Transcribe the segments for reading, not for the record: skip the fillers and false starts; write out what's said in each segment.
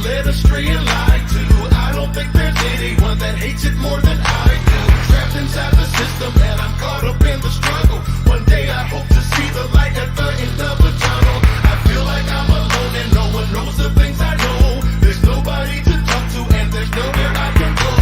being led astray and lied to. I don't think there's anyone that hates it more than I do. Trapped inside the system and I'm caught up in the struggle. One day I hope to see the light at the end of the tunnel. I feel like I'm alone and no one knows the things I know. There's nobody to talk to and there's nowhere I can go.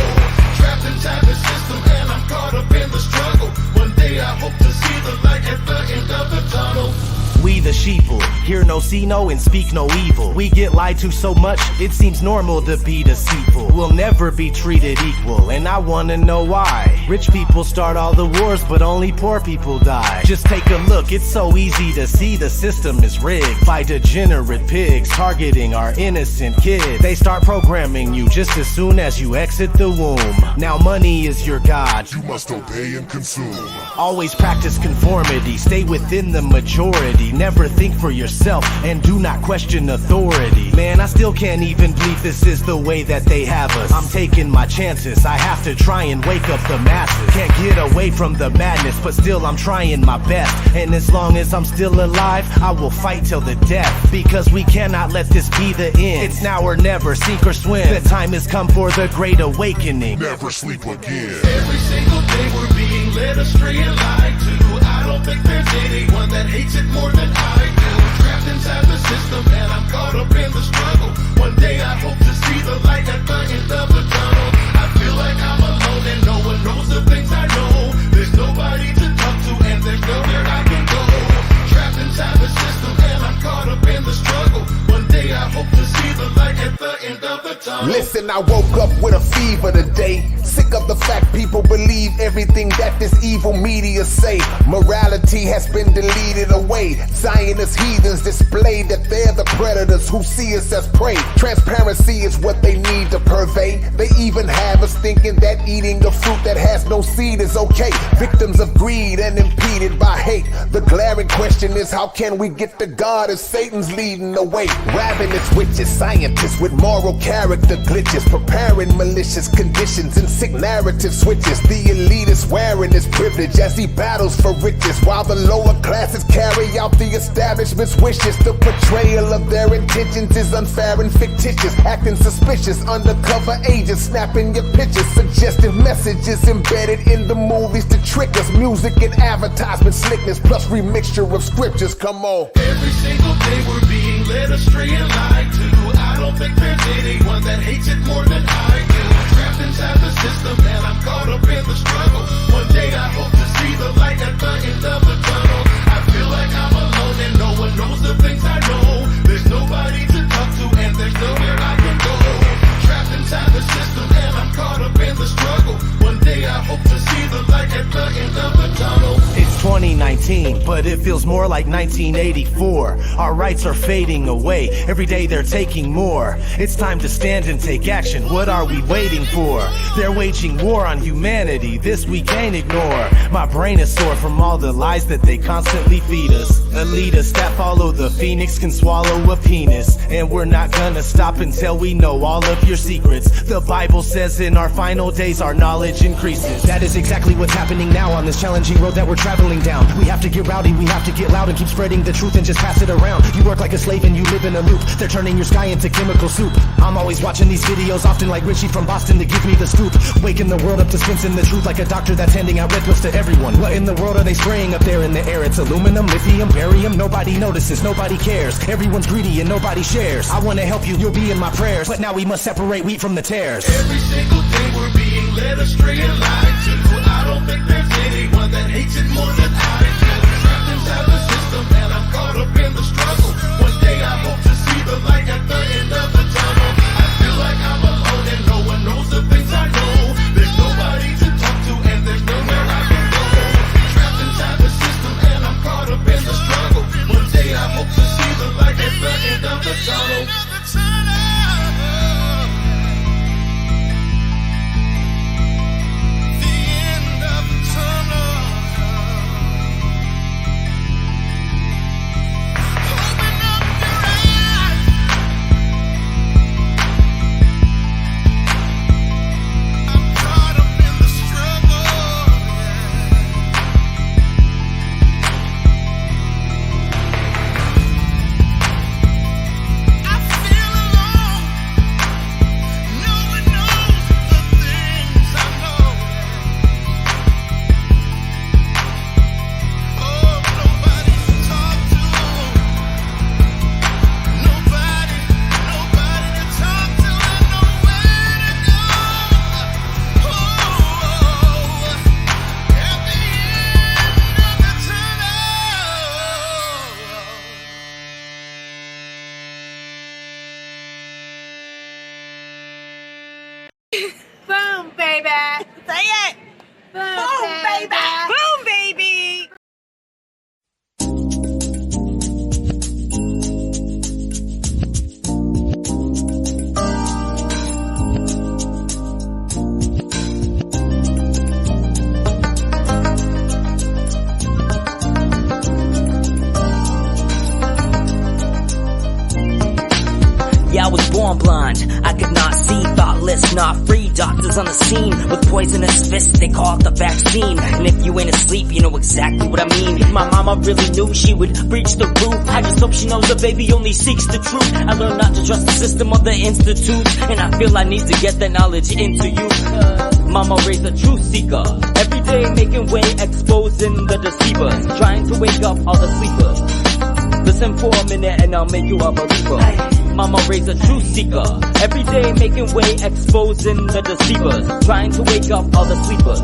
Trapped inside the system and I'm caught up in the struggle. One day I hope to see the light at the end of the tunnel. We the sheeple, hear no, see no, and speak no evil. We get lied to so much, it seems normal to be deceitful. We'll never be treated equal, and I wanna know why. Rich people start all the wars, but only poor people die. Just take a look, it's so easy to see the system is rigged by degenerate pigs targeting our innocent kids. They start programming you just as soon as you exit the womb. Now money is your god, you must obey and consume. Always practice conformity, stay within the majority. Never think for yourself and do not question authority. Man, I still can't even believe this is the way that they have us. I'm taking my chances, I have to try and wake up the masses. Can't get away from the madness, but still I'm trying my best. And as long as I'm still alive, I will fight till the death. Because we cannot let this be the end. It's now or never, sink or swim. The time has come for the great awakening. Never sleep again. Every single day we're being led astray and lied to. I don't think there's anyone that hates it more than I do. Trapped inside the system and I'm caught up in the struggle. One day I hope to see the light at the end of the tunnel. I feel like I'm alone and no one knows the things I know. There's nobody to talk to and there's nowhere I can go. Trapped inside the system and I'm caught up in the struggle. One day I hope to see the light at the end of the tunnel. Listen, I woke up with a fever today. Sick of the fact people believe everything that this evil media say. Morality has been deleted away. Zionist heathens display that they're the predators who see us as prey. Transparency is what they need to purvey. They even have us thinking that eating a fruit that has no seed is okay. Victims of greed and impeded by hate. The glaring question is, how can we get to God if Satan's leading the way? Ravenous witches, scientists with moral character glitches, preparing malicious conditions and sick narrative switches. The elite is wearing his privilege as he battles for riches, while the lower classes carry out the establishment's wishes. The portrayal of their intentions is unfair and fictitious, acting suspicious. Undercover agents snapping your pictures, suggestive messages embedded in the movies to trick us. Music and advertisement slickness plus remixture of scriptures. Come on. Every single day we're being led astray and lied to. I don't think there's anyone that hates it more than I do. Trapped inside the system and I'm caught up in the struggle. One day I hope to see the light at the end of the tunnel. I feel like I'm alone and no one knows the things I know. There's nobody to talk to and there's nowhere I can go. Trapped inside the system and I'm caught up in the struggle. One day I hope to see the light at the end of the tunnel. It's 2019, but it feels more like 1984. Our rights are fading away, every day they're taking more. It's time to stand and take action, what are we waiting for? They're waging war on humanity, this we can't ignore. My brain is sore from all the lies that they constantly feed us. Elitists that follow the phoenix can swallow a penis. And we're not gonna stop until we know all of your secrets. The Bible says in our final days our knowledge increases. That is exactly what's happening now on this challenging road that we're traveling down. We have to get rowdy, we have to get loud and keep spreading the truth and just pass it around. You work like a slave and you live in a loop. They're turning your sky into chemical soup. I'm always watching these videos, often like Richie from Boston to give me the scoop. Waking the world up, dispensing the truth like a doctor that's handing out red pills to everyone. What in the world are they spraying up there in the air? It's aluminum, lithium, barium. Nobody notices, nobody cares. Everyone's greedy and nobody shares. I wanna help you, you'll be in my prayers. But now we must separate wheat from the tares. Every single day we're being led astray and lied to. I don't think there's anyone that hates it more than I do. Trapped inside the system and I'm caught up in the struggle. One day I hope to see the light at the end of the tunnel. I feel like I'm alone and no one knows the things I know. There's nobody to talk to and there's nowhere I can go. Trapped inside the system and I'm caught up in the struggle. One day I hope to see the light at the end of the tunnel. Boom, baby. Say it. Boom, baby. Boom, baby. Yeah, I was born blind, I could not see, thoughtless, not free. Doctors on the scene with poisonous fists, they call it the vaccine. And if you ain't asleep, you know exactly what I mean. If my mama really knew, she would breach the roof. I just hope she knows the baby only seeks the truth. I learned not to trust the system of the institute, and I feel I need to get that knowledge into you. Mama raised a truth seeker, every day making way, exposing the deceivers, trying to wake up all the sleepers. Listen for a minute and I'll make you a believer. Mama raised a truth seeker, every day making way, exposing the deceivers, trying to wake up all the sleepers.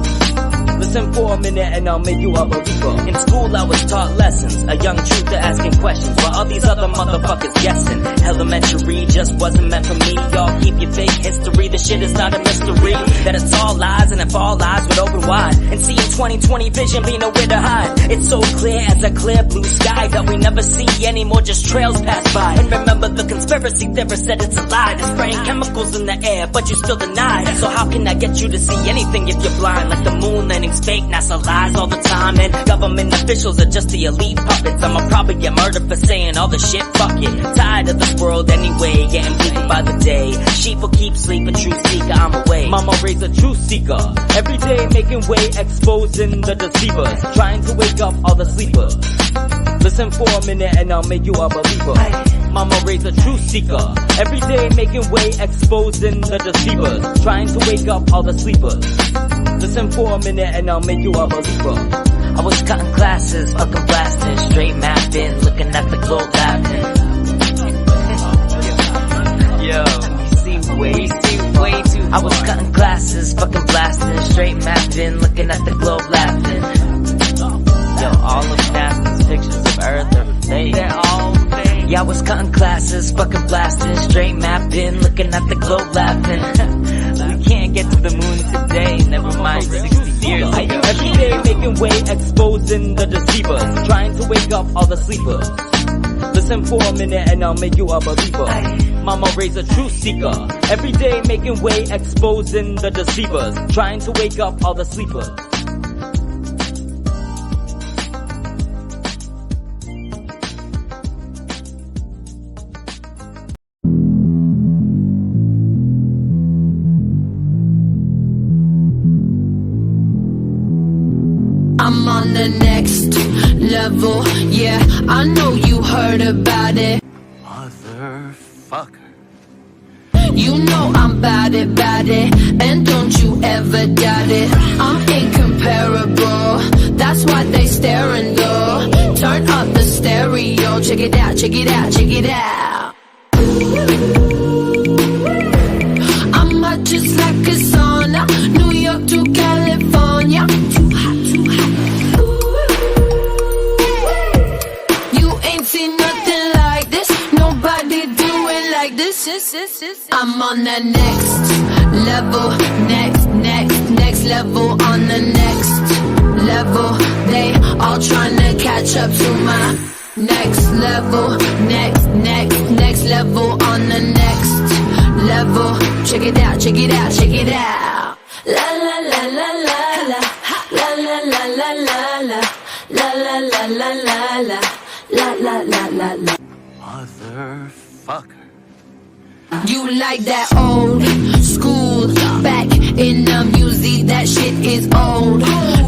Listen for a minute and I'll make you a believer. In school I was taught lessons, a young truther asking questions, while all these other motherfuckers guessing. Elementary just wasn't meant for me. Y'all keep your fake history, this shit is not a mystery. That it's all lies, and if all lies would open wide, and see in 2020 vision be nowhere to hide. It's so clear as a clear blue sky that we never see anymore, just trails pass by. And remember the conspiracy theorist said it's a lie. They're spraying chemicals in the air, but you still deny. So how can I get you to see anything if you're blind? Like the moon landing's fake, NASA lies all the time, and government officials are just the elite puppets. I'ma probably get murdered for saying all the shit, fuck it. Tired of this world anyway, getting bleeding by the day. Sheep will keep sleeping, truth seeker, I'm away. Mama raised a truth seeker, every day making way, exposing the deceivers, trying to wake up all the sleepers. Listen for a minute and I'll make you a believer. Mama raised a truth seeker, every day making way, exposing the deceivers, trying to wake up all the sleepers. Listen for a minute and I'll make you a believer. I was cutting classes, fucking blasting, straight mapping, looking at the globe laughing. Yo, we see way too far. I was cutting classes, fucking blasting, straight mapping, looking at the globe laughing. Yo, all of NASA's pictures of Earth are fake. They're all fake. Yeah, I was cutting classes, fucking blasting, straight mapping, looking at the globe laughing. We can't get to the moon today, never mind 60 years ago. Every day making way, exposing the deceivers, trying to wake up all the sleepers. Listen for a minute and I'll make you a believer. Mama raised a truth seeker, every day making way, exposing the deceivers, trying to wake up all the sleepers. I'm on the next level, yeah, I know you heard about it. Motherfucker. You know I'm bout it, and don't you ever doubt it. I'm incomparable, that's why they staring though. Turn up the stereo, check it out, check it out, check it out. I'm hot just like a sauna, New York to California. Too hot, too hot. You ain't seen nothing like this, nobody do it like this. I'm on the next level, next level, on the next level. They all tryna catch up to my next level, next level, on the next level. Check it out, check it out, check it out. La la la la la la, la la la la la la, la la la la la la, la la la la la. Motherfucker. You like that old school, back in the music, that shit is old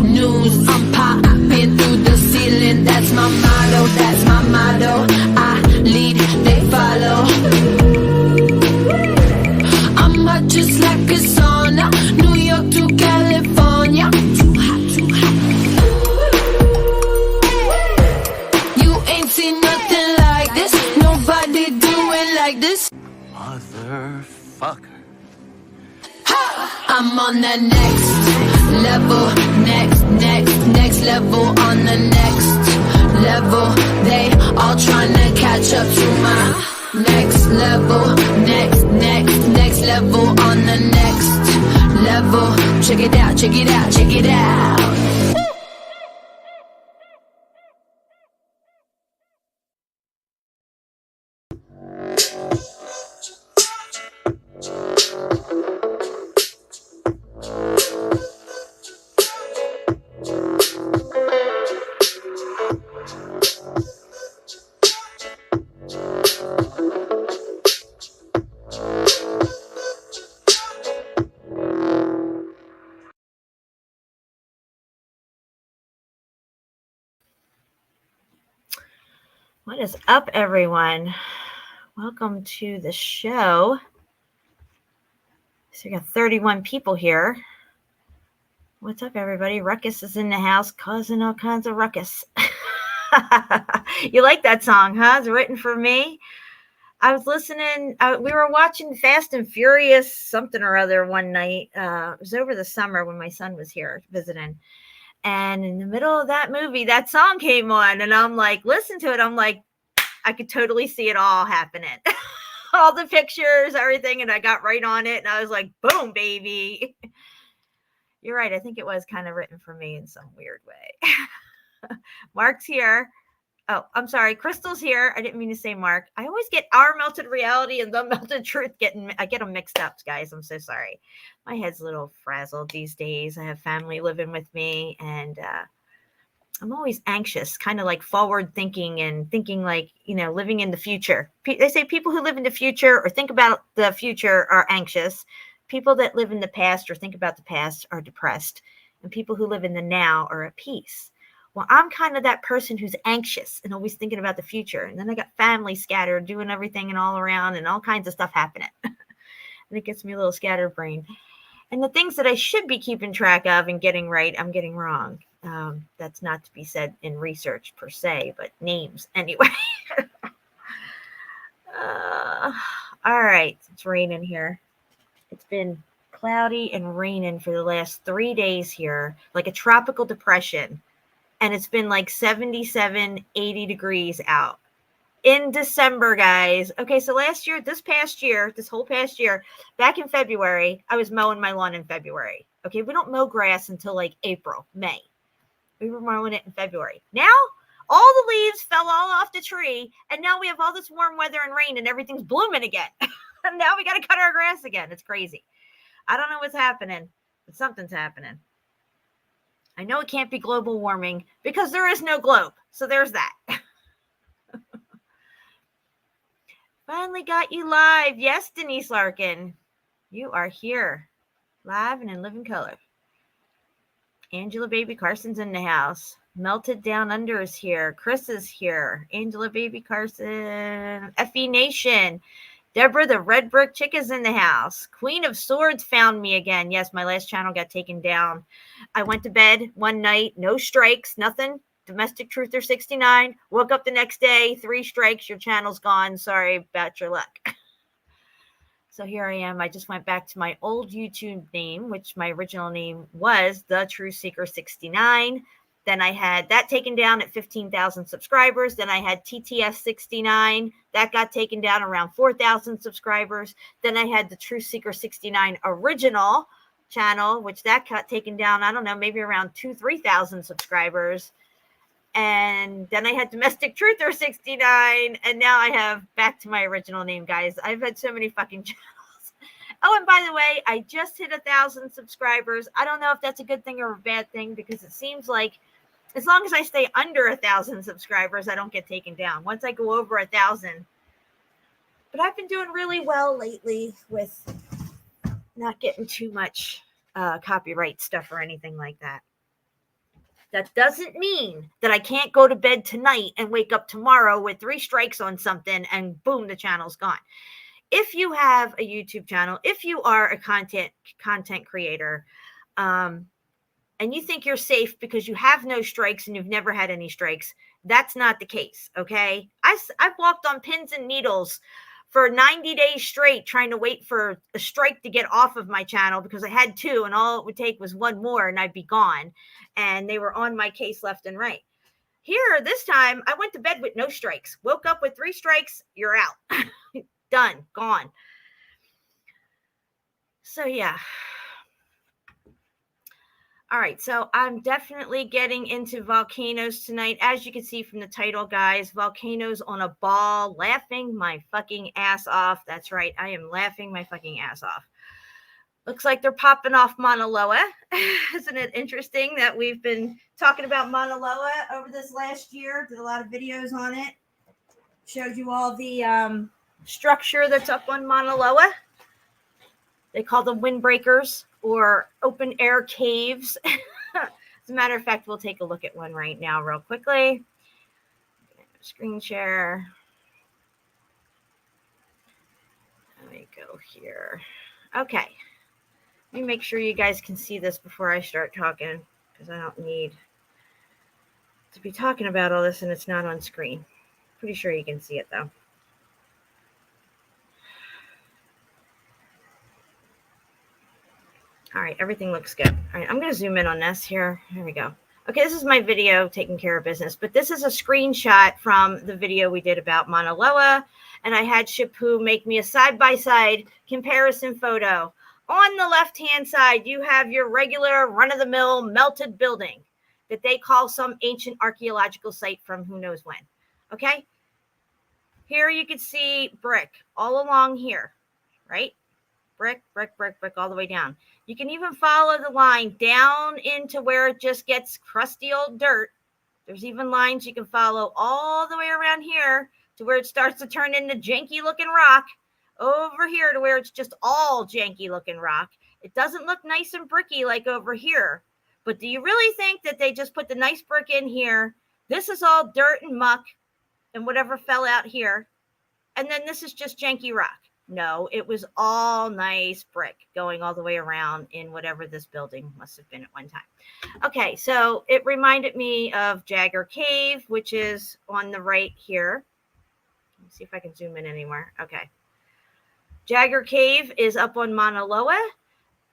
news. I'm popping through the ceiling, that's my motto, that's my motto. I lead, they follow. I'm hot just like a sauna, New York to California. Too hot, too hot. You ain't seen nothing like this, nobody do it like this. Motherfucker. I'm on the next level, next level, on the next level. They all tryna catch up to my next level, next level, on the next level. Check it out, check it out, check it out. What is up, everyone? Welcome to the show. So we got 31 people here. What's up, everybody? Ruckus is in the house causing all kinds of ruckus. You like that song, huh? It's written for me. I was listening. We were watching Fast and Furious something or other one night. It was over the summer when my son was here visiting. And in the middle of that movie, that song came on. And I'm like, listen to it. I'm like, I could totally see it all happening. All the pictures, everything. And I got right on it. And I was like, boom, baby. You're right. I think it was kind of written for me in some weird way. Mark's here. Oh, I'm sorry. Crystal's here. I didn't mean to say Mark. I always get our melted reality and the melted truth I get them mixed up, guys. I'm so sorry. My head's a little frazzled these days. I have family living with me, and I'm always anxious, kind of like forward thinking and thinking like, living in the future. They say people who live in the future or think about the future are anxious. People that live in the past or think about the past are depressed. And people who live in the now are at peace. Well, I'm kind of that person who's anxious and always thinking about the future. And then I got family scattered, doing everything and all around and all kinds of stuff happening. And it gets me a little scatterbrained. And the things that I should be keeping track of and getting right, I'm getting wrong. That's not to be said in research per se, but names anyway. All right, it's raining here. It's been cloudy and raining for the last 3 days here, like a tropical depression. And it's been like 77, 80 degrees out in December, guys. Okay, so this whole past year, back in February, I was mowing my lawn in February. Okay, we don't mow grass until like April, May. We were mowing it in February. Now, all the leaves fell all off the tree, and now we have all this warm weather and rain, and everything's blooming again. And now we got to cut our grass again. It's crazy. I don't know what's happening, but something's happening. I know it can't be global warming because there is no globe. So there's that. Finally got you live. Yes, Denise Larkin. You are here. Live and in living color. Angela Baby Carson's in the house. Melted Down Under is here. Chris is here. Angela Baby Carson. FE Nation. Deborah, the Red Brick Chick, is in the house. Queen of Swords found me again. Yes, my last channel got taken down. I went to bed one night, no strikes, nothing. Domestic Truther69. Woke up the next day, 3 strikes. Your channel's gone. Sorry about your luck. So here I am. I just went back to my old YouTube name, which my original name was TheTruthSeeker69. Then I had that taken down at 15,000 subscribers. Then I had TTS69. That got taken down around 4,000 subscribers. Then I had the TruthSeeker69 original channel, which that got taken down, I don't know, maybe around 2,000-3,000 subscribers. And then I had Domestic Truther69. And now I have back to my original name, guys. I've had so many fucking channels. Oh, and by the way, I just hit 1,000 subscribers. I don't know if that's a good thing or a bad thing, because it seems like as long as I stay under 1,000 subscribers, I don't get taken down. Once I go over 1,000, but I've been doing really well lately with not getting too much copyright stuff or anything like that. That doesn't mean that I can't go to bed tonight and wake up tomorrow with 3 strikes on something and boom, the channel's gone. If you have a YouTube channel, if you are a content creator, and you think you're safe because you have no strikes and you've never had any strikes, that's not the case, okay? I've walked on pins and needles for 90 days straight trying to wait for a strike to get off of my channel because I had 2 and all it would take was 1 more and I'd be gone. And they were on my case left and right. Here, this time, I went to bed with no strikes. Woke up with 3 strikes, you're out. Done, gone. So yeah, All right, so I'm definitely getting into volcanoes tonight. As you can see from the title, guys, volcanoes on a ball, laughing my fucking ass off. That's right, I am laughing my fucking ass off. Looks like they're popping off Mauna Loa. Isn't it interesting that we've been talking about Mauna Loa over this last year? Did a lot of videos on it. Showed you all the structure that's up on Mauna Loa. They call them windbreakers or open air caves. As a matter of fact, we'll take a look at one right now real quickly. Screen share. Let me go here. Okay. Let me make sure you guys can see this before I start talking, because I don't need to be talking about all this and it's not on screen. Pretty sure you can see it though. All right, everything looks good. All right, I'm going to zoom in on this here. Here we go. Okay, this is my video taking care of business, but this is a screenshot from the video we did about Mauna Loa, and I had Shapu make me a side-by-side comparison photo. On the left-hand side, you have your regular run-of-the-mill melted building that they call some ancient archaeological site from who knows when, okay? Here you can see brick all along here, right? Brick, brick, brick, brick, all the way down. You can even follow the line down into where it just gets crusty old dirt. There's even lines you can follow all the way around here to where it starts to turn into janky looking rock. Over here to where it's just all janky looking rock. It doesn't look nice and bricky like over here. But do you really think that they just put the nice brick in here? This is all dirt and muck and whatever fell out here. And then this is just janky rock. No, it was all nice brick going all the way around in whatever this building must have been at one time. Okay, so it reminded me of Jagger Cave, which is on the right here. Let's see if I can zoom in anywhere. Okay. Jagger Cave is up on Mauna Loa.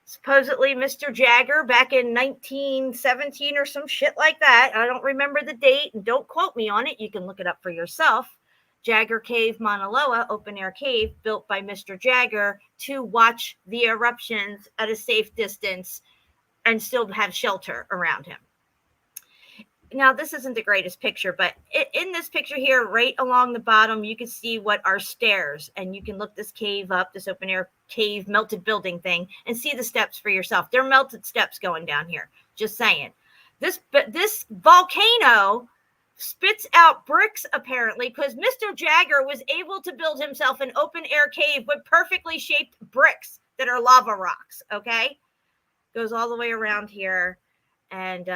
Supposedly Mr. Jagger back in 1917 or some shit like that. I don't remember the date and don't quote me on it. You can look it up for yourself. Jagger Cave, Mauna Loa, open air cave built by Mr. Jagger to watch the eruptions at a safe distance and still have shelter around him. Now, this isn't the greatest picture, but in this picture here, right along the bottom, you can see what are stairs, and you can look this cave up, this open air cave melted building thing, and see the steps for yourself. They're melted steps going down here. Just saying. This volcano spits out bricks apparently because Mr. Jagger was able to build himself an open air cave with perfectly shaped bricks that are lava rocks. Okay, goes all the way around here, and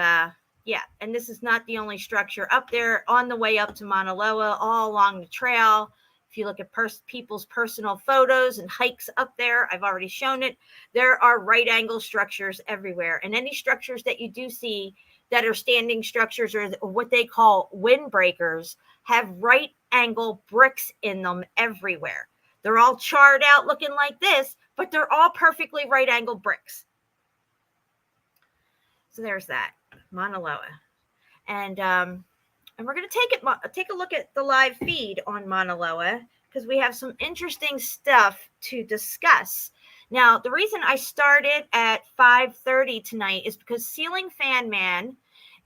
yeah, and this is not the only structure up there. On the way up to Mauna Loa, all along the trail, if you look at people's personal photos and hikes up there, I've already shown it. There are right angle structures everywhere, and any structures that you do see that are standing structures or what they call windbreakers have right angle bricks in them everywhere. They're all charred out looking like this, but they're all perfectly right angle bricks. So there's that, Mauna Loa. And we're going to take a look at the live feed on Mauna Loa because we have some interesting stuff to discuss. Now, the reason I started at 5:30 tonight is because Ceiling Fan Man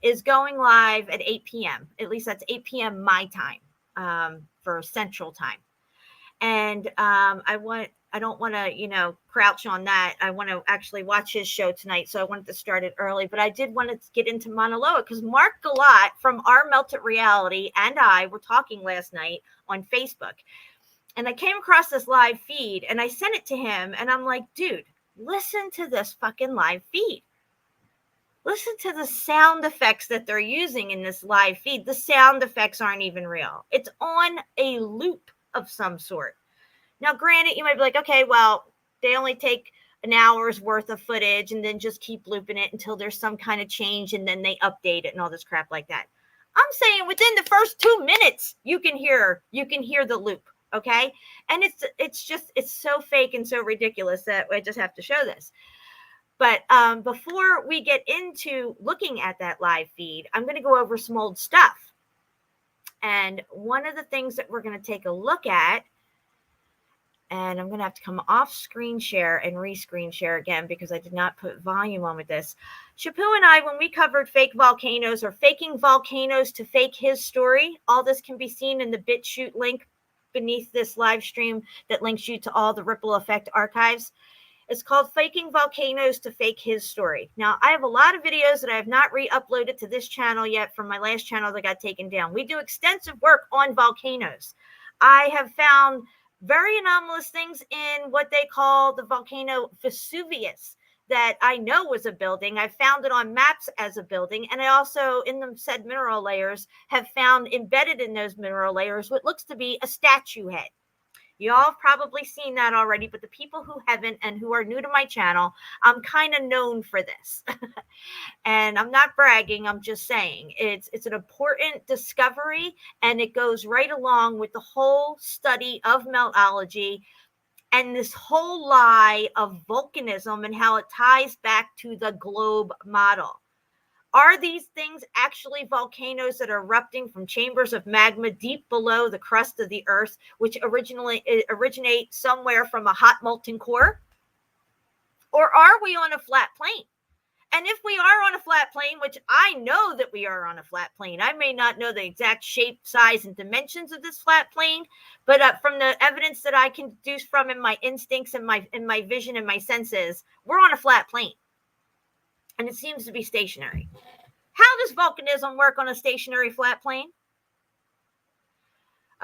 is going live at 8 p.m. At least that's 8 p.m. my time for Central Time. And I don't want to, crouch on that. I want to actually watch his show tonight. So I wanted to start it early. But I did want to get into Mauna Loa because Mark Galat from Our Melted Reality and I were talking last night on Facebook. And I came across this live feed and I sent it to him. And I'm like, dude, listen to this fucking live feed. Listen to the sound effects that they're using in this live feed. The sound effects aren't even real. It's on a loop of some sort. Now, granted, you might be like, okay, well, they only take an hour's worth of footage and then just keep looping it until there's some kind of change and then they update it and all this crap like that. I'm saying within the first 2 minutes, you can hear the loop. Okay. And it's so fake and so ridiculous that I just have to show this. But before we get into looking at that live feed, I'm going to go over some old stuff. And one of the things that we're going to take a look at, And I'm going to have to come off screen share and re-screen share again because I did not put volume on with this. Shapu and I, when we covered fake volcanoes or faking volcanoes to fake his story, all this can be seen in the BitChute link beneath this live stream that links you to all the Ripple Effect archives. It's called Faking Volcanoes to Fake His Story. Now, I have a lot of videos that I have not re-uploaded to this channel yet from my last channel that got taken down. We do extensive work on volcanoes. I have found very anomalous things in what they call the volcano Vesuvius that I know was a building. I found it on maps as a building, and I also, in the said mineral layers, have found embedded in those mineral layers what looks to be a statue head. Y'all have probably seen that already, but the people who haven't and who are new to my channel, I'm kind of known for this. And I'm not bragging, I'm just saying it's an important discovery, and it goes right along with the whole study of meltology and this whole lie of volcanism and how it ties back to the globe model. Are these things actually volcanoes that are erupting from chambers of magma deep below the crust of the earth, which originate somewhere from a hot molten core? Or are we on a flat plane? And if we are on a flat plane, which I know that we are on a flat plane, I may not know the exact shape, size, and dimensions of this flat plane, but from the evidence that I can deduce from in my instincts and my vision and my senses, we're on a flat plane. And it seems to be stationary. How does volcanism work on a stationary flat plane?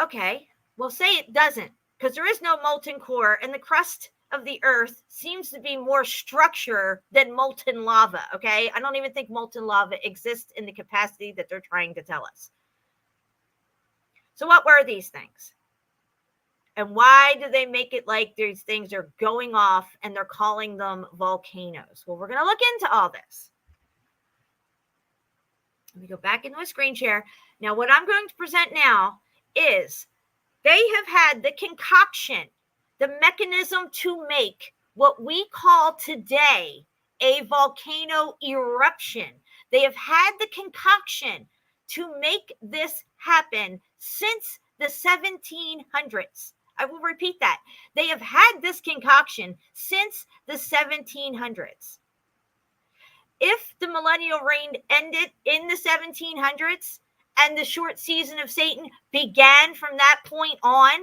Okay, well, say it doesn't, because there is no molten core, and the crust of the earth seems to be more structure than molten lava, okay? I don't even think molten lava exists in the capacity that they're trying to tell us. So what were these things? And why do they make it like these things are going off and they're calling them volcanoes? Well, we're going to look into all this. Let me go back into a screen share. Now, what I'm going to present now is they have had the concoction, the mechanism to make what we call today a volcano eruption. They have had the concoction to make this happen since the 1700s. I will repeat that. They have had this concoction since the 1700s. If the millennial reign ended in the 1700s and the short season of Satan began from that point on,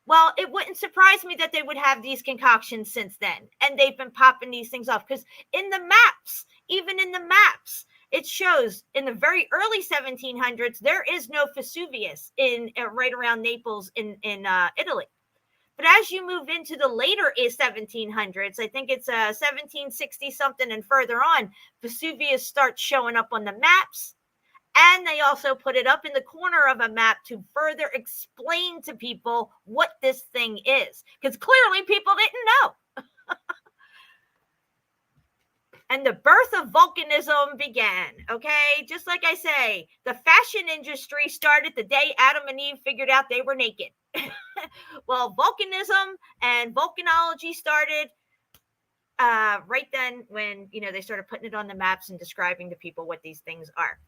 well, it wouldn't surprise me that they would have these concoctions since then. And they've been popping these things off because in the maps, even in the maps, it shows in the very early 1700s, there is no Vesuvius in right around Naples in Italy. But as you move into the later 1700s, I think it's 1760 something and further on, Vesuvius starts showing up on the maps. And they also put it up in the corner of a map to further explain to people what this thing is. Because clearly people didn't know. And the birth of volcanism began, okay? Just like I say, the fashion industry started the day Adam and Eve figured out they were naked. Well, volcanism and volcanology started right then when, they started putting it on the maps and describing to people what these things are.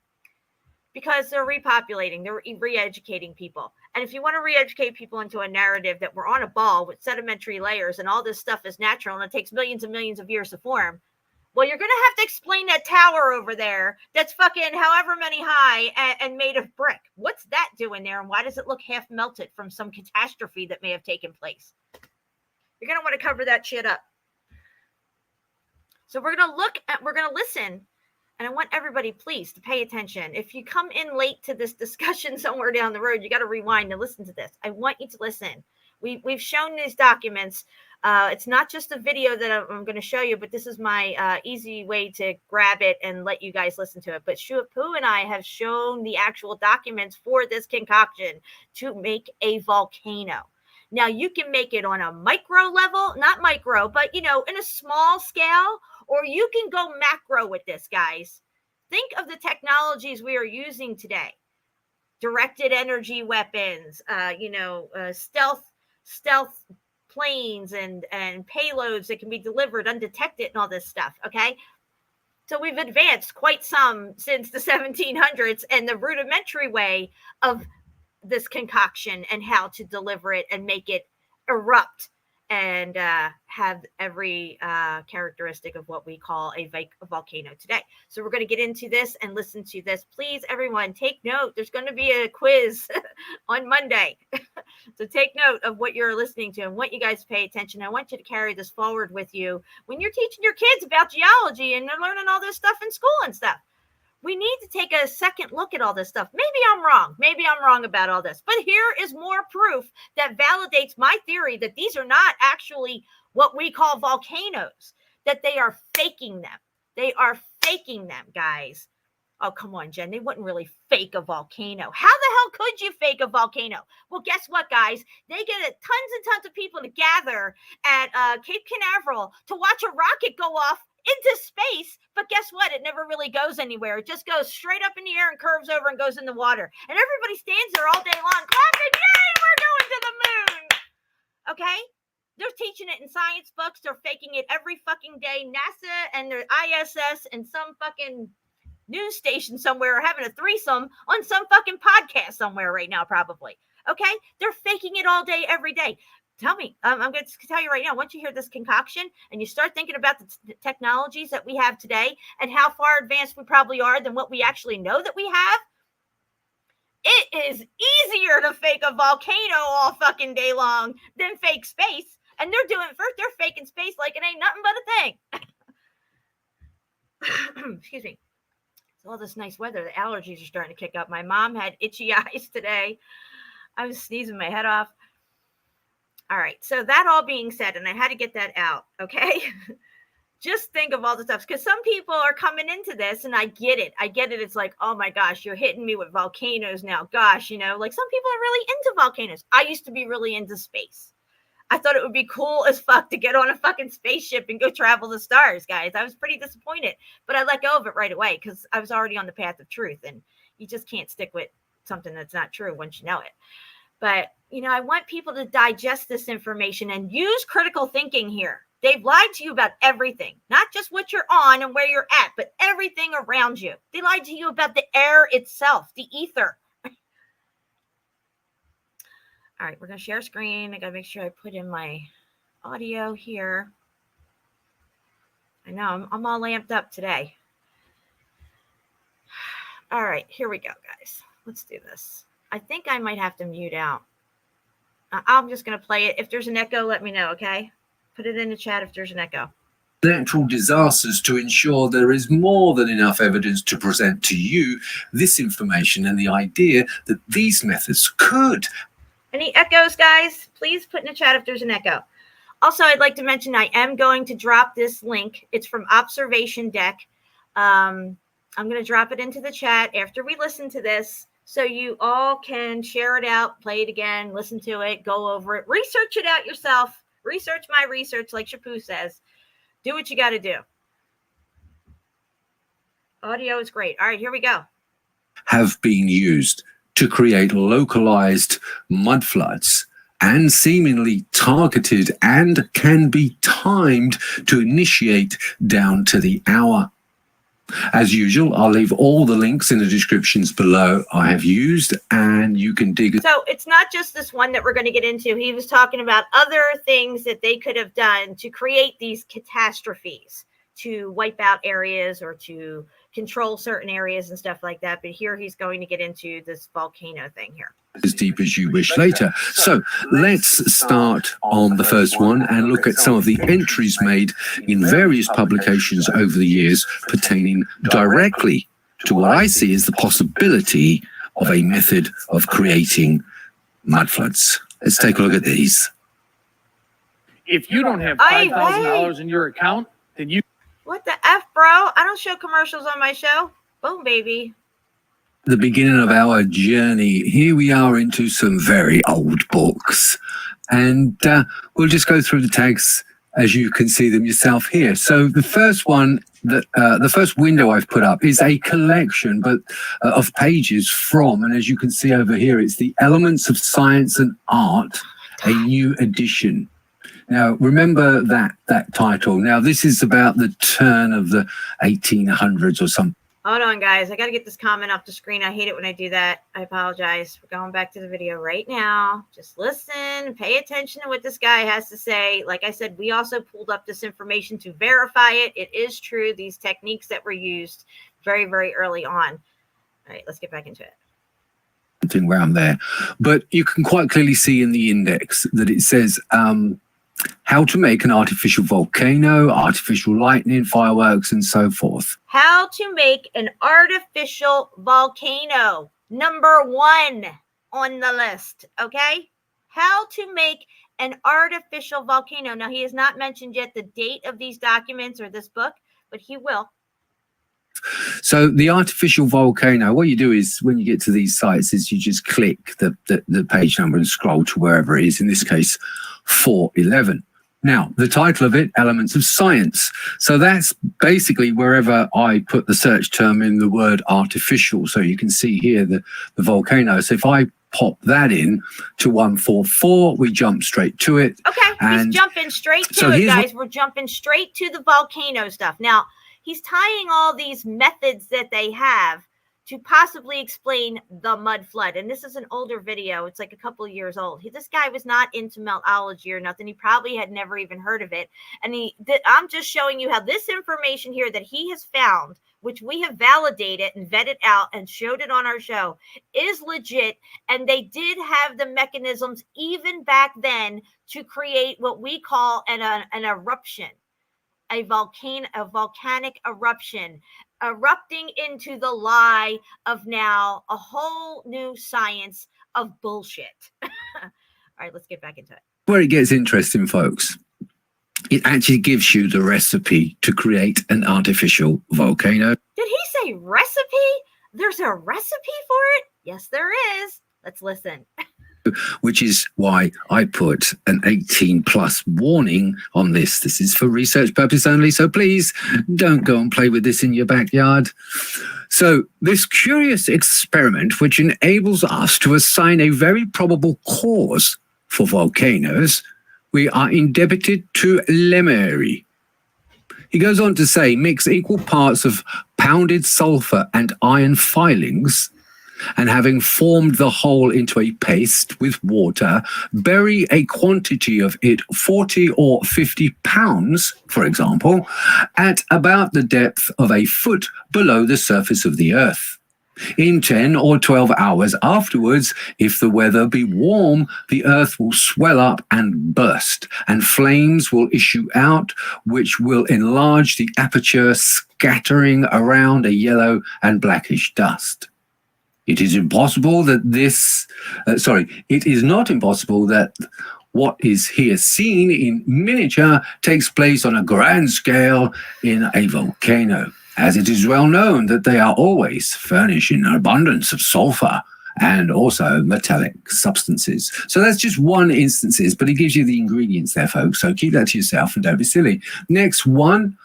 Because they're repopulating, they're re-educating people. And if you want to re-educate people into a narrative that we're on a ball with sedimentary layers and all this stuff is natural and it takes millions and millions of years to form, well, you're going to have to explain that tower over there that's fucking however many high and made of brick. What's that doing there? And why does it look half melted from some catastrophe that may have taken place? You're going to want to cover that shit up. So we're going to listen. And I want everybody, please, to pay attention. If you come in late to this discussion somewhere down the road, you got to rewind and listen to this. I want you to listen. We've shown these documents. It's not just a video that I'm going to show you, but this is my easy way to grab it and let you guys listen to it. But Shuapu and I have shown the actual documents for this concoction to make a volcano. Now, you can make it on a micro level, not micro, but, in a small scale, or you can go macro with this, guys. Think of the technologies we are using today. Directed energy weapons, stealth planes and payloads that can be delivered undetected and all this stuff, okay? So we've advanced quite some since the 1700s and the rudimentary way of this concoction and how to deliver it and make it erupt and have every characteristic of what we call a volcano today. So we're going to get into this and listen to this. Please, everyone, take note. There's going to be a quiz on Monday. So take note of what you're listening to and want you guys to pay attention. I want you to carry this forward with you when you're teaching your kids about geology and they're learning all this stuff in school and stuff. We need to take a second look at all this stuff. Maybe I'm wrong. Maybe I'm wrong about all this. But here is more proof that validates my theory that these are not actually what we call volcanoes, that they are faking them. They are faking them, guys. Oh, come on, Jen. They wouldn't really fake a volcano. How the hell could you fake a volcano? Well, guess what, guys? They get tons and tons of people to gather at Cape Canaveral to watch a rocket go off into space, but guess what? It never really goes anywhere. It just goes straight up in the air and curves over and goes in the water. And everybody stands there all day long clapping, yay, we're going to the moon. Okay? They're teaching it in science books. They're faking it every fucking day. NASA and their ISS and some fucking news station somewhere are having a threesome on some fucking podcast somewhere right now, probably. Okay? They're faking it all day, every day. Tell me, I'm going to tell you right now, once you hear this concoction and you start thinking about the technologies that we have today and how far advanced we probably are than what we actually know that we have, it is easier to fake a volcano all fucking day long than fake space. And they're doing first, they're faking space like it ain't nothing but a thing. Excuse me. It's all this nice weather. The allergies are starting to kick up. My mom had itchy eyes today. I was sneezing my head off. All right. So that all being said, and I had to get that out. Okay. Just think of all the stuff, because some people are coming into this and I get it. It's like, oh my gosh, you're hitting me with volcanoes now. Gosh, you know, like some people are really into volcanoes. I used to be really into space. I thought it would be cool as fuck to get on a fucking spaceship and go travel the stars, guys. I was pretty disappointed, but I let go of it right away because I was already on the path of truth, and you just can't stick with something that's not true once you know it. But, you know, I want people to digest this information and use critical thinking here. They've lied to you about everything, not just what you're on and where you're at, but everything around you. They lied to you about the air itself, the ether. All right, we're going to share screen. I got to make sure I put in my audio here. I know, I'm all amped up today. All right, here we go, guys. Let's do this. I think I might have to mute out. I'm just going to play it. If there's an echo, let me know, okay? Put it in the chat if there's an echo. Natural disasters to ensure there is more than enough evidence to present to you this information and the idea that these methods could. Any echoes, guys? Please put in the chat if there's an echo. Also, I'd like to mention I am going to drop this link. It's from Observation Deck. I'm going to drop it into the chat after we listen to this, so you all can share it out, play it again, listen to it, go over it, research it out yourself. Research my research, like Shapu says. Do what you got to do. Audio is great. All right, here we go. Have been used to create localized mudfloods and seemingly targeted and can be timed to initiate down to the hour. As usual, I'll leave all the links in the descriptions below I have used, and you can dig it. So it's not just this one that we're going to get into. He was talking about other things that they could have done to create these catastrophes, to wipe out areas or to control certain areas and stuff like that. But here he's going to get into this volcano thing here. As deep as you wish later. So let's start on the first one and look at some of the entries made in various publications over the years pertaining directly to what I see as the possibility of a method of creating mudfloods. Let's take a look at these. If you don't have $5,000 in your account, then you... What the F, bro? I don't show commercials on my show. Boom, baby. The beginning of our journey. Here we are into some very old books, and we'll just go through the tags as you can see them yourself here. So the first one, the first window I've put up is a collection of pages from, and as you can see over here, it's the Elements of Science and Art, a new edition. Now, remember that title. Now, this is about the turn of the 1800s or something. Hold on, guys. I got to get this comment off the screen. I hate it when I do that. I apologize. We're going back to the video right now. Just listen, pay attention to what this guy has to say. Like I said, we also pulled up this information to verify it. It is true. These techniques that were used very, very early on. All right, let's get back into it. Around there, but you can quite clearly see in the index that it says how to make an artificial volcano, artificial lightning, fireworks, and so forth. How to make an artificial volcano. Number 1 on the list, okay? How to make an artificial volcano. Now, he has not mentioned yet the date of these documents or this book, but he will. So the artificial volcano, what you do is when you get to these sites is you just click the page number and scroll to wherever it is, in this case 411. Now, the title of it, Elements of Science. So that's basically wherever I put the search term in the word artificial. So you can see here the volcano. So if I pop that in to 144, we jump straight to it. Okay, he's jumping straight to it, guys. We're jumping straight to the volcano stuff. Now, he's tying all these methods that they have to possibly explain the mud flood. And this is an older video. It's like a couple of years old. This guy was not into meltology or nothing. He probably had never even heard of it. And I'm just showing you how this information here that he has found, which we have validated and vetted out and showed it on our show, is legit. And they did have the mechanisms even back then to create what we call an eruption. A volcanic eruption, erupting into the lie of now a whole new science of bullshit. All right, let's get back into it. Where it gets interesting, folks, it actually gives you the recipe to create an artificial volcano. Did he say recipe? There's a recipe for it? Yes, there is. Let's listen. Which is why I put an 18+ warning on this. This is for research purpose only, so please don't go and play with this in your backyard. So this curious experiment, which enables us to assign a very probable cause for volcanoes, we are indebted to Lmfao. He goes on to say, mix equal parts of pounded sulfur and iron filings, and having formed the whole into a paste with water, bury a quantity of it 40 or 50 pounds, for example, at about the depth of a foot below the surface of the earth. In 10 or 12 hours afterwards, if the weather be warm, the earth will swell up and burst, and flames will issue out, which will enlarge the aperture, scattering around a yellow and blackish dust. It is impossible that it is not impossible that what is here seen in miniature takes place on a grand scale in a volcano, as it is well known that they are always furnished in an abundance of sulfur and also metallic substances. So that's just one instance, but it gives you the ingredients there, folks. So keep that to yourself and don't be silly. Next one,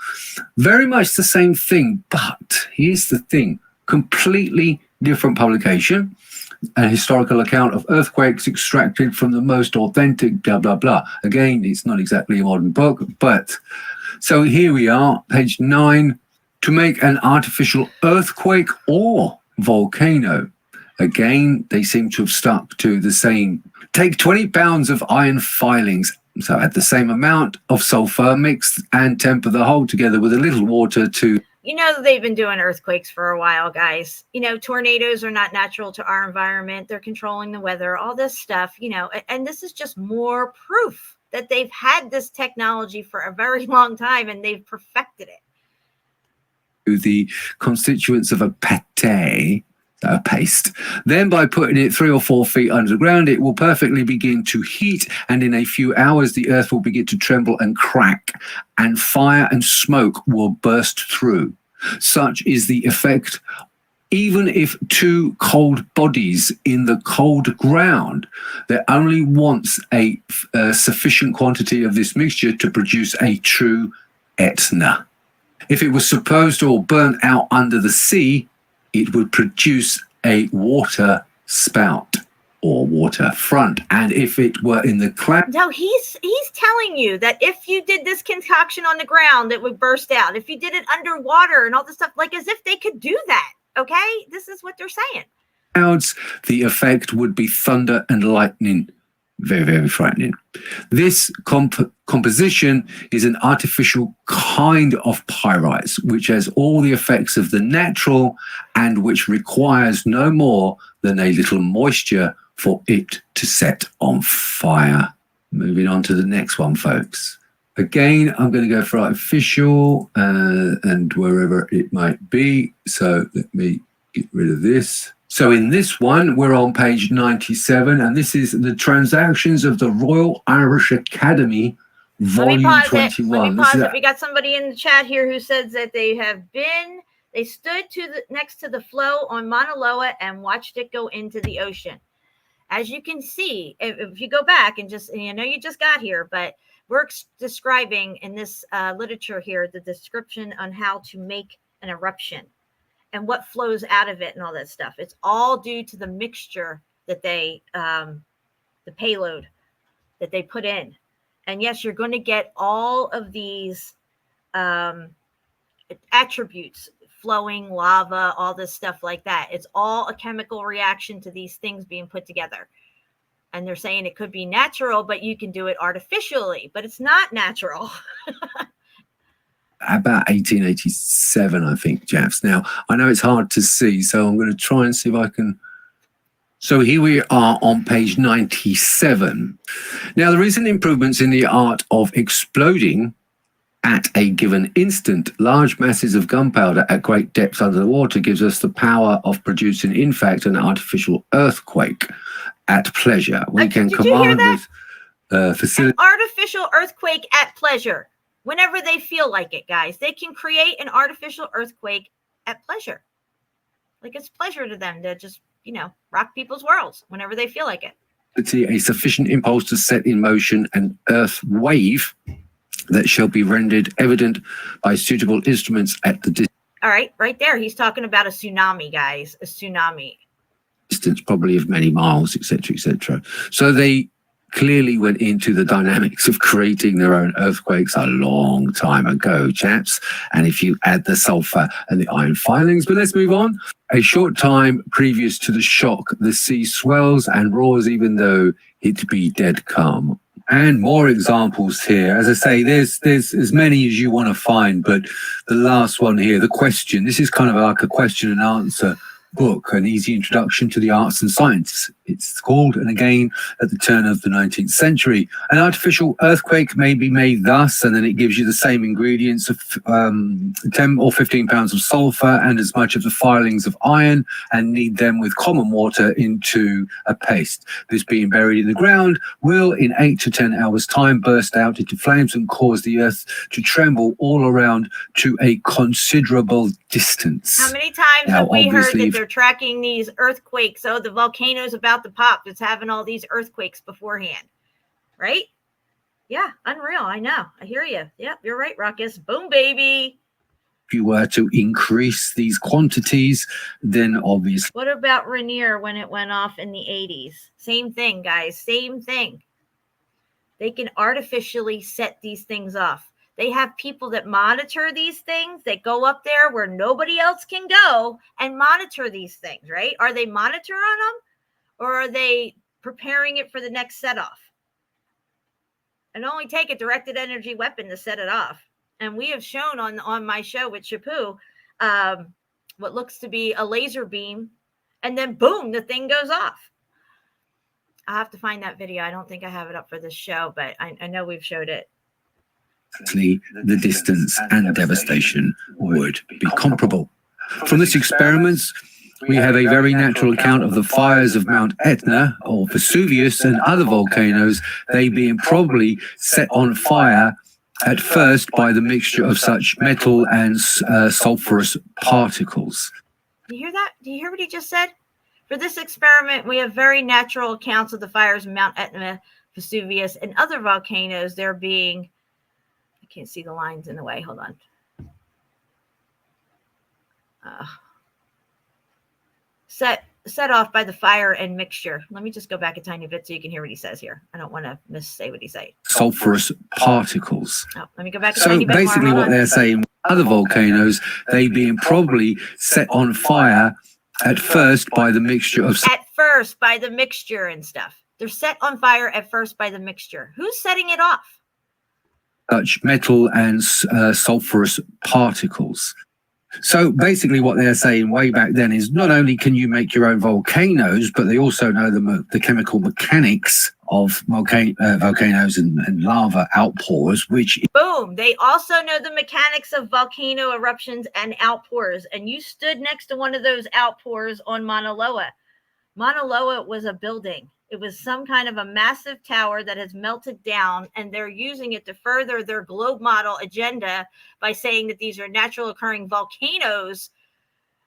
very much the same thing, but here's the thing, completely different publication, a historical account of earthquakes extracted from the most authentic blah, blah, blah. Again, it's not exactly a modern book, but so here we are, page 9, to make an artificial earthquake or volcano. Again, they seem to have stuck to the same. Take 20 pounds of iron filings, so add the same amount of sulfur, mix and temper the whole together with a little water to... You know, they've been doing earthquakes for a while, guys. You know, tornadoes are not natural to our environment. They're controlling the weather, all this stuff, you know, and this is just more proof that they've had this technology for a very long time and they've perfected it. The constituents of a pate, a paste. Then by putting it 3 or 4 feet underground, it will perfectly begin to heat, and in a few hours the earth will begin to tremble and crack, and fire and smoke will burst through. Such is the effect, even if 2 cold bodies in the cold ground, there only wants a sufficient quantity of this mixture to produce a true Etna. If it was supposed or burnt out under the sea, it would produce a water spout. or waterfront. And if it were in the cloud, No, he's telling you that if you did this concoction on the ground, it would burst out. If you did it underwater and all this stuff, like as if they could do that. Okay, this is what they're saying. Clouds, the effect would be thunder and lightning. Very, very frightening. This composition is an artificial kind of pyrites, which has all the effects of the natural and which requires no more than a little moisture for it to set on fire. Moving on to the next one, folks. Again, I'm going to go for artificial and wherever it might be. So let me get rid of this. So in this one, we're on page 97, and this is the Transactions of the Royal Irish Academy, Volume 21. Let me pause it. We got somebody in the chat here who says that they stood next to the flow on Mauna Loa and watched it go into the ocean. As you can see, if you go back and I know you just got here, but we're describing in this literature here, the description on how to make an eruption and what flows out of it and all that stuff. It's all due to the mixture that the payload that they put in. And yes, you're going to get all of these attributes, flowing lava, all this stuff like that. It's all a chemical reaction to these things being put together. And they're saying it could be natural, but you can do it artificially, but it's not natural. About 1887, I think, Japs. Now, I know it's hard to see, so I'm going to try and see if I can. So here we are on page 97. Now, the recent improvements in the art of exploding at a given instant large masses of gunpowder at great depths under the water gives us the power of producing, in fact, an artificial earthquake at pleasure. We can command with facility. An artificial earthquake at pleasure. Whenever they feel like it, guys, they can create an artificial earthquake at pleasure. Like it's pleasure to them to just, rock people's worlds whenever they feel like it. A sufficient impulse to set in motion an earth wave that shall be rendered evident by suitable instruments at the distance. All right, right there. He's talking about a tsunami, guys, a tsunami. Distance probably of many miles, etc., etc. So they clearly went into the dynamics of creating their own earthquakes a long time ago, chaps. And if you add the sulfur and the iron filings, but let's move on. A short time previous to the shock, the sea swells and roars even though it be dead calm. And more examples here. As I say, there's as many as you want to find, but the last one here, the question, this is kind of like a question and answer book, an easy introduction to the arts and science, it's called. And again, at the turn of the 19th century, an artificial earthquake may be made thus, and then it gives you the same ingredients of 10 or 15 pounds of sulfur and as much of the filings of iron, and knead them with common water into a paste. This being buried in the ground will in 8 to 10 hours time burst out into flames and cause the earth to tremble all around to a considerable distance. How many times have we heard that they're tracking these earthquakes? Oh, the volcano's about to pop. It's having all these earthquakes beforehand, right? Yeah, unreal. I know. I hear you. Yep, you're right, Ruckus. Boom, baby. If you were to increase these quantities, then obviously. What about Rainier when it went off in the 80s? Same thing, guys. Same thing. They can artificially set these things off. They have people that monitor these things, that go up there where nobody else can go and monitor these things, right? Are they monitoring them, or are they preparing it for the next set off? It only take a directed energy weapon to set it off. And we have shown on my show with Chapu what looks to be a laser beam, and then boom, the thing goes off. I'll have to find that video. I don't think I have it up for this show, but I know we've showed it. The distance and devastation would be comparable. From this experiment, we have a very natural account of the fires of Mount Etna or Vesuvius and other volcanoes, they being probably set on fire at first by the mixture of such metal and sulfurous particles. Do you hear that? Do you hear what he just said? For this experiment, we have very natural accounts of the fires of Mount Etna, Vesuvius, and other volcanoes. There being, I can't see the lines in the way. Hold on. Set set off by the fire and mixture. Let me just go back a tiny bit so you can hear what he says here. I don't want to missay what he says. Sulfurous particles. Oh, let me go back a So tiny bit more. basically Hold what on. they're saying, other volcanoes, they being probably set on fire at first by the mixture of At first by the mixture and stuff. They're set on fire at first by the mixture. Who's setting it off? such metal and sulfurous particles. So basically what they're saying way back then is not only can you make your own volcanoes, but they also know the chemical mechanics of volcanoes and lava outpours, which... Boom. They also know the mechanics of volcano eruptions and outpours. And you stood next to one of those outpours on Mauna Loa. Mauna Loa was a building. It was some kind of a massive tower that has melted down, and they're using it to further their globe model agenda by saying that these are natural occurring volcanoes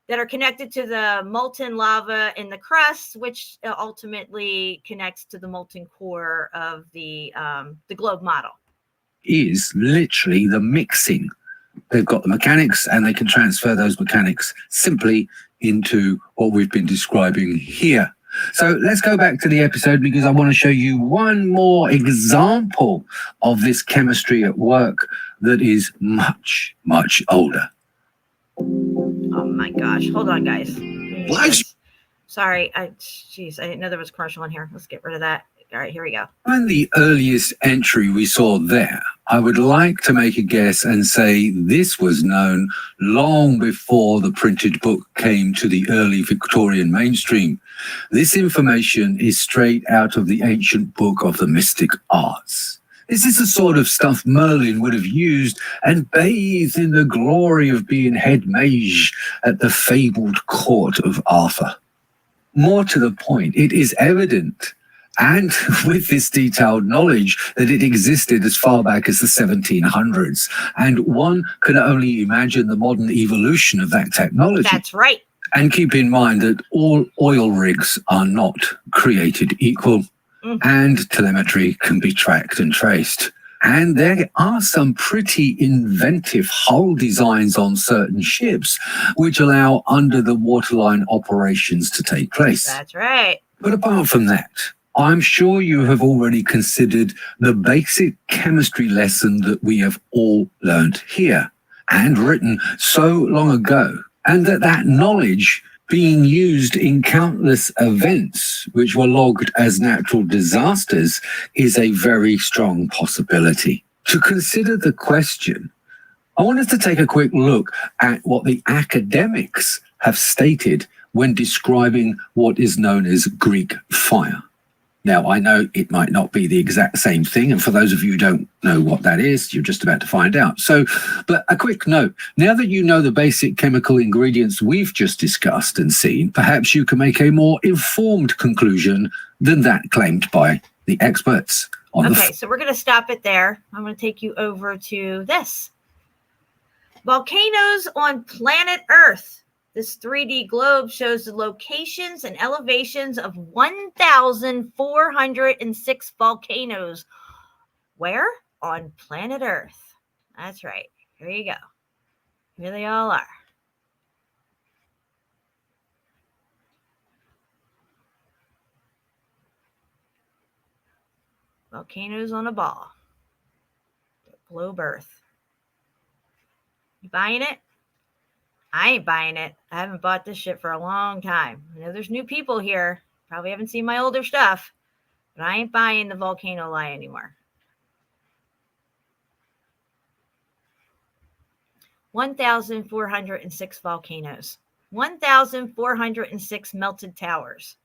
that are connected to the molten lava in the crust, which ultimately connects to the molten core of the globe model. Is literally the mixing. They've got the mechanics, and they can transfer those mechanics simply into what we've been describing here. So let's go back to the episode, because I want to show you one more example of this chemistry at work that is much, much older. Oh my gosh. Hold on, guys. What? Sorry. Jeez, I didn't know there was a commercial in here. Let's get rid of that. All right, here we go. And the earliest entry we saw there, I would like to make a guess and say this was known long before the printed book came to the early Victorian mainstream. This information is straight out of the ancient book of the mystic arts. This is the sort of stuff Merlin would have used and bathed in the glory of being head mage at the fabled court of Arthur. More to the point, it is evident, and with this detailed knowledge, that it existed as far back as the 1700s. And one can only imagine the modern evolution of that technology. That's right. And keep in mind that all oil rigs are not created equal, and telemetry can be tracked and traced. And there are some pretty inventive hull designs on certain ships which allow under the waterline operations to take place. That's right. But apart from that, I'm sure you have already considered the basic chemistry lesson that we have all learned here and written so long ago, and that knowledge being used in countless events which were logged as natural disasters is a very strong possibility. To consider the question, I want us to take a quick look at what the academics have stated when describing what is known as Greek fire. Now, I know it might not be the exact same thing, and for those of you who don't know what that is, you're just about to find out. But a quick note, now that you know the basic chemical ingredients we've just discussed and seen, perhaps you can make a more informed conclusion than that claimed by the experts. Okay, so we're going to stop it there. I'm going to take you over to this. Volcanoes on planet Earth. This 3D globe shows the locations and elevations of 1,406 volcanoes. Where? On planet Earth. That's right. Here you go. Here they all are. Volcanoes on a ball. Globe Earth. You buying it? I ain't buying it. I haven't bought this shit for a long time. I know there's new people here. Probably haven't seen my older stuff. But I ain't buying the volcano lie anymore. 1,406 volcanoes. 1,406 melted towers.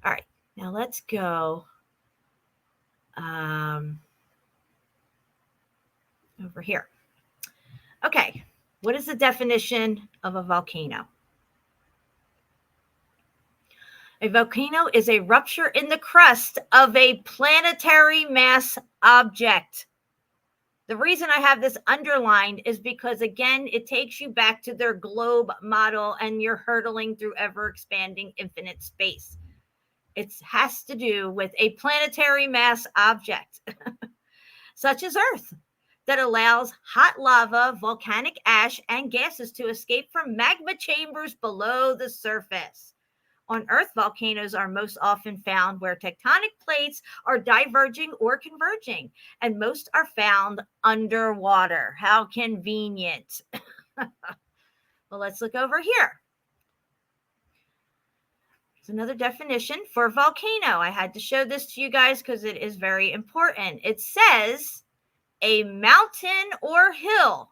All right. Now let's go over here. Okay. What is the definition of a volcano? A volcano is a rupture in the crust of a planetary mass object. The reason I have this underlined is because, again, it takes you back to their globe model and you're hurtling through ever-expanding infinite space. It has to do with a planetary mass object, such as Earth. that allows hot lava, volcanic ash, and gases to escape from magma chambers below the surface. On Earth, volcanoes are most often found where tectonic plates are diverging or converging, and most are found underwater. How convenient. Well, let's look over here. There's another definition for volcano. I had to show this to you guys because it is very important. It says a mountain or hill,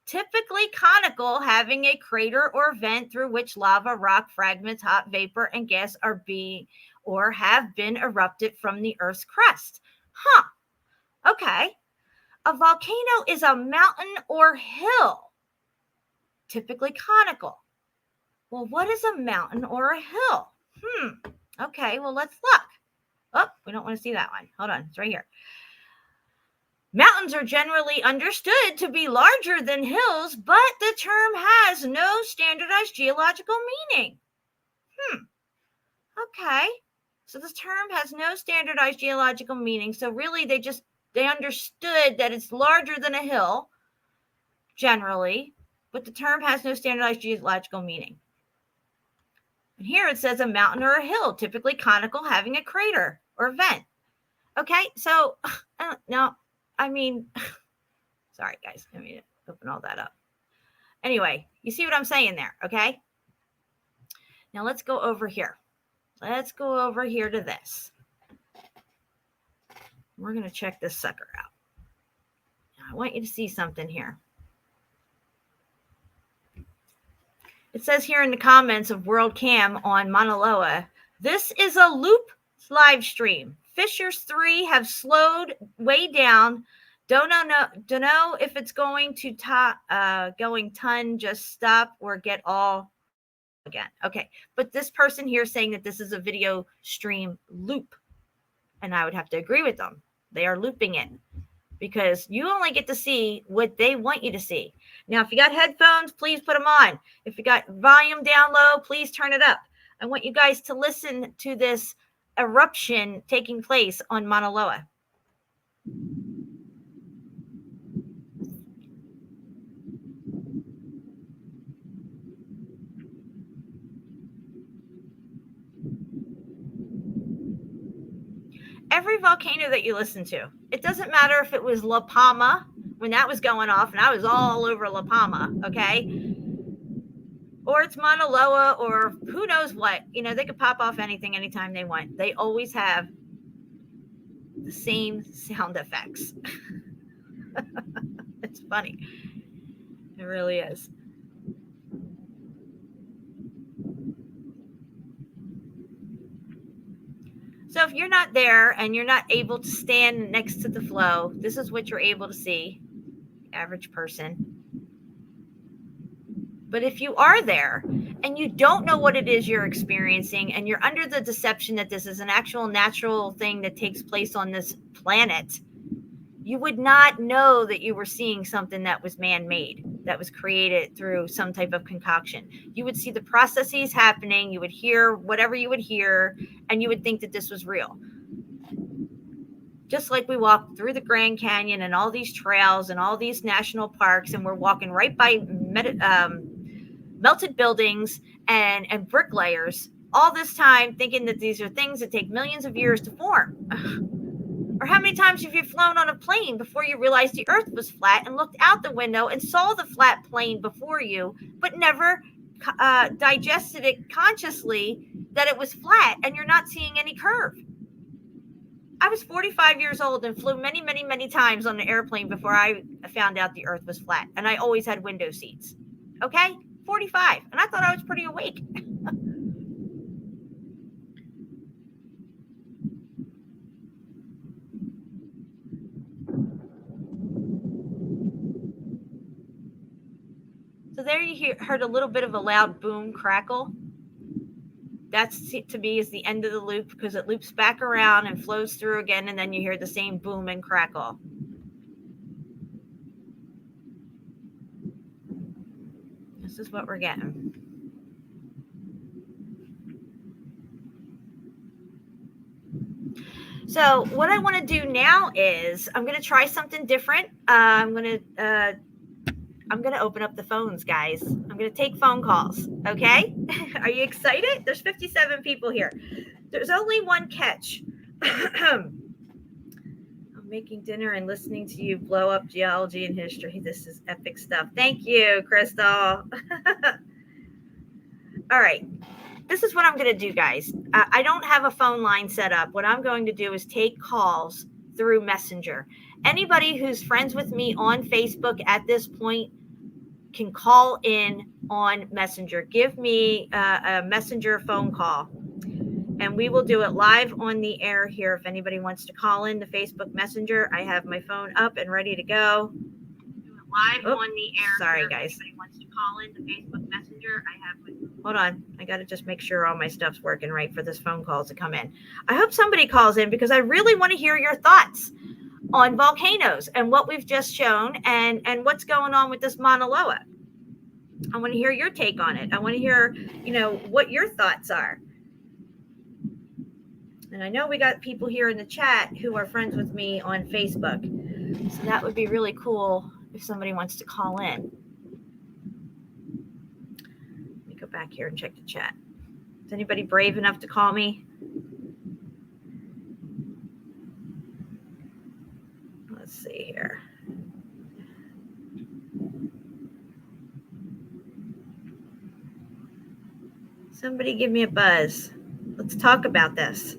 typically conical, having a crater or vent through which lava, rock, fragments, hot vapor, and gas are being or have been erupted from the Earth's crust. Huh. Okay. A volcano is a mountain or hill, typically conical. Well, what is a mountain or a hill? Okay, well, let's look. Oh, we don't want to see that one. Hold on. It's right here. Mountains are generally understood to be larger than hills, but the term has no standardized geological meaning. Okay. So this term has no standardized geological meaning. So really they understood that it's larger than a hill generally, but the term has no standardized geological meaning. And here it says a mountain or a hill, typically conical, having a crater or vent. Okay, so no, I mean, sorry guys, let me open all that up. Anyway, you see what I'm saying there, okay? Now let's go over here. Let's go over here to this. We're going to check this sucker out. I want you to see something here. It says here in the comments of World Cam on Mauna Loa, this is a loop live stream. Fissures 3 have slowed way down. Don't know if it's going to going ton, just stop or get all again. Okay, but this person here is saying that this is a video stream loop, and I would have to agree with them. They are looping it because you only get to see what they want you to see. Now, if you got headphones, please put them on. If you got volume down low, please turn it up. I want you guys to listen to this eruption taking place on Mauna Loa. Every volcano that you listen to, it doesn't matter if it was La Palma when that was going off, and I was all over La Palma, okay? Or it's Mauna Loa, or who knows what. You know, they could pop off anything anytime they want. They always have the same sound effects. It's funny. It really is. So if you're not there and you're not able to stand next to the flow, this is what you're able to see, average person. But if you are there and you don't know what it is you're experiencing, and you're under the deception that this is an actual natural thing that takes place on this planet, you would not know that you were seeing something that was man-made, that was created through some type of concoction. You would see the processes happening, you would hear whatever you would hear, and you would think that this was real. Just like we walked through the Grand Canyon and all these trails and all these national parks, and we're walking right by melted buildings and brick layers, all this time thinking that these are things that take millions of years to form. Or how many times have you flown on a plane before you realized the earth was flat and looked out the window and saw the flat plane before you, but never digested it consciously that it was flat and you're not seeing any curve? I was 45 years old and flew many, many, many times on an airplane before I found out the earth was flat. And I always had window seats. Okay? 45. And I thought I was pretty awake. So there you heard a little bit of a loud boom crackle. That's to me is the end of the loop, because it loops back around and flows through again, and then you hear the same boom and crackle. This is what we're getting. So what I want to do now is I'm going to try something different. I'm going to open up the phones, guys. I'm going to take phone calls. Okay. Are you excited? There's 57 people here. There's only one catch. I'm making dinner and listening to you blow up geology and history. This is epic stuff. Thank you, Crystal. All right. This is what I'm going to do, guys. I don't have a phone line set up. What I'm going to do is take calls through Messenger. Anybody who's friends with me on Facebook at this point can call in on Messenger. Give me a Messenger phone call, and we will do it live on the air here. If anybody wants to call in the Facebook Messenger, I have my phone up and ready to go. Live on the air. Sorry, guys. If anybody wants to call in the Facebook Messenger, I have my. Hold on. I got to just make sure all my stuff's working right for this phone call to come in. I hope somebody calls in because I really want to hear your thoughts on volcanoes and what we've just shown and what's going on with this Mauna Loa. I want to hear your take on it. I want to hear, what your thoughts are. And I know we got people here in the chat who are friends with me on Facebook. So that would be really cool if somebody wants to call in. Let me go back here and check the chat. Is anybody brave enough to call me? Let's see here. Somebody give me a buzz. Let's talk about this.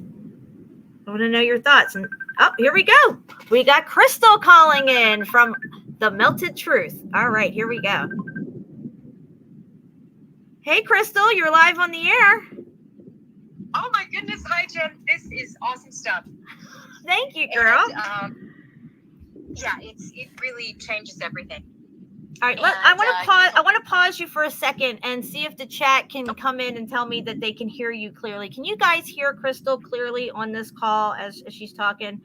I want to know your thoughts. And here we go. We got Crystal calling in from the Melted Truth. All right, here we go. Hey, Crystal, you're live on the air. Oh my goodness. Hi, Jen. This is awesome stuff. Thank you, girl. And, it really changes everything. All right, I want to pause you for a second and see if the chat can come in and tell me that they can hear you clearly. Can you guys hear Crystal clearly on this call as she's talking?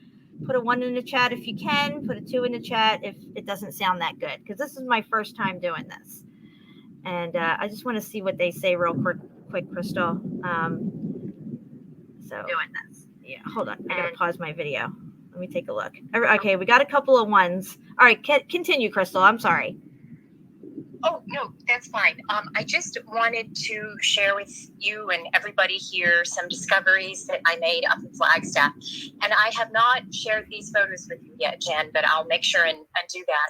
Put a 1 in the chat if you can. Put a 2 in the chat if it doesn't sound that good, because this is my first time doing this. And I just want to see what they say real quick, Crystal. So doing this. Yeah, hold on. I got to pause my video. Let me take a look. Okay, we got a couple of 1s. All right, continue, Crystal. I'm sorry. Oh, no, that's fine. I just wanted to share with you and everybody here some discoveries that I made up in Flagstaff. And I have not shared these photos with you yet, Jen, but I'll make sure and do that.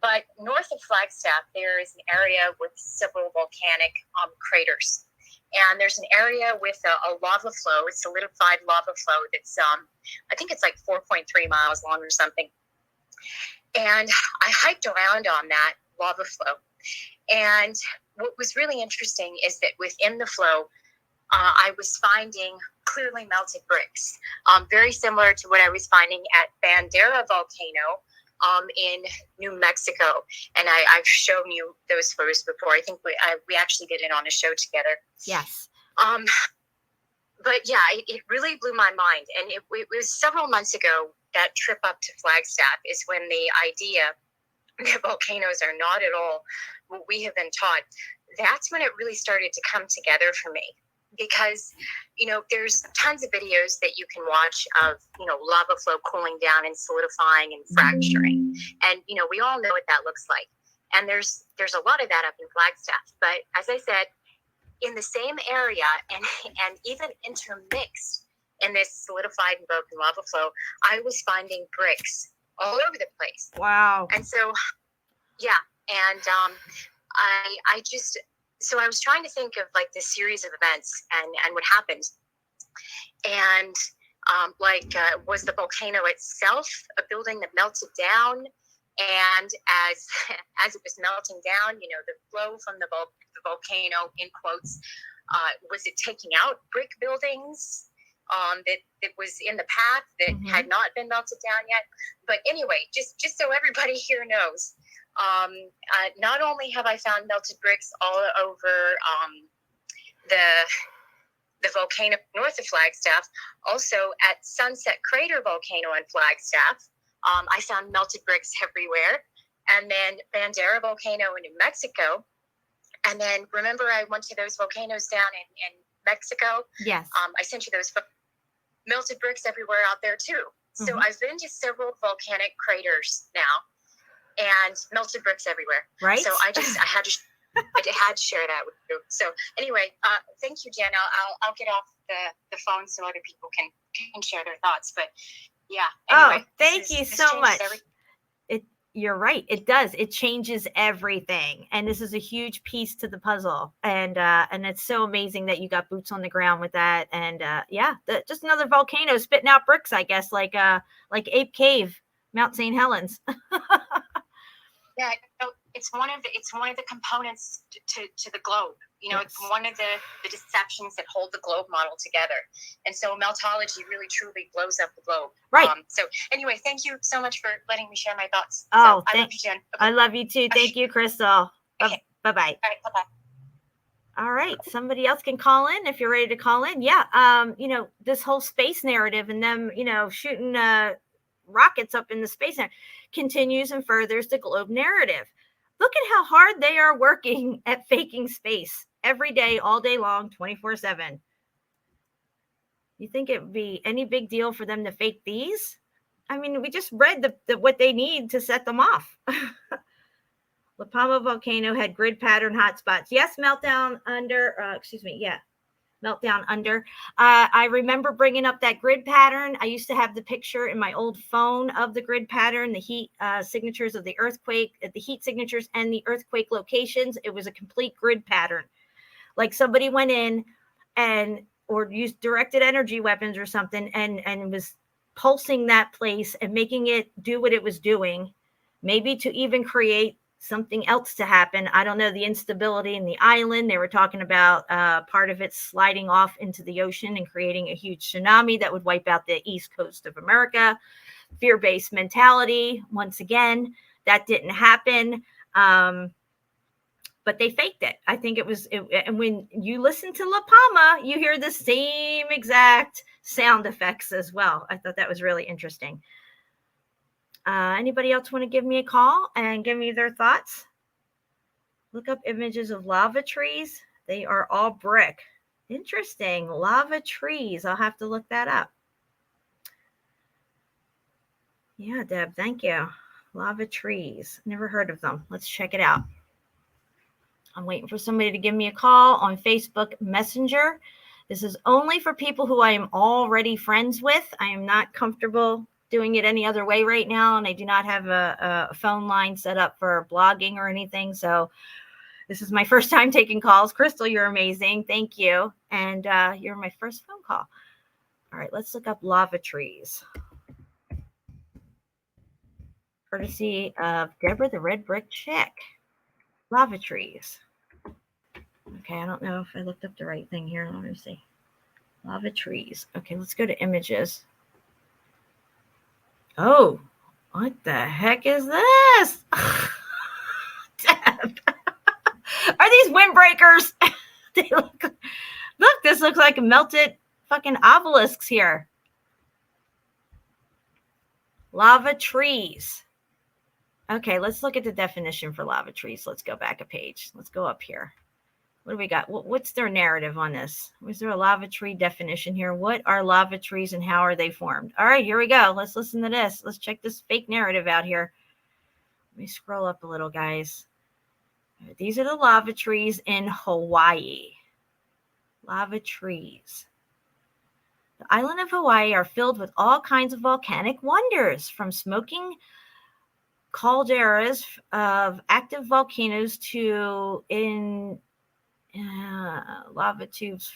But north of Flagstaff, there is an area with several volcanic craters. And there's an area with a lava flow, a solidified lava flow that's, I think it's like 4.3 miles long or something. And I hiked around on that lava flow. And what was really interesting is that within the flow, I was finding clearly melted bricks, very similar to what I was finding at Bandera Volcano in New Mexico. And I've shown you those photos before. I think we actually did it on a show together. Yes. But yeah, it really blew my mind. And it was several months ago, that trip up to Flagstaff is when the idea that volcanoes are not at all what we have been taught. That's when it really started to come together for me. Because, there's tons of videos that you can watch of, lava flow cooling down and solidifying and fracturing. And, we all know what that looks like. And there's a lot of that up in Flagstaff. But as I said, in the same area and even intermixed in this solidified and broken lava flow, I was finding bricks all over the place. Wow. And so, yeah. And so I was trying to think of like this series of events and what happened. And was the volcano itself a building that melted down? And as it was melting down, the flow from the volcano, in quotes, was it taking out brick buildings that was in the path that had not been melted down yet? But anyway, just so everybody here knows, not only have I found melted bricks all over the volcano north of Flagstaff, also at Sunset Crater Volcano in Flagstaff, I found melted bricks everywhere. And then Bandera Volcano in New Mexico. And then remember I went to those volcanoes down in Mexico? Yes. I sent you those photos. melted bricks everywhere out there too. So I've been to several volcanic craters now, and melted bricks everywhere. Right. So I had to share that with you. So anyway, thank you, Jen. I'll get off the phone so other people can share their thoughts. But yeah. Anyway, thank you so much. You're right. It does. It changes everything. And this is a huge piece to the puzzle. And it's so amazing that you got boots on the ground with that. And just another volcano spitting out bricks, I guess, like Ape Cave, Mount St. Helens. Yeah, it's one of the components to the globe. You know, It's one of the deceptions that hold the globe model together. And so meltology really truly blows up the globe. Right. So anyway, thank you so much for letting me share my thoughts. Oh, so I love you, Jen. Okay. I love you too. Thank you, Crystal. Okay. Bye-bye. All right, bye-bye. All right. Somebody else can call in if you're ready to call in. Yeah. This whole space narrative and them, shooting rockets up in the space continues and furthers the globe narrative. Look at how hard they are working at faking space every day, all day long, 24/7. You think it would be any big deal for them to fake these? I mean, we just read what they need to set them off. Lmfao volcano had grid pattern hotspots. Yes, meltdown under. Meltdown under. I remember bringing up that grid pattern. I used to have the picture in my old phone of the grid pattern, the heat signatures of the earthquake, the heat signatures and the earthquake locations. It was a complete grid pattern. Like somebody went in or used directed energy weapons or something and was pulsing that place and making it do what it was doing, maybe to even create something else to happen. I don't know, the instability in the island. They were talking about part of it sliding off into the ocean and creating a huge tsunami that would wipe out the east coast of America. Fear-based mentality. Once again, that didn't happen. But they faked it. I think and when you listen to Lmfao, you hear the same exact sound effects as well. I thought that was really interesting. Anybody else want to give me a call and give me their thoughts? Look up images of lava trees. They are all brick. Interesting. Lava trees. I'll have to look that up. Yeah, Deb, thank you. Lava trees. Never heard of them. Let's check it out. I'm waiting for somebody to give me a call on Facebook Messenger. This is only for people who I am already friends with. I am not comfortable doing it any other way right now, and I do not have a phone line set up for blogging or anything. So this is my first time taking calls. Crystal, you're amazing. Thank you. And you're my first phone call. All right, let's look up lava trees. Courtesy of Deborah the Red Brick Chick. Lava trees. Okay, I don't know if I looked up the right thing here. Let me see. Lava trees. Okay, let's go to images. Oh, what the heck is this? Are these windbreakers? They look, this looks like melted fucking obelisks here. Lava trees. Okay, let's look at the definition for lava trees. Let's go back a page. Let's go up here. What do we got? What's their narrative on this? Was there a lava tree definition here? What are lava trees and how are they formed? All right, here we go. Let's listen to this. Let's check this fake narrative out here. Let me scroll up a little, guys. These are the lava trees in Hawaii. Lava trees. The island of Hawaii are filled with all kinds of volcanic wonders, from smoking calderas of active volcanoes to lava tubes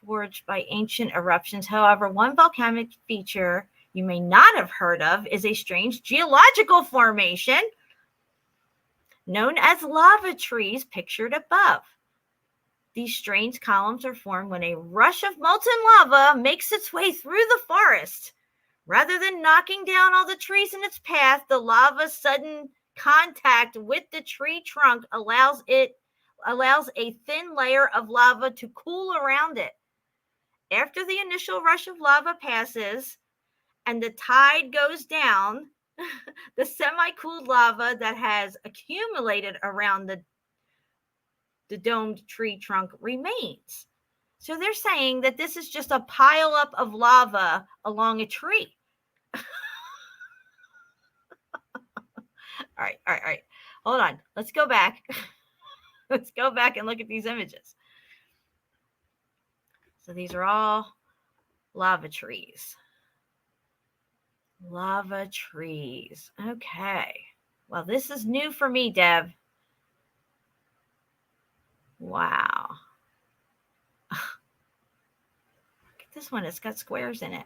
forged by ancient eruptions. However, one volcanic feature you may not have heard of is a strange geological formation known as lava trees pictured above. These strange columns are formed when a rush of molten lava makes its way through the forest. Rather than knocking down all the trees in its path, the lava's sudden contact with the tree trunk allows a thin layer of lava to cool around it. After the initial rush of lava passes and the tide goes down, the semi-cooled lava that has accumulated around the domed tree trunk remains. So they're saying that this is just a pile up of lava along a tree. All right. Hold on. Let's go back. Let's go back and look at these images. So these are all lava trees. Lava trees. Okay. Well, this is new for me, Deb. Wow. Look at this one. It's got squares in it.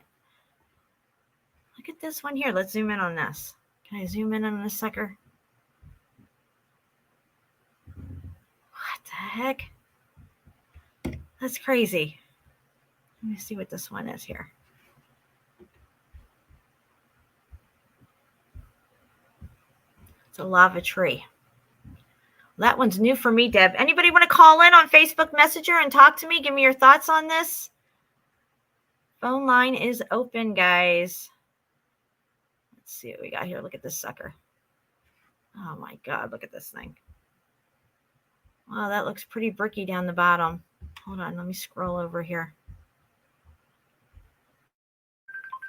Look at this one here. Let's zoom in on this. Can I zoom in on this sucker? What the heck? That's crazy. Let me see what this one is here. It's a lava tree. That one's new for me, Deb. Anybody want to call in on Facebook Messenger and talk to me? Give me your thoughts on this. Phone line is open, guys. Let's see what we got here. Look at this sucker. Oh my God, look at this thing. Wow, that looks pretty bricky down the bottom. Hold on, let me scroll over here.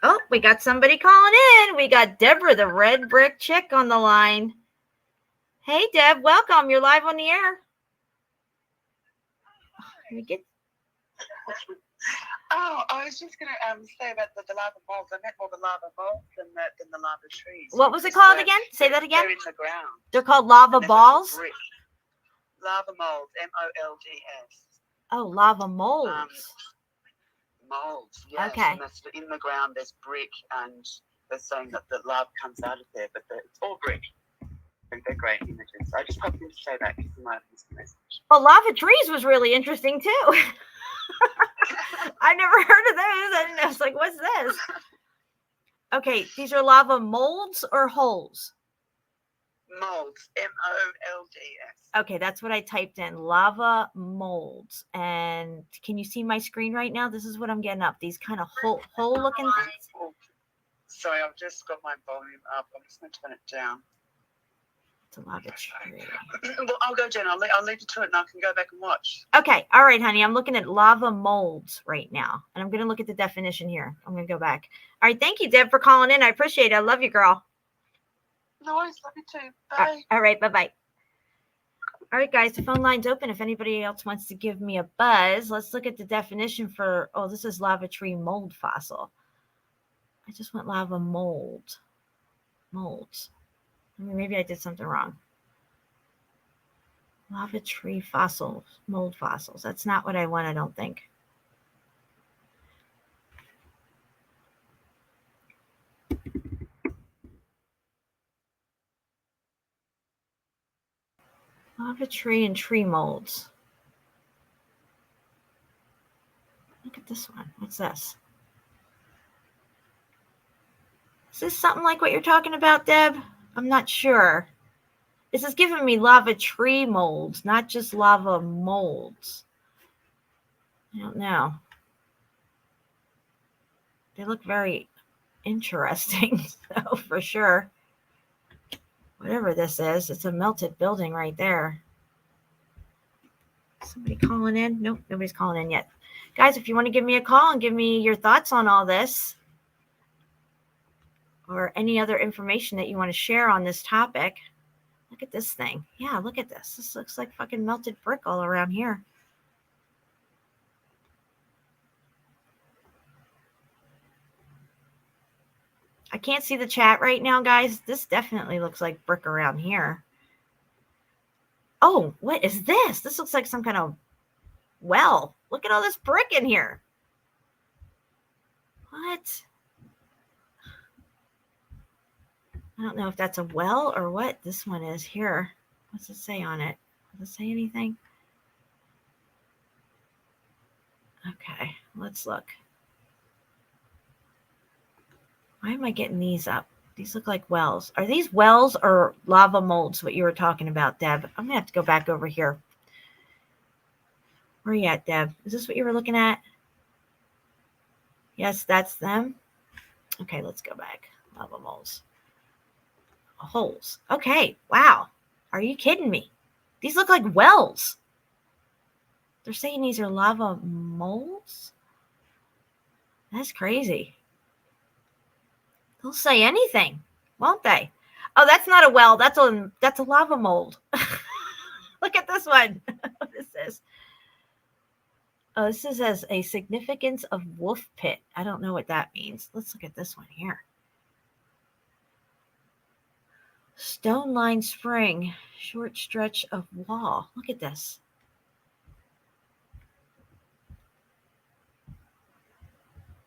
Oh, we got somebody calling in. We got Deborah, the red brick chick, on the line. Hey, Deb, welcome. You're live on the air. Let me get. Oh, I was just going to say about the lava molds. I meant more the lava molds than the lava trees. What was it called again? Say that again. They're in the ground. They're called lava balls? Lava molds, M-O-L-D-S. Oh, lava molds. Molds, yes. Okay. And that's in the ground. There's brick, and they're saying that the lava comes out of there, but it's all brick. They're great images. I just popped in to say that because you might have missed the message. Well, lava trees was really interesting too. I never heard of those. I was like, what's this? Okay, these are lava molds or holes? Molds, M-O-L-D-S. Okay, that's what I typed in, lava molds. And can you see my screen right now? This is what I'm getting up. These kind of hole looking things. Sorry, I've just got my volume up. I'm just going to turn it down. It's a lava tree. Well, I'll go, Jen. I'll leave you to it, and I can go back and watch. Okay, all right, honey. I'm looking at lava molds right now, and I'm going to look at the definition here. I'm going to go back. All right, thank you, Deb, for calling in. I appreciate it. I love you, girl. No worries. Love you too. Bye. All right, bye-bye. All right, guys, the phone line's open. If anybody else wants to give me a buzz, let's look at the definition for, oh, this is lava tree mold fossil. I just want lava molds. I mean, maybe I did something wrong. Lava tree fossils, mold fossils. That's not what I want, I don't think. Lava tree and tree molds. Look at this one. What's this? Is this something like what you're talking about, Deb? I'm not sure. This is giving me lava tree molds, not just lava molds. I don't know. They look very interesting, so for sure. Whatever this is, it's a melted building right there. Somebody calling in? Nope, nobody's calling in yet. Guys, if you want to give me a call and give me your thoughts on all this, or any other information that you want to share on this topic. Look at this thing. Yeah, look at this. This looks like fucking melted brick all around here. I can't see the chat right now, guys. This definitely looks like brick around here. Oh, what is this? This looks like some kind of well. Look at all this brick in here. What? I don't know if that's a well or what this one is here. What's it say on it? Does it say anything? Okay, let's look. Why am I getting these up? These look like wells. Are these wells or lava molds, what you were talking about, Deb? I'm going to have to go back over here. Where are you at, Deb? Is this what you were looking at? Yes, that's them. Okay, let's go back. Lava molds. Holes. Okay, wow. Are you kidding me? These look like wells. They're saying these are lava molds? That's crazy. They'll say anything, won't they? Oh, that's not a well. That's a lava mold. Look at this one. What is this? Oh, this is as a significance of wolf pit. I don't know what that means. Let's look at this one here. Stone line spring, short stretch of wall. Look at this.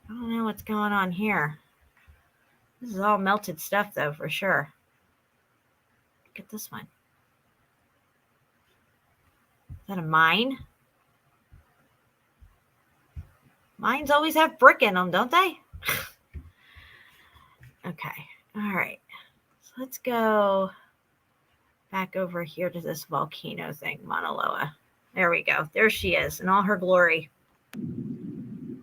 I don't know what's going on here. This is all melted stuff, though, for sure. Look at this one. Is that a mine? Mines always have brick in them, don't they? Okay. All right. So let's go back over here to this volcano thing, Mauna Loa. There we go. There she is in all her glory.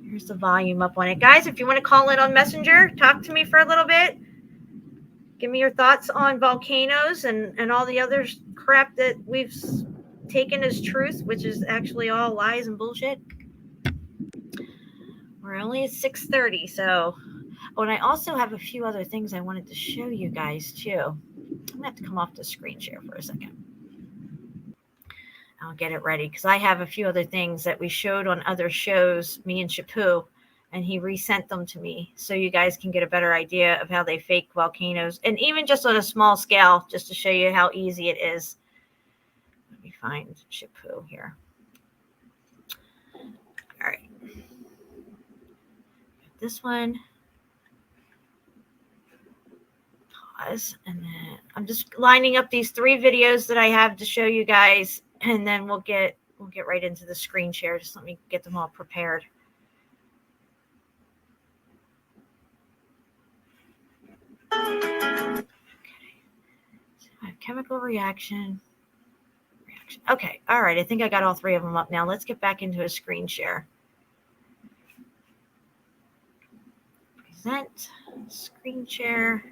Here's the volume up on it. Guys, if you want to call in on Messenger, talk to me for a little bit. Give me your thoughts on volcanoes and all the other crap that we've taken as truth, which is actually all lies and bullshit. We're only at 6:30, so... Oh, and I also have a few other things I wanted to show you guys, too. I'm going to have to come off the screen share for a second. I'll get it ready, because I have a few other things that we showed on other shows, me and Shapu, and he resent them to me so you guys can get a better idea of how they fake volcanoes, and even just on a small scale, just to show you how easy it is. Let me find Shapu here. All right. This one. Pause, and then I'm just lining up these 3 videos that I have to show you guys, and then we'll get right into the screen share. Just let me get them all prepared. Okay. So I have chemical reaction. Okay. All right. I think I got all 3 of them up now. Let's get back into a screen share. Present screen share.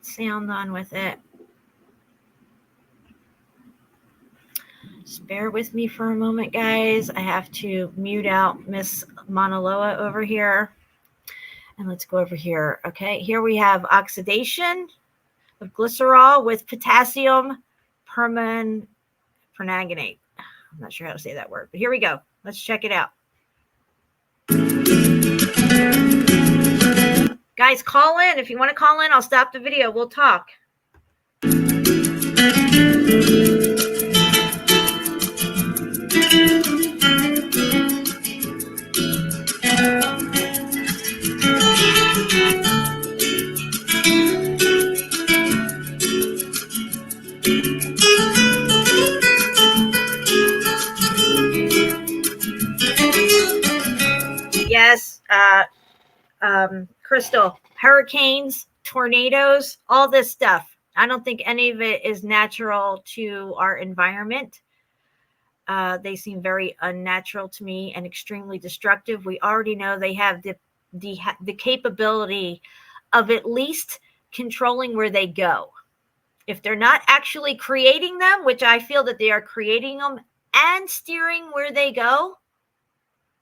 Sound on with it. Just bear with me for a moment, guys. I have to mute out Miss Mauna Loa over here. And let's go over here. Okay, here we have oxidation of glycerol with potassium permanganate. I'm not sure how to say that word, but here we go. Let's check it out. Guys, call in. If you want to call in, I'll stop the video. We'll talk. Yes, Crystal, hurricanes, tornadoes, all this stuff. I don't think any of it is natural to our environment. They seem very unnatural to me and extremely destructive. We already know they have the capability of at least controlling where they go. If they're not actually creating them, which I feel that they are creating them and steering where they go,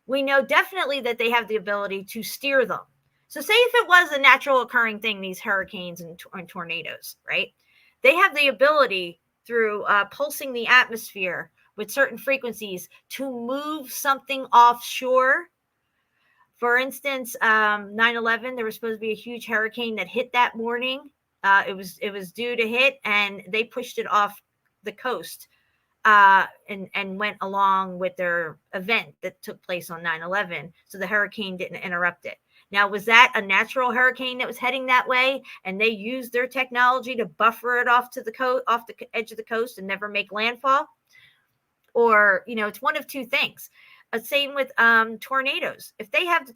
we know definitely that they have the ability to steer them. So say if it was a natural occurring thing, these hurricanes and tornadoes, right? They have the ability through pulsing the atmosphere with certain frequencies to move something offshore. For instance, 9/11, there was supposed to be a huge hurricane that hit that morning. It was due to hit, and they pushed it off the coast and went along with their event that took place on 9/11. So the hurricane didn't interrupt it. Now, was that a natural hurricane that was heading that way, and they used their technology to buffer it off to the coast, off the edge of the coast, and never make landfall? Or, you know, it's one of two things. Same with tornadoes. If they have the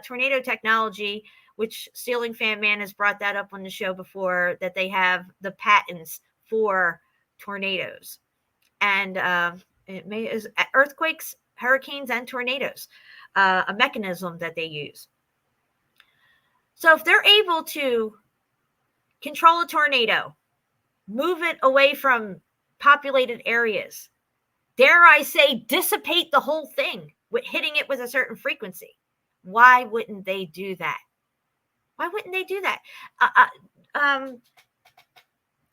tornado technology, which Ceiling Fan Man has brought that up on the show before, that they have the patents for tornadoes, and it is earthquakes, hurricanes, and tornadoes, a mechanism that they use. So if they're able to control a tornado, move it away from populated areas, dare I say, dissipate the whole thing with hitting it with a certain frequency. Why wouldn't they do that? Why wouldn't they do that?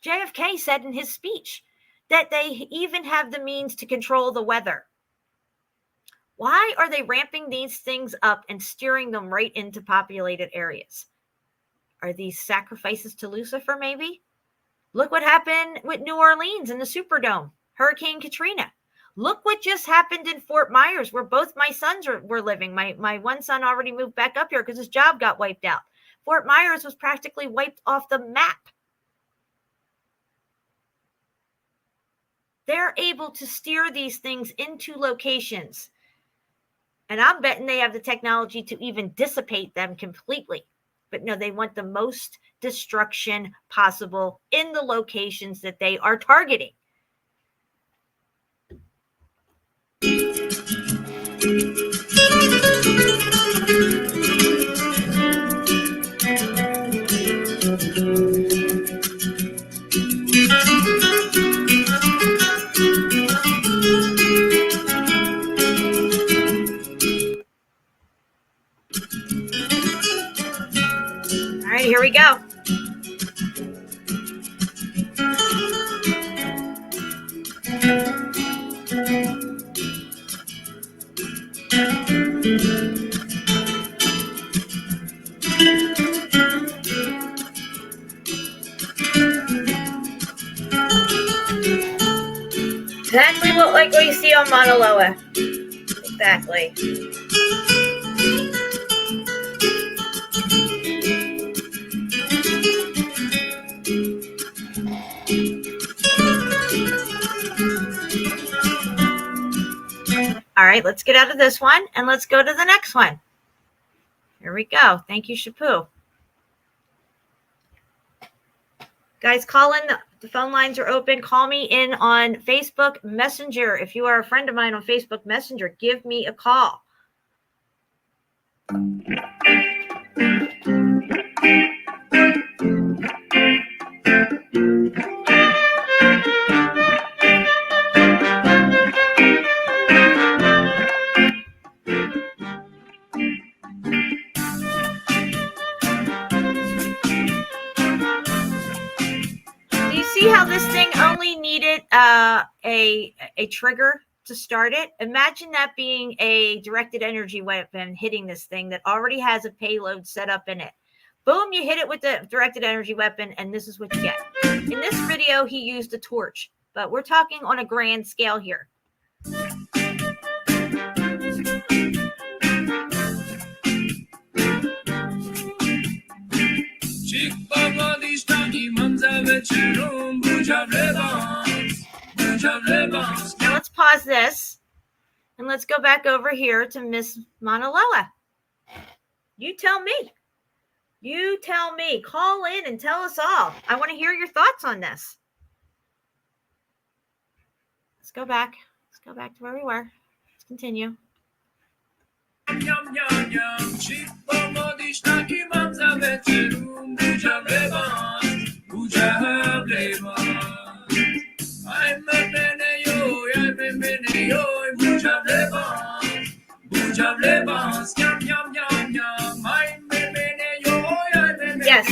JFK said in his speech that they even have the means to control the weather. Why are they ramping these things up and steering them right into populated areas? Are these sacrifices to Lucifer, maybe? Look what happened with New Orleans and the Superdome, Hurricane Katrina. Look what just happened in Fort Myers, where both my sons were living. My one son already moved back up here because his job got wiped out. Fort Myers was practically wiped off the map. They're able to steer these things into locations. And I'm betting they have the technology to even dissipate them completely. But no, they want the most destruction possible in the locations that they are targeting. All right, here we go. Exactly what like we see on Mauna Loa. Exactly. All right, let's get out of this one and let's go to the next one. Here we go. Thank you, Shapu. Guys, call in. The phone lines are open. Call me in on Facebook Messenger. If you are a friend of mine on Facebook Messenger, give me a call. See how this thing only needed a trigger to start it? Imagine that being a directed energy weapon hitting this thing that already has a payload set up in it. Boom, you hit it with the directed energy weapon, and this is what you get. In this video, he used a torch, but we're talking on a grand scale here. Now let's pause this and let's go back over here to Miss Mauna Loa. You tell me. You tell me. Call in and tell us all. I want to hear your thoughts on this. Let's go back. Let's go back to where we were. Let's continue. Yes,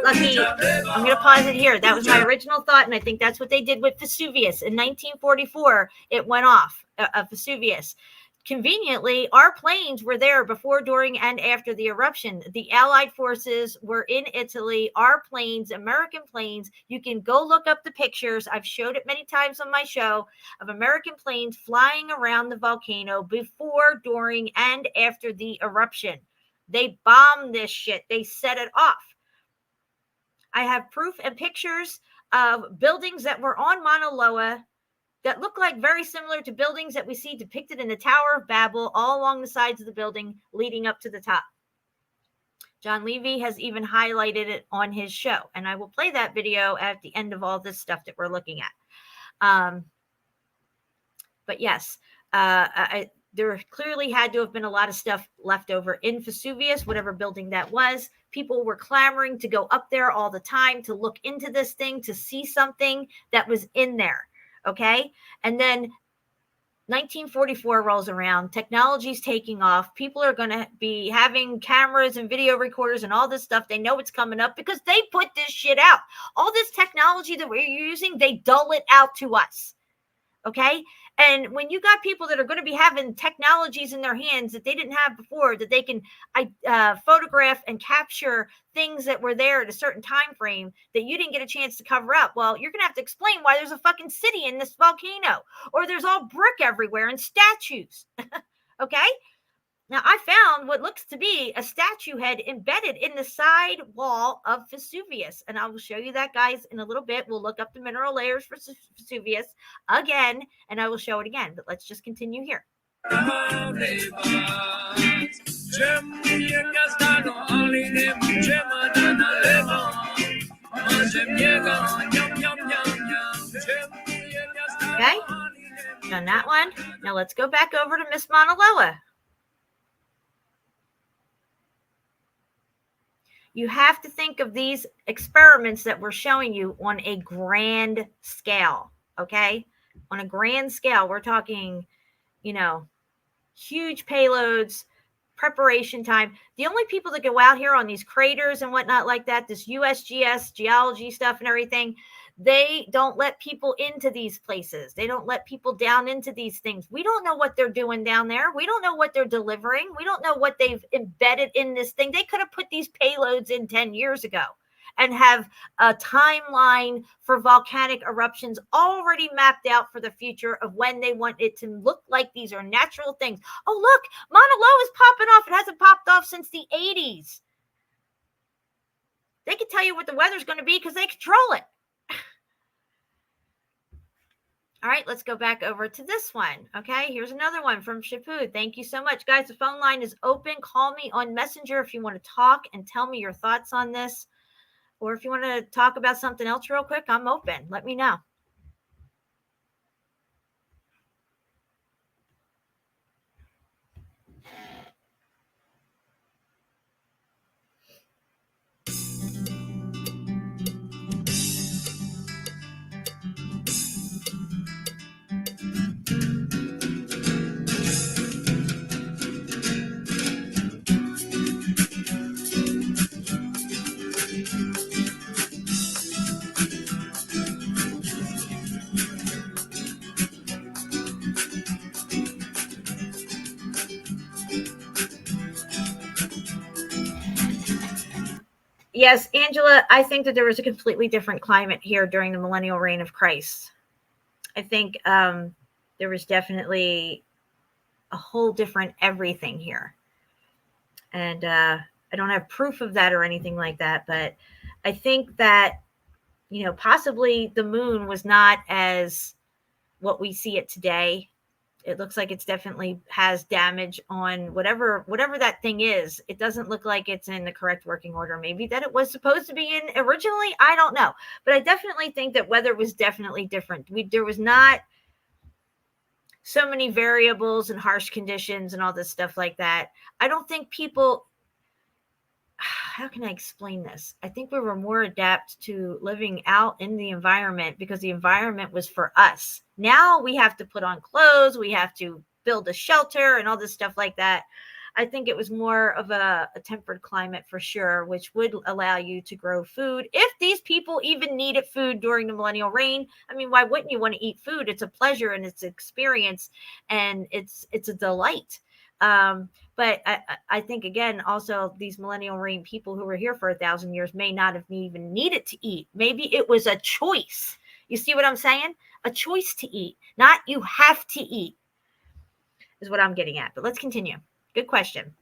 Lucky, I'm going to pause it here. That was my original thought, and I think that's what they did with Vesuvius. In 1944, it went off, Vesuvius. Conveniently, our planes were there before, during, and after the eruption. The Allied forces were in Italy. Our planes, American planes, you can go look up the pictures. I've showed it many times on my show of American planes flying around the volcano before, during, and after the eruption. They bombed this shit. They set it off. I have proof and pictures of buildings that were on Mauna Loa that look like very similar to buildings that we see depicted in the Tower of Babel, all along the sides of the building leading up to the top. John Levy has even highlighted it on his show, and I will play that video at the end of all this stuff that we're looking at. But yes, there clearly had to have been a lot of stuff left over in Vesuvius, whatever building that was. People were clamoring to go up there all the time to look into this thing, to see something that was in there. Okay. And then 1944 rolls around, technology's taking off, people are going to be having cameras and video recorders and all this stuff. They know it's coming up because they put this shit out. All this technology that we're using, they dull it out to us. Okay? And when you got people that are going to be having technologies in their hands that they didn't have before, that they can photograph and capture things that were there at a certain time frame that you didn't get a chance to cover up, well, you're going to have to explain why there's a fucking city in this volcano, or there's all brick everywhere and statues. Okay? Now, I found what looks to be a statue head embedded in the side wall of Vesuvius. And I will show you that, guys, in a little bit. We'll look up the mineral layers for Vesuvius again, and I will show it again. But let's just continue here. Okay, done that one. Now let's go back over to Miss Mauna Loa. You have to think of these experiments that we're showing you on a grand scale, okay? On a grand scale, we're talking, you know, huge payloads, preparation time. The only people that go out here on these craters and whatnot like that, this USGS geology stuff and everything, they don't let people into these places. They don't let people down into these things. We don't know what they're doing down there. We don't know what they're delivering. We don't know what they've embedded in this thing. They could have put these payloads in 10 years ago and have a timeline for volcanic eruptions already mapped out for the future of when they want it to look like these are natural things. Oh, look, Mauna Loa is popping off. It hasn't popped off since the 80s. They can tell you what the weather's going to be because they control it. All right, let's go back over to this one. Okay, here's another one from Shapud. Thank you so much. Guys, the phone line is open. Call me on Messenger if you want to talk and tell me your thoughts on this. Or if you want to talk about something else real quick, I'm open. Let me know. Yes, Angela, I think that there was a completely different climate here during the millennial reign of Christ. I think there was definitely a whole different everything here. And I don't have proof of that or anything like that, but I think that, you know, possibly the moon was not as what we see it today. It looks like it's definitely has damage on whatever that thing is. It doesn't look like it's in the correct working order. Maybe that it was supposed to be in originally. I don't know. But I definitely think that weather was definitely different. There was not so many variables and harsh conditions and all this stuff like that. I don't think people, how can I explain this? I think we were more adept to living out in the environment because the environment was for us. Now we have to put on clothes, we have to build a shelter and all this stuff like that. I think it was more of a tempered climate for sure, which would allow you to grow food. If these people even needed food during the millennial reign, I mean, why wouldn't you want to eat food? It's a pleasure and it's an experience and it's a delight. But I think, again, also these millennial reign people who were here for 1,000 years may not have even needed to eat. Maybe it was a choice. You see what I'm saying? A choice to eat, not you have to eat, is what I'm getting at. But let's continue. Good question.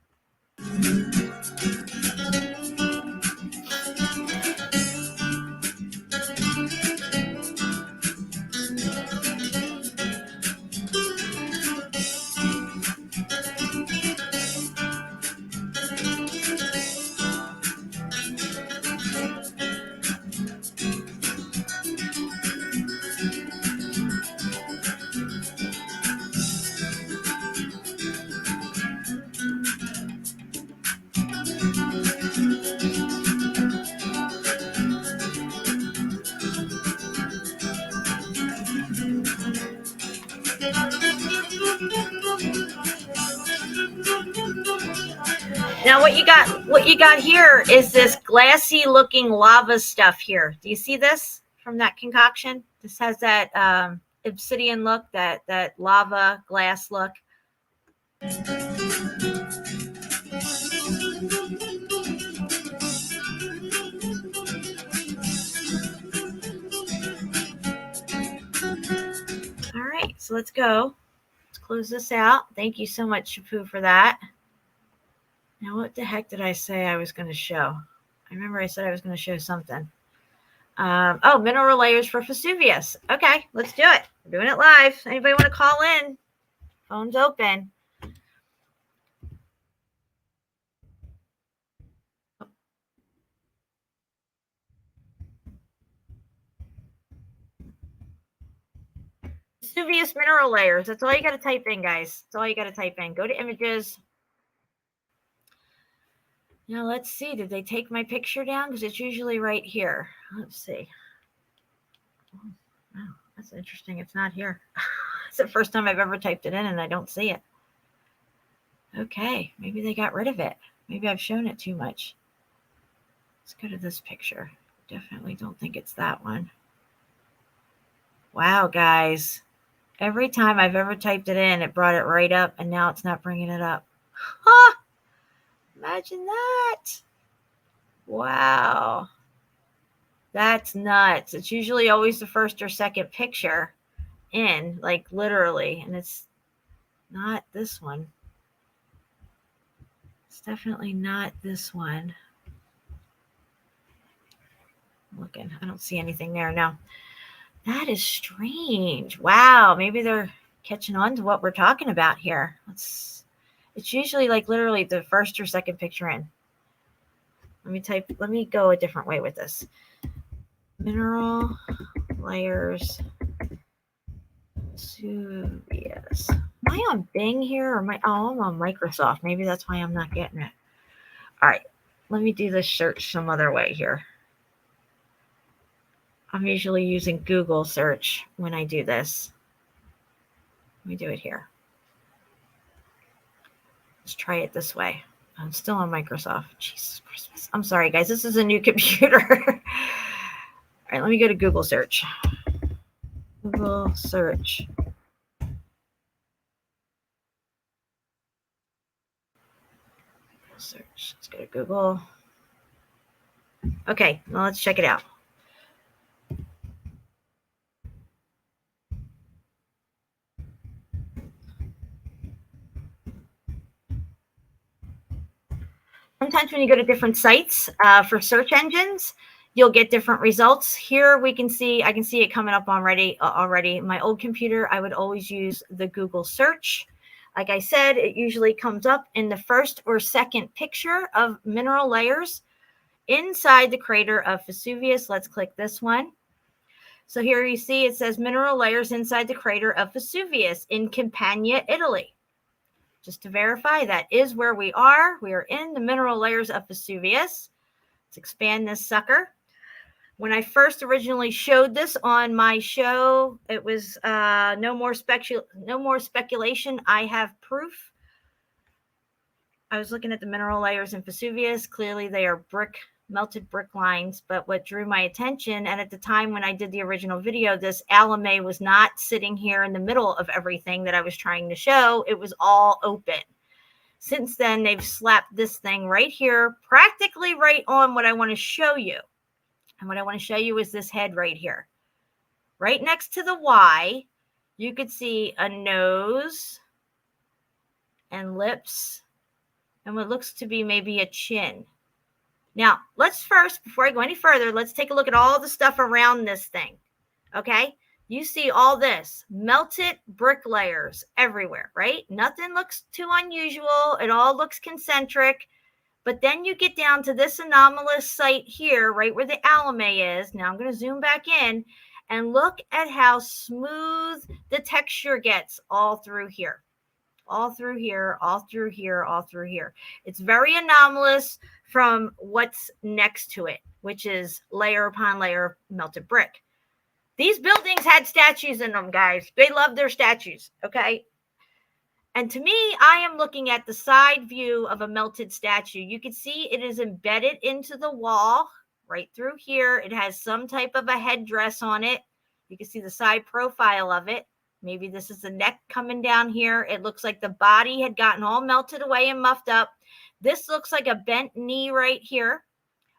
Now what you got here is this glassy looking lava stuff here. Do you see this from that concoction? This has that obsidian look, that lava glass look. All right, so let's go. Let's close this out. Thank you so much, Shapu, for that. Now, what the heck did I say I was going to show? I remember I said I was going to show something. Oh, mineral layers for Vesuvius. Okay, let's do it. We're doing it live. Anybody want to call in? Phone's open. Vesuvius mineral layers. That's all you got to type in, guys. That's all you got to type in. Go to images. Now, let's see. Did they take my picture down? Because it's usually right here. Let's see. Oh, that's interesting. It's not here. It's the first time I've ever typed it in and I don't see it. Okay, maybe they got rid of it. Maybe I've shown it too much. Let's go to this picture. Definitely don't think it's that one. Wow, guys. Every time I've ever typed it in, it brought it right up, and now it's not bringing it up. Huh! Imagine that. Wow. That's nuts. It's usually always the first or second picture in, like literally, and it's not this one. It's definitely not this one. I'm looking. I don't see anything there now. That is strange. Wow. Maybe they're catching on to what we're talking about here. It's usually like literally the first or second picture in. Let me go a different way with this. Mineral layers. Vesuvius. Am I on Bing here or I'm on Microsoft? Maybe that's why I'm not getting it. All right. Let me do this search some other way here. I'm usually using Google search when I do this. Let me do it here. Let's try it this way. I'm still on Microsoft. Jesus Christmas. I'm sorry, guys. This is a new computer. All right, let me go to Google search. Google search. Search. Let's go to Google. Okay, well, let's check it out. Sometimes when you go to different sites for search engines, you'll get different results. Here I can see it coming up already. My old computer, I would always use the Google search. Like I said, it usually comes up in the first or second picture of mineral layers inside the crater of Vesuvius. Let's click this one. So here you see it says mineral layers inside the crater of Vesuvius in Campania, Italy. Just to verify, that is where we are. We are in the mineral layers of Vesuvius. Let's expand this sucker. When I first originally showed this on my show, it was no more speculation. I have proof. I was looking at the mineral layers in Vesuvius. Clearly, they are melted brick lines. But what drew my attention, and at the time when I did the original video, this Lmfao was not sitting here in the middle of everything that I was trying to show. It was all open. Since then, they've slapped this thing right here, practically right on what I want to show you. And what I want to show you is this head right here. Right next to the Y, you could see a nose and lips and what looks to be maybe a chin. Now, let's first, before I go any further, let's take a look at all the stuff around this thing. Okay? You see all this melted brick layers everywhere, right? Nothing looks too unusual. It all looks concentric. But then you get down to this anomalous site here, right where the Lmfao is. Now I'm going to zoom back in and look at how smooth the texture gets all through here. All through here, all through here, all through here. It's very anomalous from what's next to it, which is layer upon layer of melted brick. These buildings had statues in them, guys. They love their statues, okay? And to me, I am looking at the side view of a melted statue. You can see it is embedded into the wall right through here. It has some type of a headdress on it. You can see the side profile of it. Maybe this is the neck coming down here. It looks like the body had gotten all melted away and muffed up. This looks like a bent knee right here,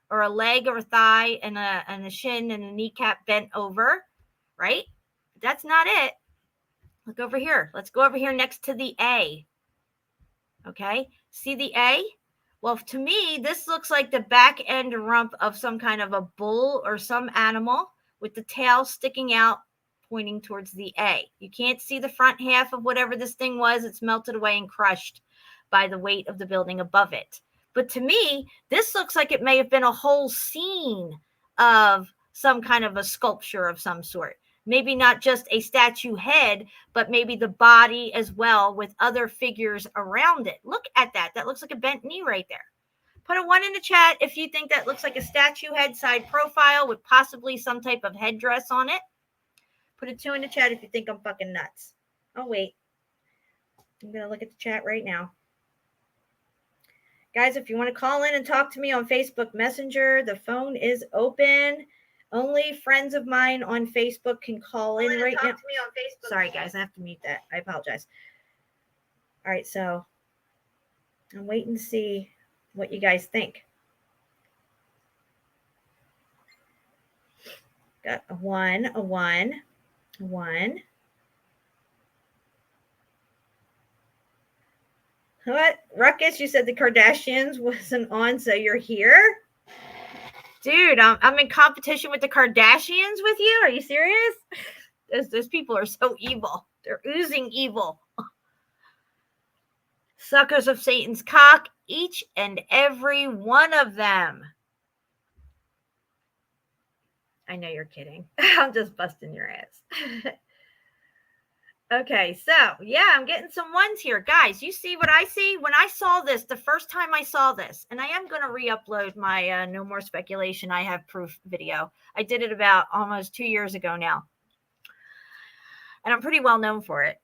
or a leg or a thigh and a shin and a kneecap bent over, right? That's not it. Look over here. Let's go over here next to the A. Okay, see the A? Well, to me, this looks like the back end rump of some kind of a bull or some animal with the tail sticking out, pointing towards the A. You can't see the front half of whatever this thing was. It's melted away and crushed by the weight of the building above it. But to me, this looks like it may have been a whole scene of some kind of a sculpture of some sort. Maybe not just a statue head, but maybe the body as well with other figures around it. Look at that. That looks like a bent knee right there. Put a 1 in the chat if you think that looks like a statue head side profile with possibly some type of headdress on it. Put a 2 in the chat if you think I'm fucking nuts. Oh, wait. I'm going to look at the chat right now. Guys, if you want to call in and talk to me on Facebook Messenger, the phone is open. Only friends of mine on Facebook can call in right now. Sorry, guys, I have to mute that. I apologize. All right, so I'm waiting to see what you guys think. Got a 1, a 1, a 1. What? Ruckus, you said the Kardashians wasn't on, so you're here? Dude, I'm in competition with the Kardashians with you? Are you serious? Those people are so evil. They're oozing evil. Suckers of Satan's cock, each and every one of them. I know you're kidding. I'm just busting your ass. Okay, so yeah, I'm getting some 1s here. Guys, you see what I see? When I saw this, the first time I saw this, and I am going to re-upload my No More Speculation, I Have Proof video. I did it about almost 2 years ago now. And I'm pretty well known for it.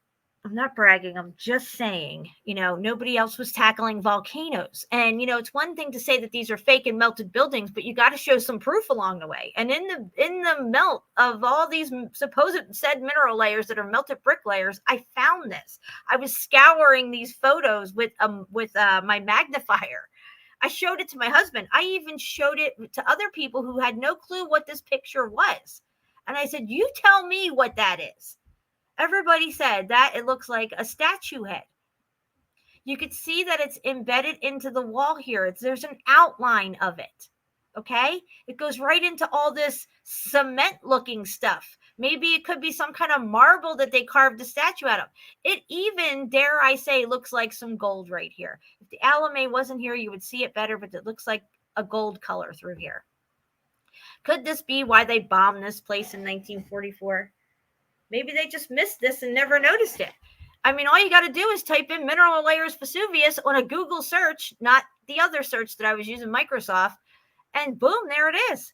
I'm not bragging. I'm just saying, nobody else was tackling volcanoes. And, it's one thing to say that these are fake and melted buildings, but you got to show some proof along the way. And in the melt of all these supposed said mineral layers that are melted brick layers, I found this. I was scouring these photos with my magnifier. I showed it to my husband. I even showed it to other people who had no clue what this picture was. And I said, you tell me what that is. Everybody said that it looks like a statue head. You could see that it's embedded into the wall here. There's an outline of it. Okay? It goes right into all this cement-looking stuff. Maybe it could be some kind of marble that they carved a statue out of. It even, dare I say, looks like some gold right here. If the Lmfao wasn't here, you would see it better, but it looks like a gold color through here. Could this be why they bombed this place in 1944? Maybe they just missed this and never noticed it. I mean, all you got to do is type in mineral layers Vesuvius on a Google search, not the other search that I was using, Microsoft, and boom, there it is.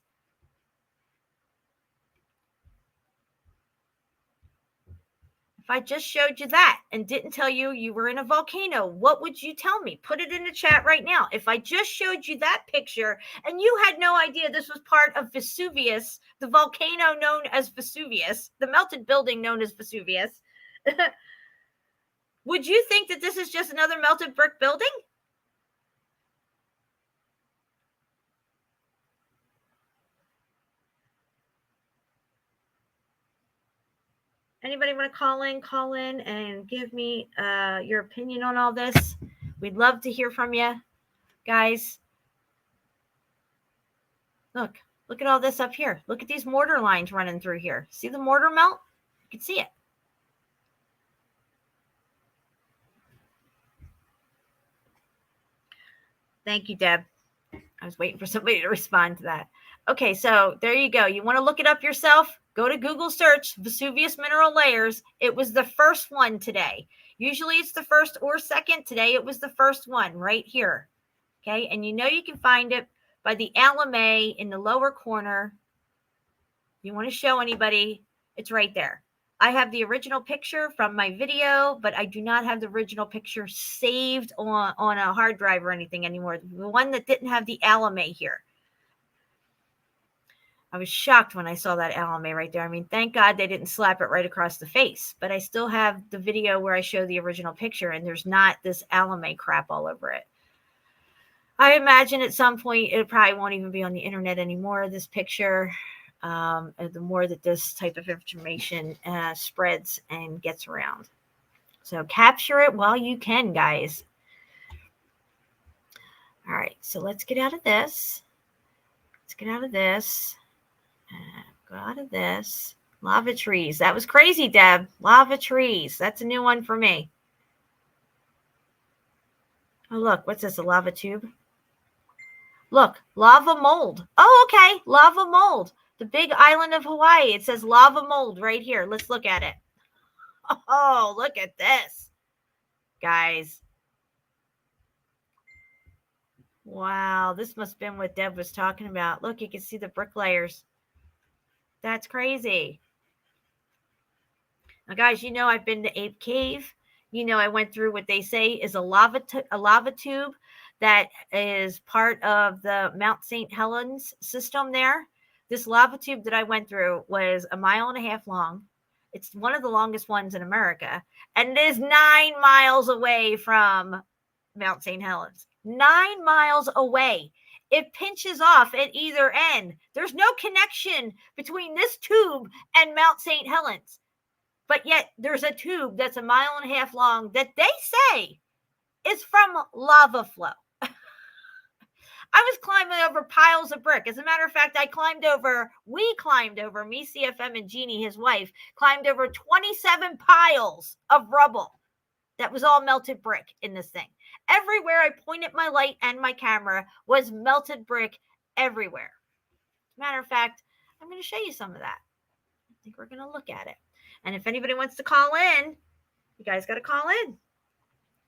If I just showed you that and didn't tell you you were in a volcano, what would you tell me? Put it in the chat right now. If I just showed you that picture and you had no idea this was part of Vesuvius, the volcano known as Vesuvius, the melted building known as Vesuvius, would you think that this is just another melted brick building? Anybody want to call in and give me your opinion on all this? We'd love to hear from you, guys. Look at all this up here. Look at these mortar lines running through here. See the mortar melt? You can see it. Thank you, Deb. I was waiting for somebody to respond to that. Okay, so there you go. You want to look it up yourself? Go to Google search Vesuvius mineral layers. It was the first one today. Usually it's the first or second. Today it was the first one right here. Okay, and you can find it by the Lmfao in the lower corner. You want to show anybody, it's right there. I have the original picture from my video, but I do not have the original picture saved on a hard drive or anything anymore. The one that didn't have the Alame here. I was shocked when I saw that Alame right there. I mean, thank God they didn't slap it right across the face. But I still have the video where I show the original picture, and there's not this Alame crap all over it. I imagine at some point it probably won't even be on the internet anymore, this picture. The more that this type of information spreads and gets around. So capture it while you can, guys. All right, so let's get out of this. Let's get out of this. Go out of this. Lava trees. That was crazy, Deb. Lava trees. That's a new one for me. Oh, look. What's this? A lava tube? Look. Lava mold. Oh, okay. Lava mold. The big island of Hawaii. It says lava mold right here. Let's look at it. Oh, look at this. Guys. Wow. This must have been what Deb was talking about. Look, you can see the brick layers. That's crazy. Now, guys, you know I've been to Ape Cave. You know I went through what they say is a lava tube that is part of the Mount St. Helens system there. This lava tube that I went through was 1.5 miles long. It's one of the longest ones in America. And it is 9 miles away from Mount St. Helens. 9 miles away. It pinches off at either end. There's no connection between this tube and Mount St. Helens. But yet there's a tube that's 1.5 miles long that they say is from lava flow. I was climbing over piles of brick. As a matter of fact, we climbed over, me, CFM, and Jeannie, his wife, climbed over 27 piles of rubble. That was all melted brick in this thing. Everywhere I pointed my light and my camera was melted brick everywhere. Matter of fact, I'm going to show you some of that. I think we're going to look at it. And if anybody wants to call in, you guys got to call in.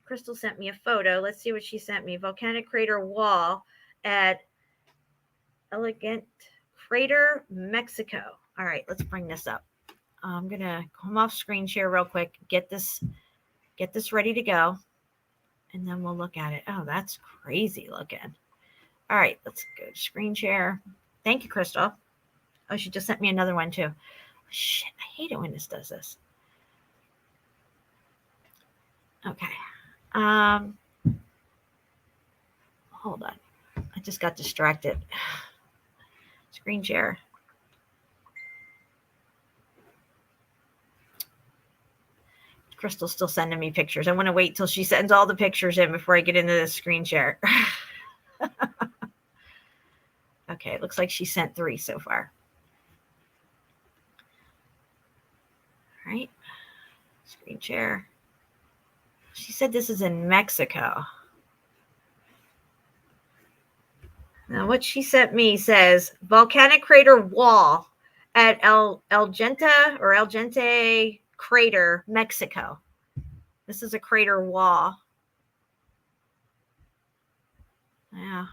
Crystal sent me a photo. Let's see what she sent me. Volcanic crater wall at Elegant Crater, Mexico. All right, let's bring this up. I'm going to come off screen share real quick. Get this ready to go. And then we'll look at it. Oh, that's crazy looking. All right, let's go to screen share. Thank you, Crystal. Oh, she just sent me another one too. Shit, I hate it when this does this. Okay. Hold on. I just got distracted. Screen share. Crystal's still sending me pictures. I want to wait till she sends all the pictures in before I get into the screen share. Okay, it looks like she sent 3 so far. All right. Screen share. She said this is in Mexico. Now, what she sent me says volcanic crater wall at El Gente Crater, Mexico. This is a crater wall. Yeah.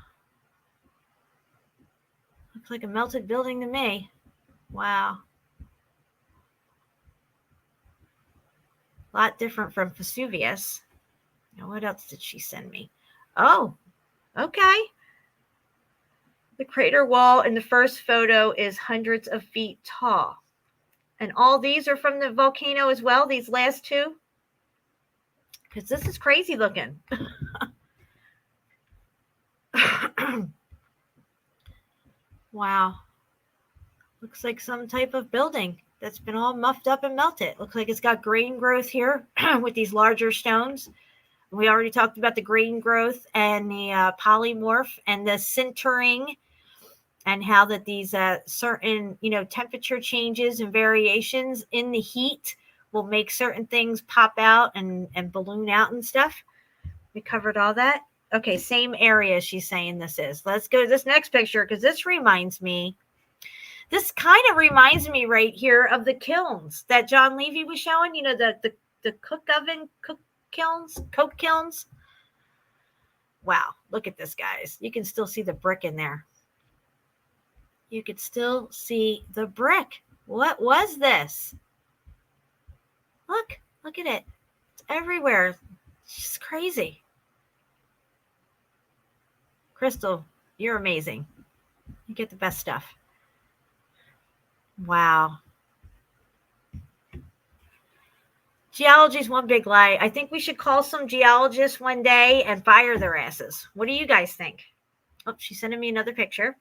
Looks like a melted building to me. Wow. A lot different from Vesuvius. Now, what else did she send me? Oh, okay. The crater wall in the first photo is hundreds of feet tall. And all these are from the volcano as well, these last 2? Because this is crazy looking. Wow. Looks like some type of building that's been all muffed up and melted. Looks like it's got grain growth here with these larger stones. We already talked about the grain growth and the polymorph and the sintering, and how that these certain, temperature changes and variations in the heat will make certain things pop out and balloon out and stuff. We covered all that. Okay, same area she's saying this is. Let's go to this next picture, because this kind of reminds me right here of the kilns that John Levy was showing, the coke kilns. Wow, look at this, guys. You can still see the brick in there. You could still see the brick. What was this? Look at it. It's everywhere. It's just crazy. Crystal, you're amazing. You get the best stuff. Wow. Geology's one big lie. I think we should call some geologists one day and fire their asses. What do you guys think? Oh, she's sending me another picture.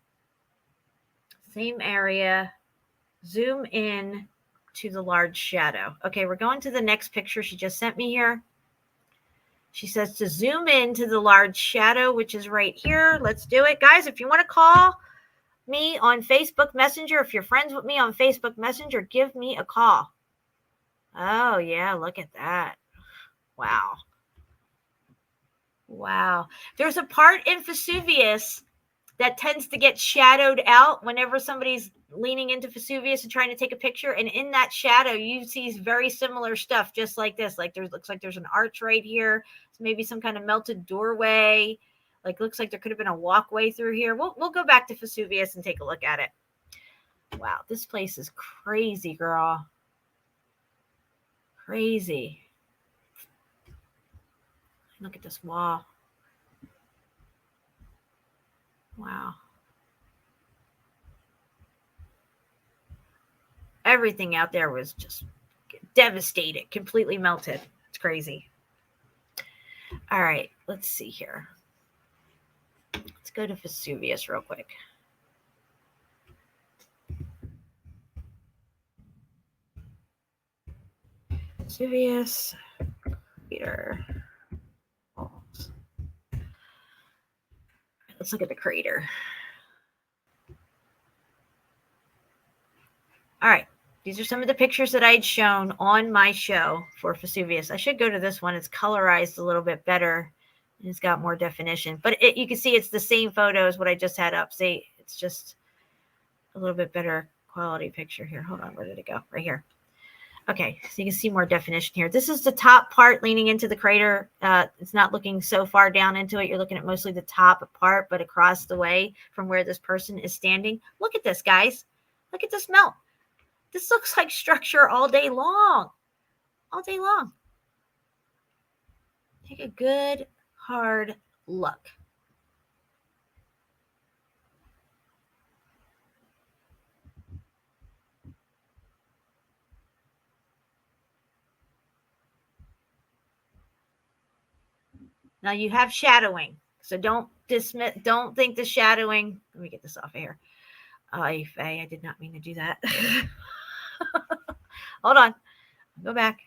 Same area. Zoom in to the large shadow. Okay, we're going to the next picture she just sent me here. She says to zoom in to the large shadow, which is right here. Let's do it. Guys, if you want to call me on Facebook Messenger, if you're friends with me on Facebook Messenger, give me a call. Oh, yeah, look at that. Wow. Wow. There's a part in Vesuvius that tends to get shadowed out whenever somebody's leaning into Vesuvius and trying to take a picture. And in that shadow, you see very similar stuff, just like this. Like looks like there's an arch right here. It's maybe some kind of melted doorway. Like looks like there could have been a walkway through here. We'll go back to Vesuvius and take a look at it. Wow, this place is crazy, girl. Crazy. Look at this wall. Wow. Everything out there was just devastated, completely melted. It's crazy. All right, let's see here. Let's go to Vesuvius real quick. Vesuvius crater. Let's look at the crater. All right. These are some of the pictures that I had shown on my show for Vesuvius. I should go to this one. It's colorized a little bit better. And it's got more definition. But you can see it's the same photo as what I just had up. See, it's just a little bit better quality picture here. Hold on. Where did it go? Right here. Okay, so you can see more definition here. This is the top part leaning into the crater. It's not looking so far down into it. You're looking at mostly the top part, but across the way from where this person is standing. Look at this, guys. Look at this melt. This looks like structure all day long. All day long. Take a good, hard look. Now you have shadowing, so don't dismiss. Don't think the shadowing. Let me get this off of here. Faye, I did not mean to do that. Hold on. Go back.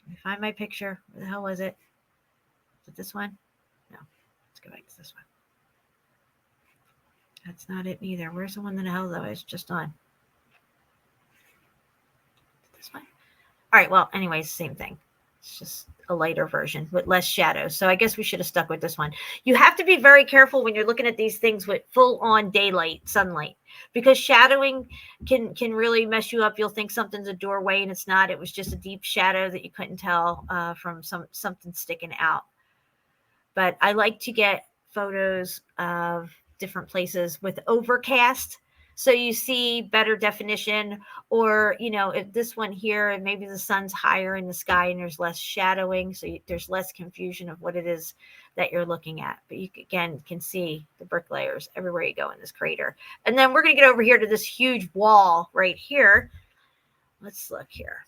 Let me find my picture. Where the hell was it? Is it this one? No. Let's go back to this one. That's not it either. Where's the one that the hell that I was just on? This one. All right. Well, anyways, same thing. It's just a lighter version with less shadows. So I guess we should have stuck with this one. You have to be very careful when you're looking at these things with full on daylight, sunlight, because shadowing can really mess you up. You'll think something's a doorway and it's not. It was just a deep shadow that you couldn't tell from something sticking out. But I like to get photos of different places with overcast, so you see better definition. Or, you know, if this one here, maybe the sun's higher in the sky and there's less shadowing, so there's less confusion of what it is that you're looking at. But you, again, can see the brick layers everywhere you go in this crater. And then we're going to get over here to this huge wall right here. Let's look here.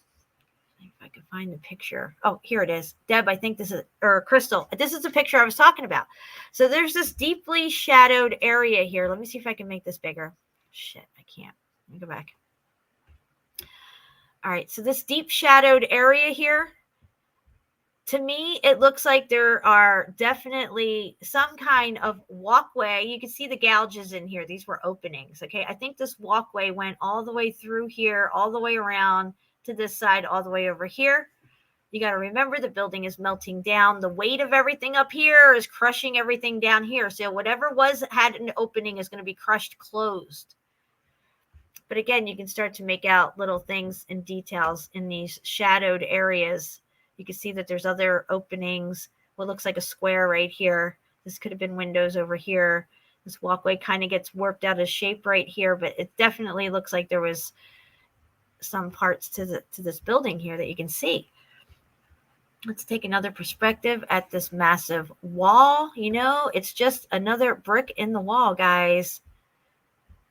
If I can find the picture. Oh, here it is. Deb, I think this is, or Crystal, this is the picture I was talking about. So there's this deeply shadowed area here. Let me see if I can make this bigger. Shit, I can't. Let me go back. All right, so this deep shadowed area here, to me, it looks like there are definitely some kind of walkway. You can see the gouges in here. These were openings, okay? I think this walkway went all the way through here, all the way around to this side, all the way over here. You got to remember the building is melting down. The weight of everything up here is crushing everything down here. So whatever had an opening is going to be crushed closed. But again, you can start to make out little things and details in these shadowed areas. You can see that there's other openings. What looks like a square right here. This could have been windows over here. This walkway kind of gets warped out of shape right here, but it definitely looks like there was some parts to this building here that you can see. Let's take another perspective at this massive wall. You know, it's just another brick in the wall, guys.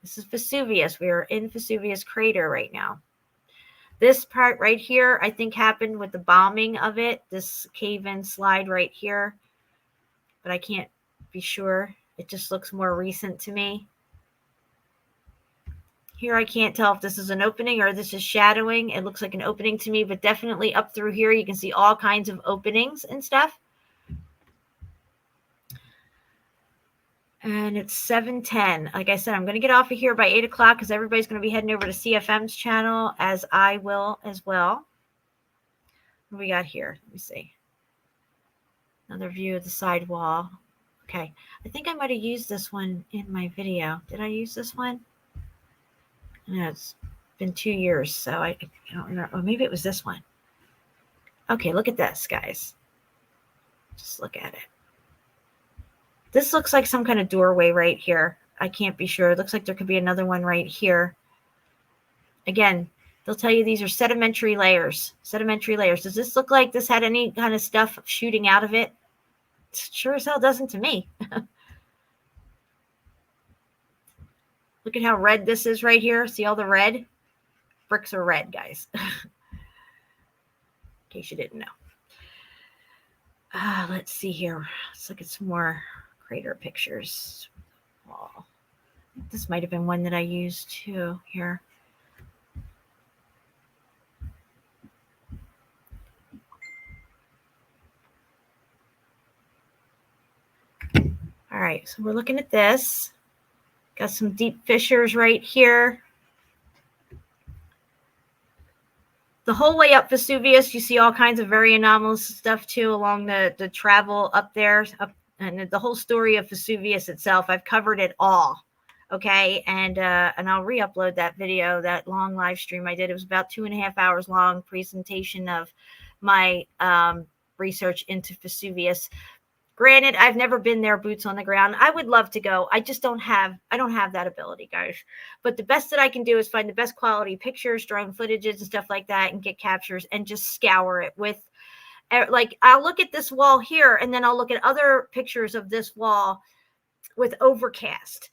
This is Vesuvius. We are in Vesuvius crater right now. This part right here, I think, happened with the bombing of it. This cave-in slide right here. But I can't be sure. It just looks more recent to me. Here I can't tell if this is an opening or this is shadowing. It looks like an opening to me, but definitely up through here you can see all kinds of openings and stuff. And it's 7:10. Like I said, I'm going to get off of here by 8 o'clock because everybody's going to be heading over to CFM's channel, as I will as well. What do we got here? Let me see. Another view of the side wall. Okay. I think I might have used this one in my video. Did I use this one? No, it's been 2 years, so I don't remember. Or maybe it was this one. Okay, look at this, guys. Just look at it. This looks like some kind of doorway right here. I can't be sure. It looks like there could be another one right here. Again, they'll tell you these are sedimentary layers. Sedimentary layers. Does this look like this had any kind of stuff shooting out of it? It sure as hell doesn't to me. Look at how red this is right here. See all the red? Bricks are red, guys. In case you didn't know. Let's see here. Let's look at some more crater pictures. Oh, this might have been one that I used too here. All right, so we're looking at this. Got some deep fissures right here. The whole way up Vesuvius, you see all kinds of very anomalous stuff too along the travel up there. And the whole story of Vesuvius itself, I've covered it all. Okay, and I'll re-upload that video, that long live stream I did. It was about 2.5 hours long presentation of my research into Vesuvius. Granted, I've never been there, boots on the ground. I would love to go. I just don't have that ability, guys. But the best that I can do is find the best quality pictures, drone footages and stuff like that and get captures and just scour it with, like, I'll look at this wall here and then I'll look at other pictures of this wall with overcast,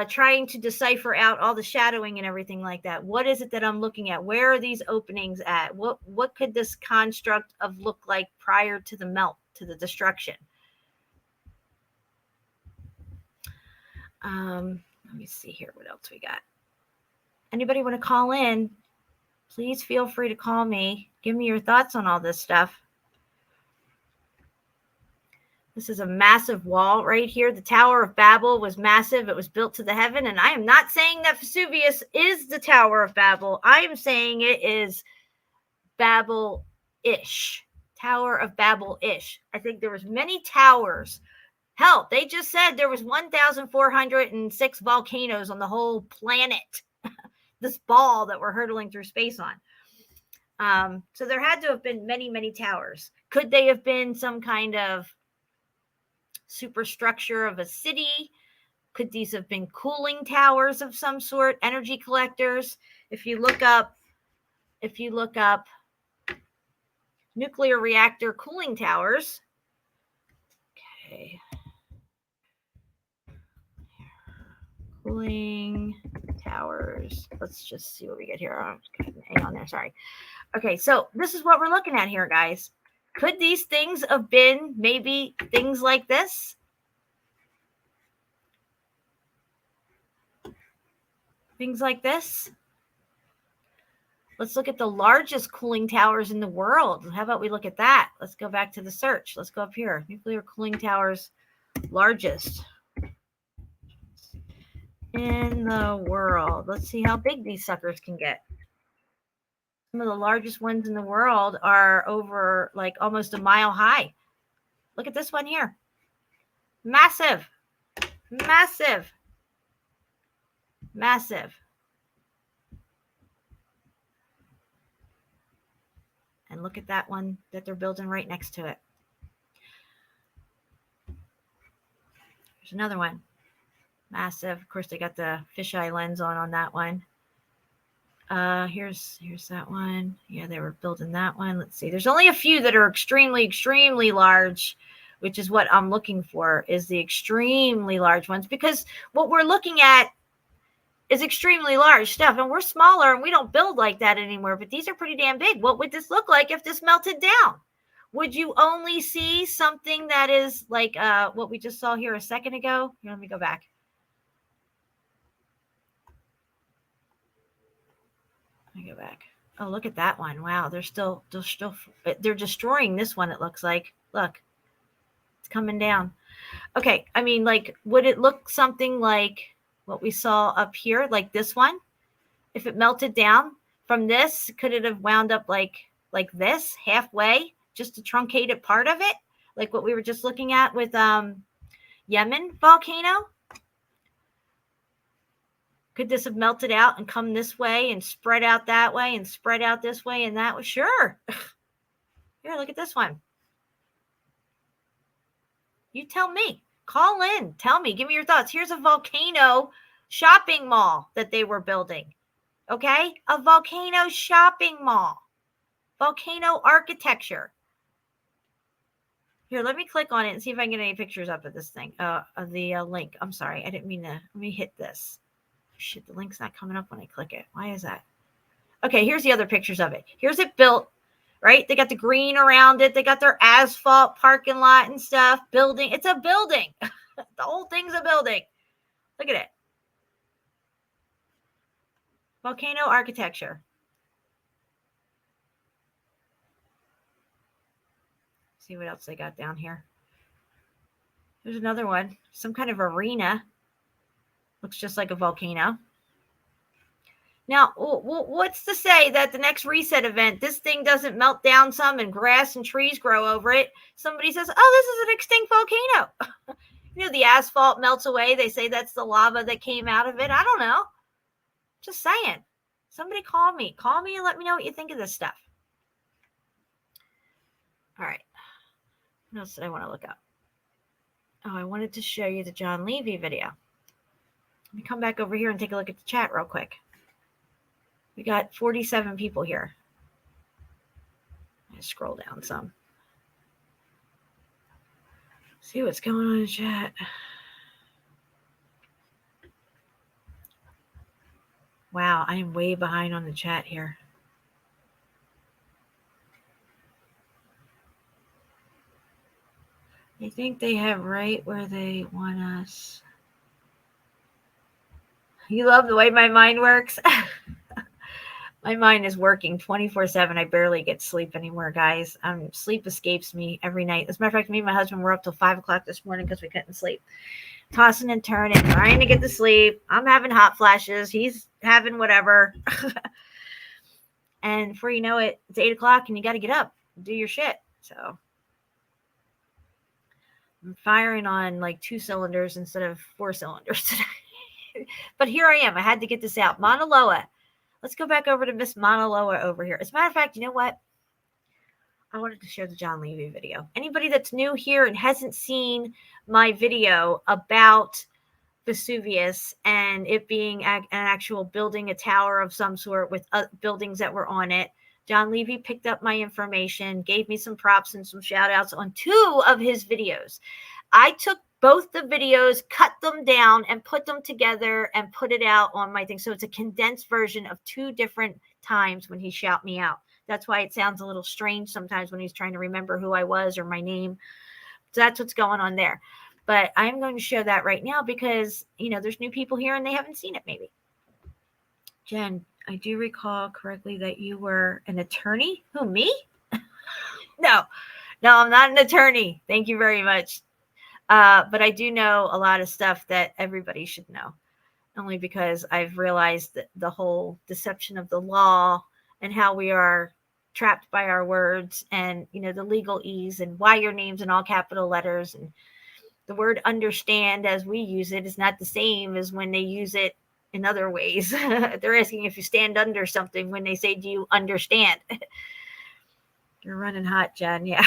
trying to decipher out all the shadowing and everything like that. What is it that I'm looking at? Where are these openings at? What could this construct of look like prior to the melt, to the destruction? Let me see here. What else we got? Anybody want to call in? Please feel free to call me. Give me your thoughts on all this stuff. This is a massive wall right here. The Tower of Babel was massive. It was built to the heaven. And I am not saying that Vesuvius is the Tower of Babel. I am saying it is Babel-ish. Tower of Babel-ish. I think there was many towers. Hell, they just said there was 1,406 volcanoes on the whole planet. This ball that we're hurtling through space on. So there had to have been many, many towers. Could they have been some kind of superstructure of a city? Could these have been cooling towers of some sort? Energy collectors? If you look up nuclear reactor cooling towers. Okay. Cooling towers. Let's just see what we get here. Oh, hang on there. Sorry. Okay, so this is what we're looking at here, guys. Could these things have been maybe things like this? Things like this? Let's look at the largest cooling towers in the world. How about we look at that? Let's go back to the search. Let's go up here. Nuclear cooling towers, largest in the world. Let's see how big these suckers can get. Some of the largest ones in the world are over like almost a mile high. Look at this one here. Massive. Massive. Massive. And look at that one that they're building right next to it. There's another one. Massive. Of course, they got the fisheye lens on that one. Here's that one. Yeah, they were building that one. Let's see. There's only a few that are extremely, extremely large, which is what I'm looking for, is the extremely large ones, because what we're looking at is extremely large stuff, and we're smaller and we don't build like that anymore, but these are pretty damn big. What would this look like if this melted down? Would you only see something that is like what we just saw here a second ago? Here, let me go back. Let me go back. Oh, look at that one. Wow, they're destroying this one, it looks like. Look, it's coming down. Okay, I mean, like, would it look something like what we saw up here, like this one? If it melted down from this, could it have wound up like this, halfway, just a truncated part of it, like what we were just looking at with Yemen volcano? Could this have melted out and come this way and spread out that way and spread out this way and that way? Sure. Here, look at this one. You tell me. Call in. Tell me. Give me your thoughts. Here's a volcano shopping mall that they were building. Okay? A volcano shopping mall. Volcano architecture. Here, let me click on it and see if I can get any pictures up of this thing. Of the link. I'm sorry. I didn't mean to. Let me hit this. Shit, the link's not coming up when I click it. Why is that? Okay, here's the other pictures of it. Here's it built, right? They got the green around it. They got their asphalt parking lot and stuff. Building. It's a building. The whole thing's a building. Look at it. Volcano architecture. See what else they got down here. There's another one. Some kind of arena. Looks just like a volcano. Now, what's to say that the next reset event, this thing doesn't melt down some and grass and trees grow over it? Somebody says, oh, this is an extinct volcano. You know, the asphalt melts away. They say that's the lava that came out of it. I don't know. Just saying. Somebody call me. Call me and let me know what you think of this stuff. All right. What else did I want to look up? Oh, I wanted to show you the John Levy video. Let me come back over here and take a look at the chat real quick. We got 47 people here. I scroll down some. See what's going on in the chat. Wow, I am way behind on the chat here. I think they have right where they want us. You love the way my mind works? My mind is working 24/7. I barely get sleep anymore, guys. Sleep escapes me every night. As a matter of fact, me and my husband were up till 5 o'clock this morning because we couldn't sleep. Tossing and turning, trying to get to sleep. I'm having hot flashes. He's having whatever. And before you know it, it's 8 o'clock and you got to get up and do your shit. So I'm firing on like 2 cylinders instead of 4 cylinders today. But here I am. I had to get this out. Mauna Loa. Let's go back over to Miss Mauna Loa over here. As a matter of fact, you know what? I wanted to share the John Levy video. Anybody that's new here and hasn't seen my video about Vesuvius and it being an actual building, a tower of some sort with buildings that were on it, John Levy picked up my information, gave me some props and some shout outs on 2 of his videos. I took both the videos, cut them down and put them together and put it out on my thing. So it's a condensed version of 2 different times when he shout me out. That's why it sounds a little strange sometimes when he's trying to remember who I was or my name. So that's what's going on there. But I'm going to show that right now because, you know, there's new people here and they haven't seen it maybe. Jen, I do recall correctly that you were an attorney. Who, me? No, I'm not an attorney. Thank you very much. But I do know a lot of stuff that everybody should know, only because I've realized that the whole deception of the law and how we are trapped by our words and, you know, the legalese and why your name's in all capital letters and the word understand as we use it is not the same as when they use it in other ways. They're asking if you stand under something when they say, do you understand? You're running hot, Jen. Yeah.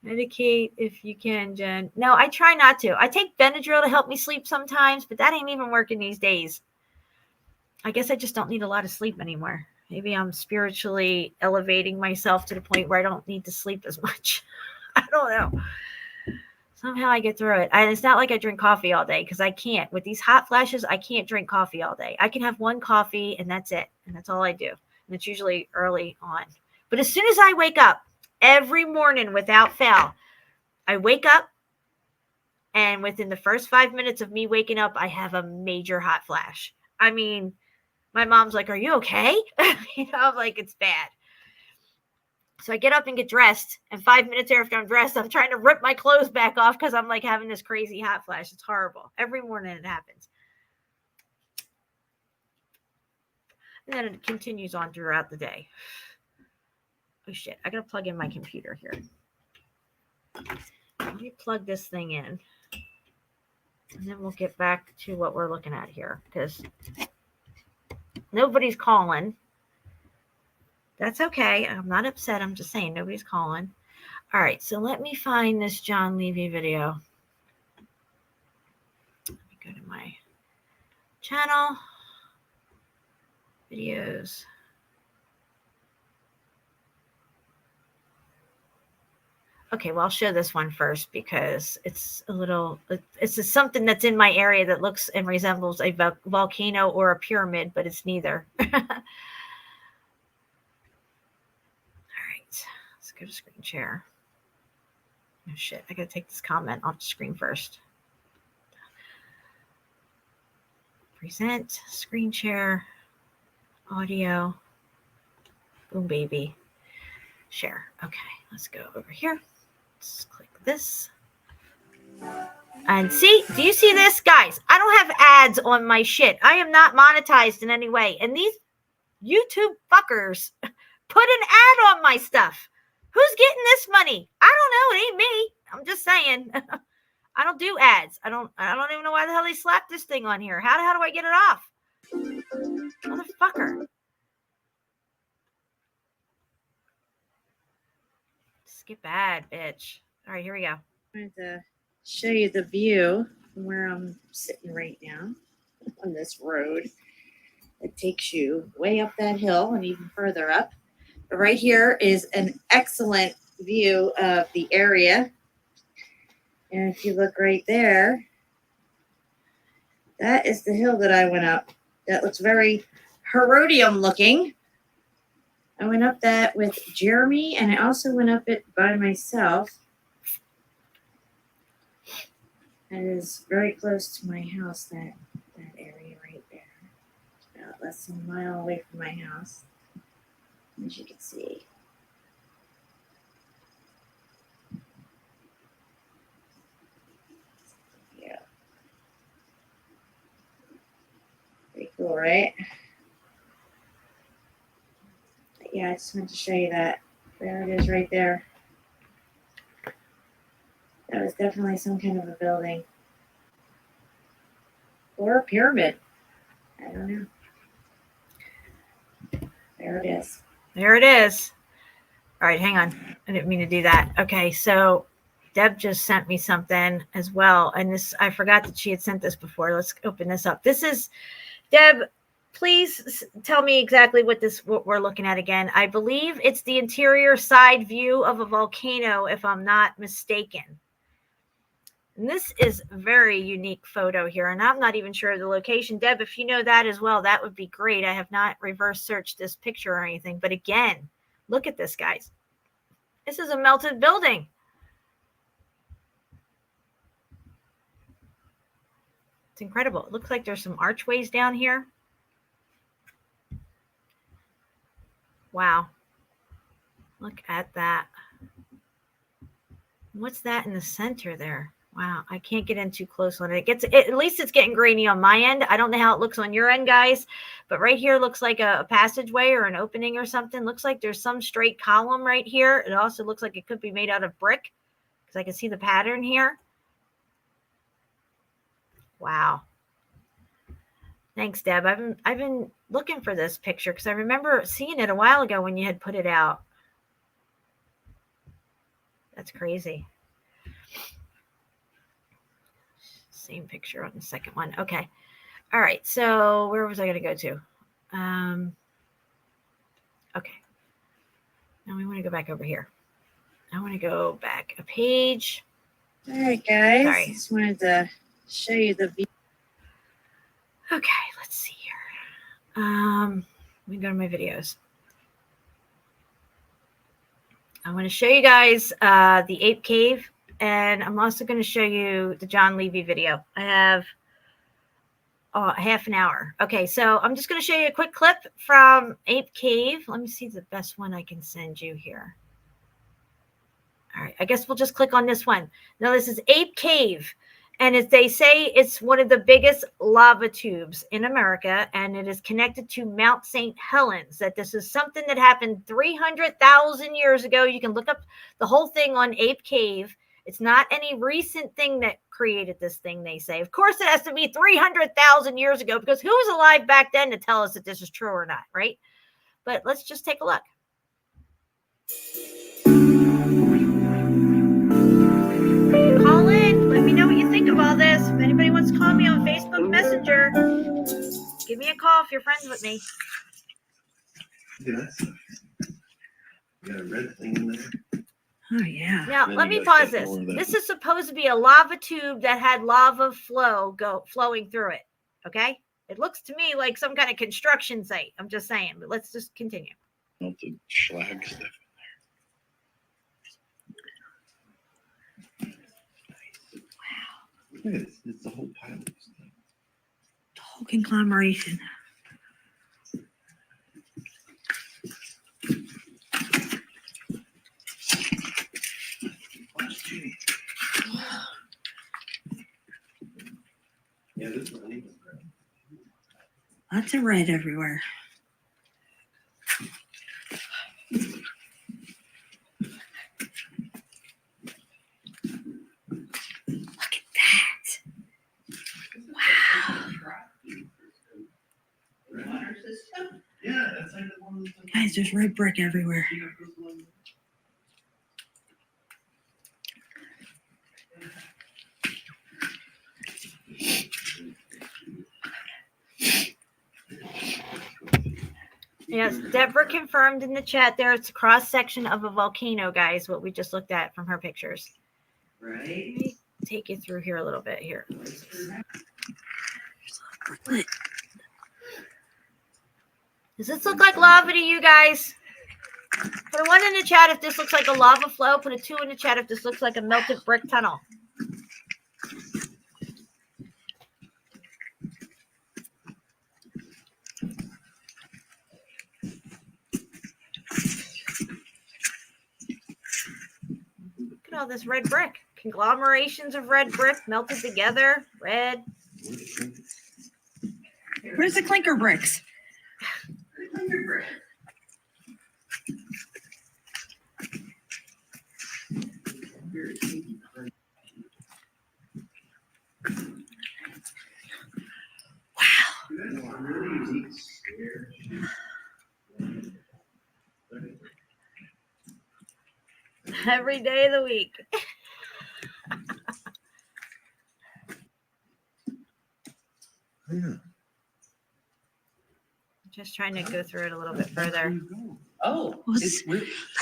Medicate if you can, Jen. No, I try not to. I take Benadryl to help me sleep sometimes, but that ain't even working these days. I guess I just don't need a lot of sleep anymore. Maybe I'm spiritually elevating myself to the point where I don't need to sleep as much. I don't know. Somehow I get through it. And it's not like I drink coffee all day because I can't. With these hot flashes, I can't drink coffee all day. I can have one coffee and that's it. And that's all I do. And it's usually early on. But as soon as I wake up, every morning without fail, I wake up and within the first 5 minutes of me waking up, I have a major hot flash. I mean, my mom's like, "Are you okay?" I'm like, it's bad. So I get up and get dressed, and 5 minutes after I'm dressed, I'm trying to rip my clothes back off because I'm like having this crazy hot flash. It's horrible. Every morning it happens. And then it continues on throughout the day. Oh shit, I gotta plug in my computer here. Let me plug this thing in. And then we'll get back to what we're looking at here because nobody's calling. That's okay. I'm not upset. I'm just saying nobody's calling. All right. So let me find this John Levy video. Let me go to my channel. Videos. Okay, well, I'll show this one first because it's a little, it's something that's in my area that looks and resembles a volcano or a pyramid, but it's neither. All right, let's go to screen share. Oh shit, I gotta take this comment off the screen first. Present, screen share, audio, boom baby, share. Okay, let's go over here. Let's click this. And see, do you see this? Guys, I don't have ads on my shit. I am not monetized in any way. And these YouTube fuckers put an ad on my stuff. Who's getting this money? I don't know. It ain't me. I'm just saying. I don't do ads. I don't even know why the hell they slapped this thing on here. How the hell do I get it off? Motherfucker. Skip ad, bitch. All right, here we go. I'm going to show you the view from where I'm sitting right now on this road. It takes you way up that hill and even further up. But right here is an excellent view of the area. And if you look right there, that is the hill that I went up. That looks very Herodium looking. I went up that with Jeremy, and I also went up it by myself. That is very close to my house, that area right there. It's about less than a mile away from my house, as you can see. Yeah. Pretty cool, right? Yeah, I just wanted to show you that. There it is right there. That was definitely some kind of a building. Or a pyramid. I don't know. There it is. There it is. All right, hang on. I didn't mean to do that. Okay, so Deb just sent me something as well. And this, I forgot that she had sent this before. Let's open this up. This is, Deb, please tell me exactly what we're looking at again. I believe it's the interior side view of a volcano, if I'm not mistaken. And this is a very unique photo here, and I'm not even sure of the location. Deb, if you know that as well, that would be great. I have not reverse searched this picture or anything, but again, look at this, guys. This is a melted building. It's incredible. It looks like there's some archways down here. Wow. Look at that. What's that in the center there? Wow, I can't get in too close on it. At least it's getting grainy on my end. I don't know how it looks on your end, guys, but right here looks like a passageway or an opening or something. Looks like there's some straight column right here. It also looks like it could be made out of brick because I can see the pattern here. Wow. Thanks, Deb. I've been looking for this picture because I remember seeing it a while ago when you had put it out. That's crazy. Same picture on the second one. Okay. All right. So where was I going to go to? Okay. Now we want to go back over here. I want to go back a page. All right, guys. Sorry. Just wanted to show you the view. Okay, let's see here. Let me go to my videos. I want to show you guys the ape cave, and I'm also going to show you the John Levy video. I have half an hour. Okay, so I'm just going to show you a quick clip from Ape Cave. Let me see the best one I can send you here. All right, I guess we'll just click on this one. Now, this is Ape Cave, and as they say, it's one of the biggest lava tubes in America, and it is connected to Mount St. Helens. That this is something that happened 300,000 years ago. You can look up the whole thing on Ape Cave. It's not any recent thing that created this thing, they say. Of course, it has to be 300,000 years ago, because who was alive back then to tell us that this is true or not, right? But let's just take a look. Call in. Let me know what you think of all this. If anybody wants to call me on Facebook Messenger, give me a call if you're friends with me. Look at that stuff. You got a red thing in there. Oh, yeah. Now, let me pause this. This is supposed to be a lava tube that had lava flowing through it, okay? It looks to me like some kind of construction site. I'm just saying, but let's just continue. Melted slag stuff in there. Wow. Look at this. It's the whole pile of stuff. The whole conglomeration. Yeah, this one even red. Lots of red everywhere. Look at that. Wow. Yeah, that's like one of the Guys, there's red brick everywhere. Yes, Deborah confirmed in the chat there it's a cross section of a volcano, guys, what we just looked at from her pictures. Right. Let me take you through here a little bit here. Does this look like lava to you guys? Put a 1 in the chat if this looks like a lava flow. Put a 2 in the chat if this looks like a melted brick tunnel. Look at all this red brick. Conglomerations of red brick melted together. Red. Where's the clinker bricks? Every day of the week. Yeah. Just trying to go through it a little bit further. Oh, let's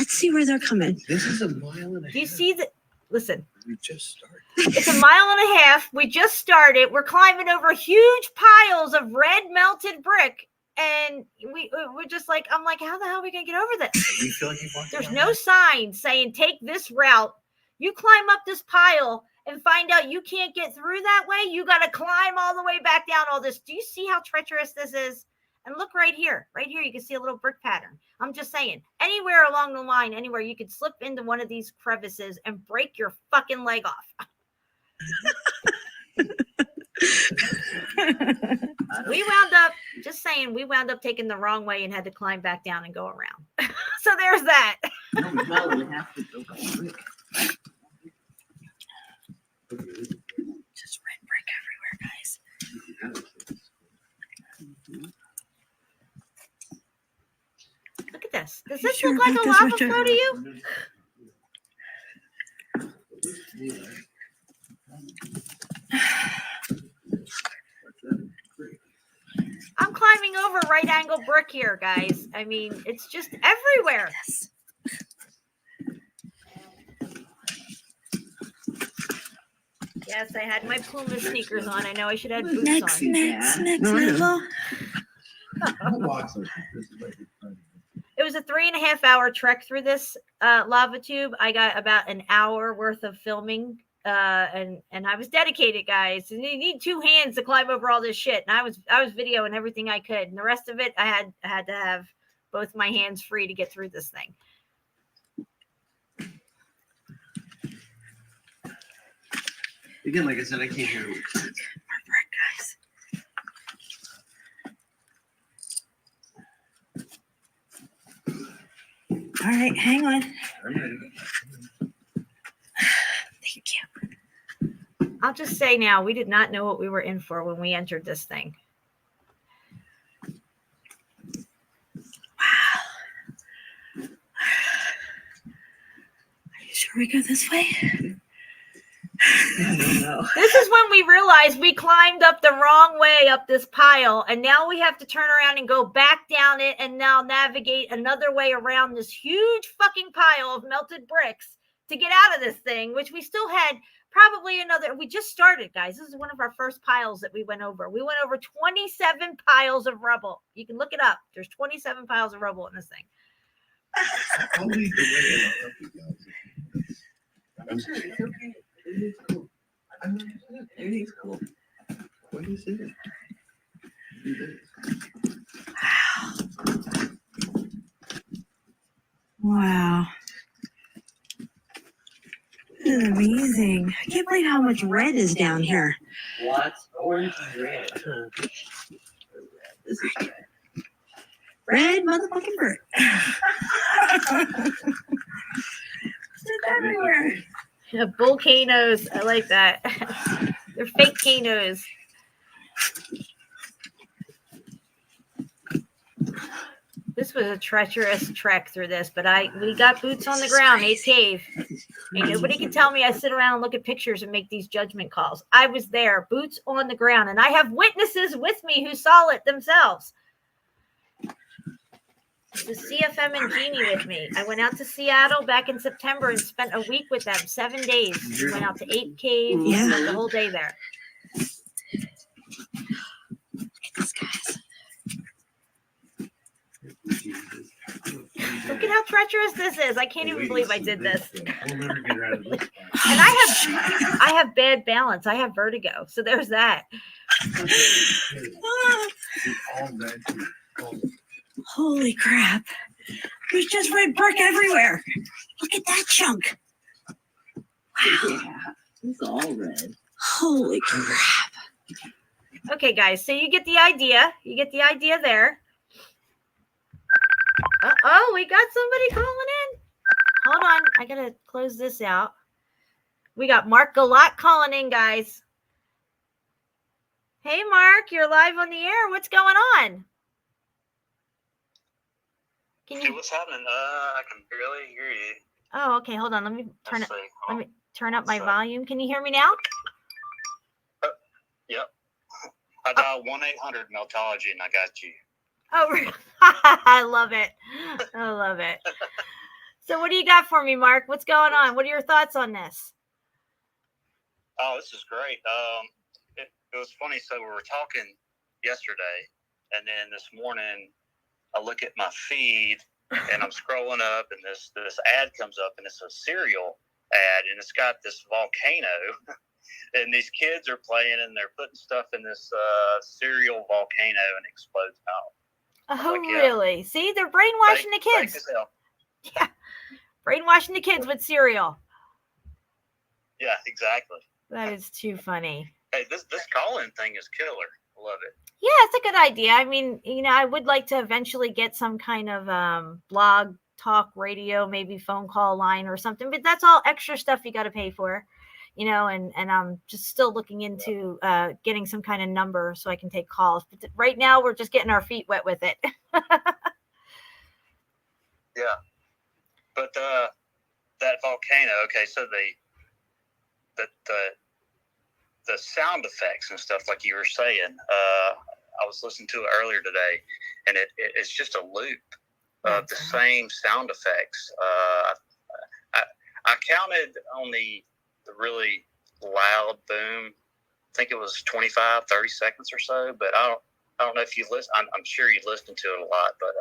see where they're coming. This is a mile and a half. Do you see the? Listen. We just started. It's a mile and a half. We just started. We're climbing over huge piles of red melted brick. And we're just like, I'm like, how the hell are we going to get over this? You feel like you walked There's around? no sign saying take this route. You climb up this pile and find out you can't get through that way. You got to climb all the way back down all this. Do you see how treacherous this is? And look right here. Right here, you can see a little brick pattern. I'm just saying, anywhere along the line, anywhere, you could slip into one of these crevices and break your fucking leg off. We wound up, just saying, we wound up taking the wrong way and had to climb back down and go around. So there's that. Just red brick everywhere, guys. Look at this. Does this look like a lava flow to you? I'm climbing over right angle brick here, guys. I mean, it's just everywhere. Yes, I had my Puma sneakers on. I know I should have boots Next on. level. It was a 3.5 hour trek through this lava tube. I got about an hour worth of filming, and I was dedicated, guys. And you need 2 hands to climb over all this shit. And I was videoing everything I could, and the rest of it I had to have both my hands free to get through this thing. Again, like I said, I can't hear you. Guys. All right, hang on. Thank you. I'll just say now, we did not know what we were in for when we entered this thing. Wow. Are you sure we go this way? This is when we realized we climbed up the wrong way up this pile, and now we have to turn around and go back down it and now navigate another way around this huge fucking pile of melted bricks to get out of this thing, which we still had probably another. We just started, guys. This is one of our first piles that we went over. We went over 27 piles of rubble. You can look it up. There's 27 piles of rubble in this thing. I'll leave the way up, you guys. I'm sorry, it's okay. It is cool. I mean, everything's cool. What do you say? Wow. This is amazing. I can't believe how much red is down here. Lots orange and red. This is red. Red motherfucking bird. It's everywhere. Yeah, volcanoes. I like that. They're fake canos. This was a treacherous trek through this, but we got boots on the ground, 8 cave. And nobody can tell me I sit around and look at pictures and make these judgment calls. I was there, boots on the ground, and I have witnesses with me who saw it themselves. The CFM and Jeannie with me. I went out to Seattle back in September and spent a week with them, 7 days. We went out to 8 cave, spent the whole day there. Look at this, guys. Look at how treacherous this is. I can't even believe I did this. We'll never get out of this. And I have bad balance. I have vertigo. So there's that. Holy crap. There's just red brick everywhere. Look at that chunk. Wow. Yeah, it's all red. Holy crap. Okay, guys. So you get the idea. You get the idea there. Uh-oh, we got somebody calling in. Hold on. I got to close this out. We got Mark Galot calling in, guys. Hey, Mark. You're live on the air. What's going on? Can you? Hey, what's happening? I can barely hear you. Oh, okay. Hold on. Let me turn Let's it. see. Let me turn up my volume. Can you hear me now? Yep. I dialed 1-800-Meltology and I got you. Oh, I love it. I love it. So what do you got for me, Mark? What's going on? What are your thoughts on this? Oh, this is great. It was funny. So we were talking yesterday, and then this morning I look at my feed and I'm scrolling up, and this ad comes up, and it's a cereal ad, and it's got this volcano, and these kids are playing, and they're putting stuff in this cereal volcano, and it explodes out. Oh, like, yeah. really? See, they're brainwashing the kids. Yeah, brainwashing the kids with cereal. Yeah, exactly. That is too funny. Hey, this call-in thing is killer. I love it. Yeah, it's a good idea. I mean, I would like to eventually get some kind of blog, talk, radio, maybe phone call line or something. But that's all extra stuff you got to pay for, and I'm just still looking into getting some kind of number so I can take calls. But right now, we're just getting our feet wet with it. Yeah. But that volcano, okay, so the sound effects and stuff, like you were saying, I was listening to it earlier today, and it's just a loop of the same sound effects. I counted on the really loud boom. I think it was 25, 30 seconds or so, but I don't know if you listen. I'm sure you listen to it a lot, but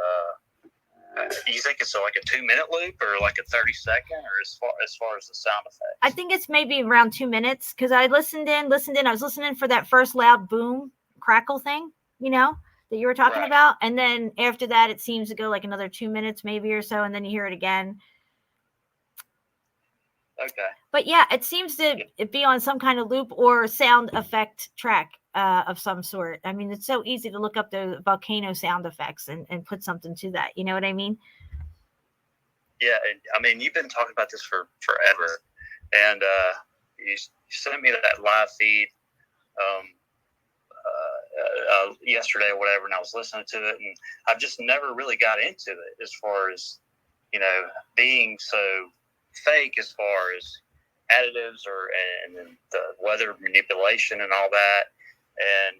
you think it's like a 2-minute loop or like a 30-second, or as far as the sound effects? I think it's maybe around 2 minutes, because I listened in. I was listening for that first loud boom crackle thing, that you were talking about. And then after that, it seems to go like another 2 minutes maybe or so. And then you hear it again. Okay. But yeah, it seems to be on some kind of loop or sound effect track of some sort. I mean, it's so easy to look up the volcano sound effects and put something to that. You know what I mean? Yeah. I mean, you've been talking about this for forever. And you sent me that live feed yesterday or whatever, and I was listening to it, and I've just never really got into it as far as, being so fake as far as additives and the weather manipulation and all that. And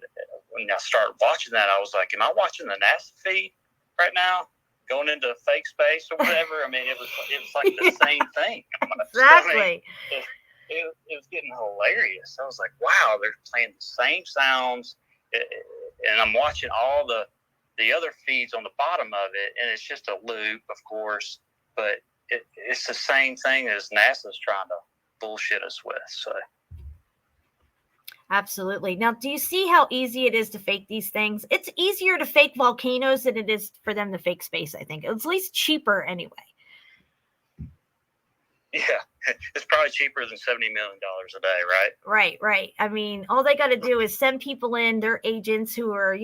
when I started watching that, I was like, am I watching the NASA feed right now, going into fake space or whatever? I mean, it was like the same thing. Exactly. I mean, it was getting hilarious. I was like, wow, they're playing the same sounds, and I'm watching all the other feeds on the bottom of it, and it's just a loop, of course, but it's the same thing as NASA's trying to bullshit us with. So absolutely. Now, do you see how easy it is to fake these things? It's easier to fake volcanoes than it is for them to fake space, I think. It's at least cheaper anyway. Yeah, it's probably cheaper than $70 million a day, right? Right. I mean, all they got to do is send people in, their agents who are,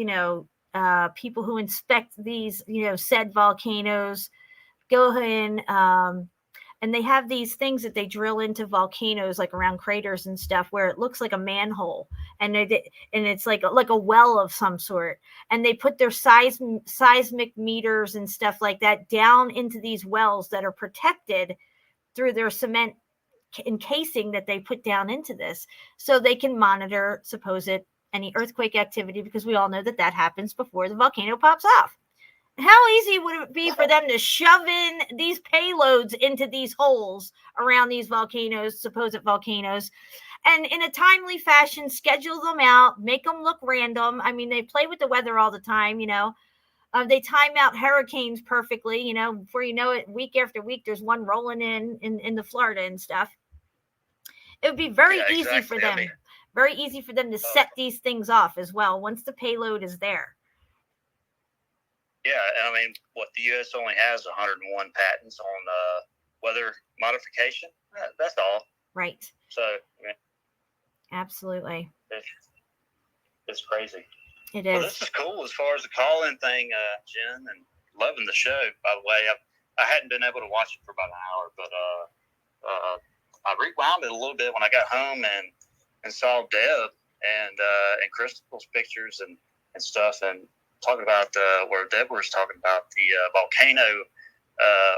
people who inspect these, said volcanoes, go in, and they have these things that they drill into volcanoes, like around craters and stuff, where it looks like a manhole, and it's like a well of some sort, and they put their seismic meters and stuff like that down into these wells that are protected through their cement encasing that they put down into this, so they can monitor supposed any earthquake activity, because we all know that happens before the volcano pops off. How easy would it be for them to shove in these payloads into these holes around these volcanoes, supposed volcanoes, and in a timely fashion schedule them out, make them look random? I mean, they play with the weather all the time, they time out hurricanes perfectly, before you know it, week after week, there's one rolling in the Florida and stuff. It would be very easy for them, to set these things off as well once the payload is there. Yeah, I mean, the U.S. only has 101 patents on weather modification. That's all. Right. So, absolutely. It's crazy. It is. Well, this is cool as far as the call-in thing, Jen, and loving the show, by the way. I hadn't been able to watch it for about an hour, but I rewound it a little bit when I got home and saw Deb and Crystal's pictures and stuff, and talking about where Deb was talking about the volcano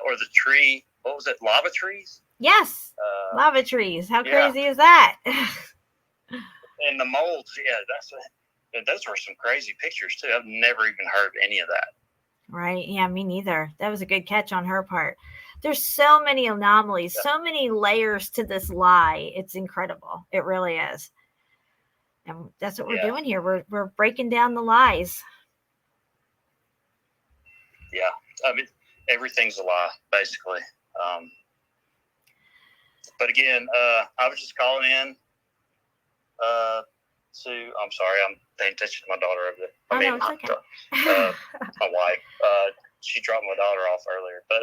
or the tree. What was it? Lava trees? Yes. Lava trees. How crazy is that? And the molds. Yeah, those were some crazy pictures too. I've never even heard any of that. Right. Yeah, me neither. That was a good catch on her part. There's so many anomalies, so many layers to this lie. It's incredible. It really is. And that's what we're doing here. We're breaking down the lies. Yeah. I mean, everything's a lie, basically. But again, I was just calling in I'm sorry, I'm paying attention to my daughter over there. My wife. She dropped my daughter off earlier. But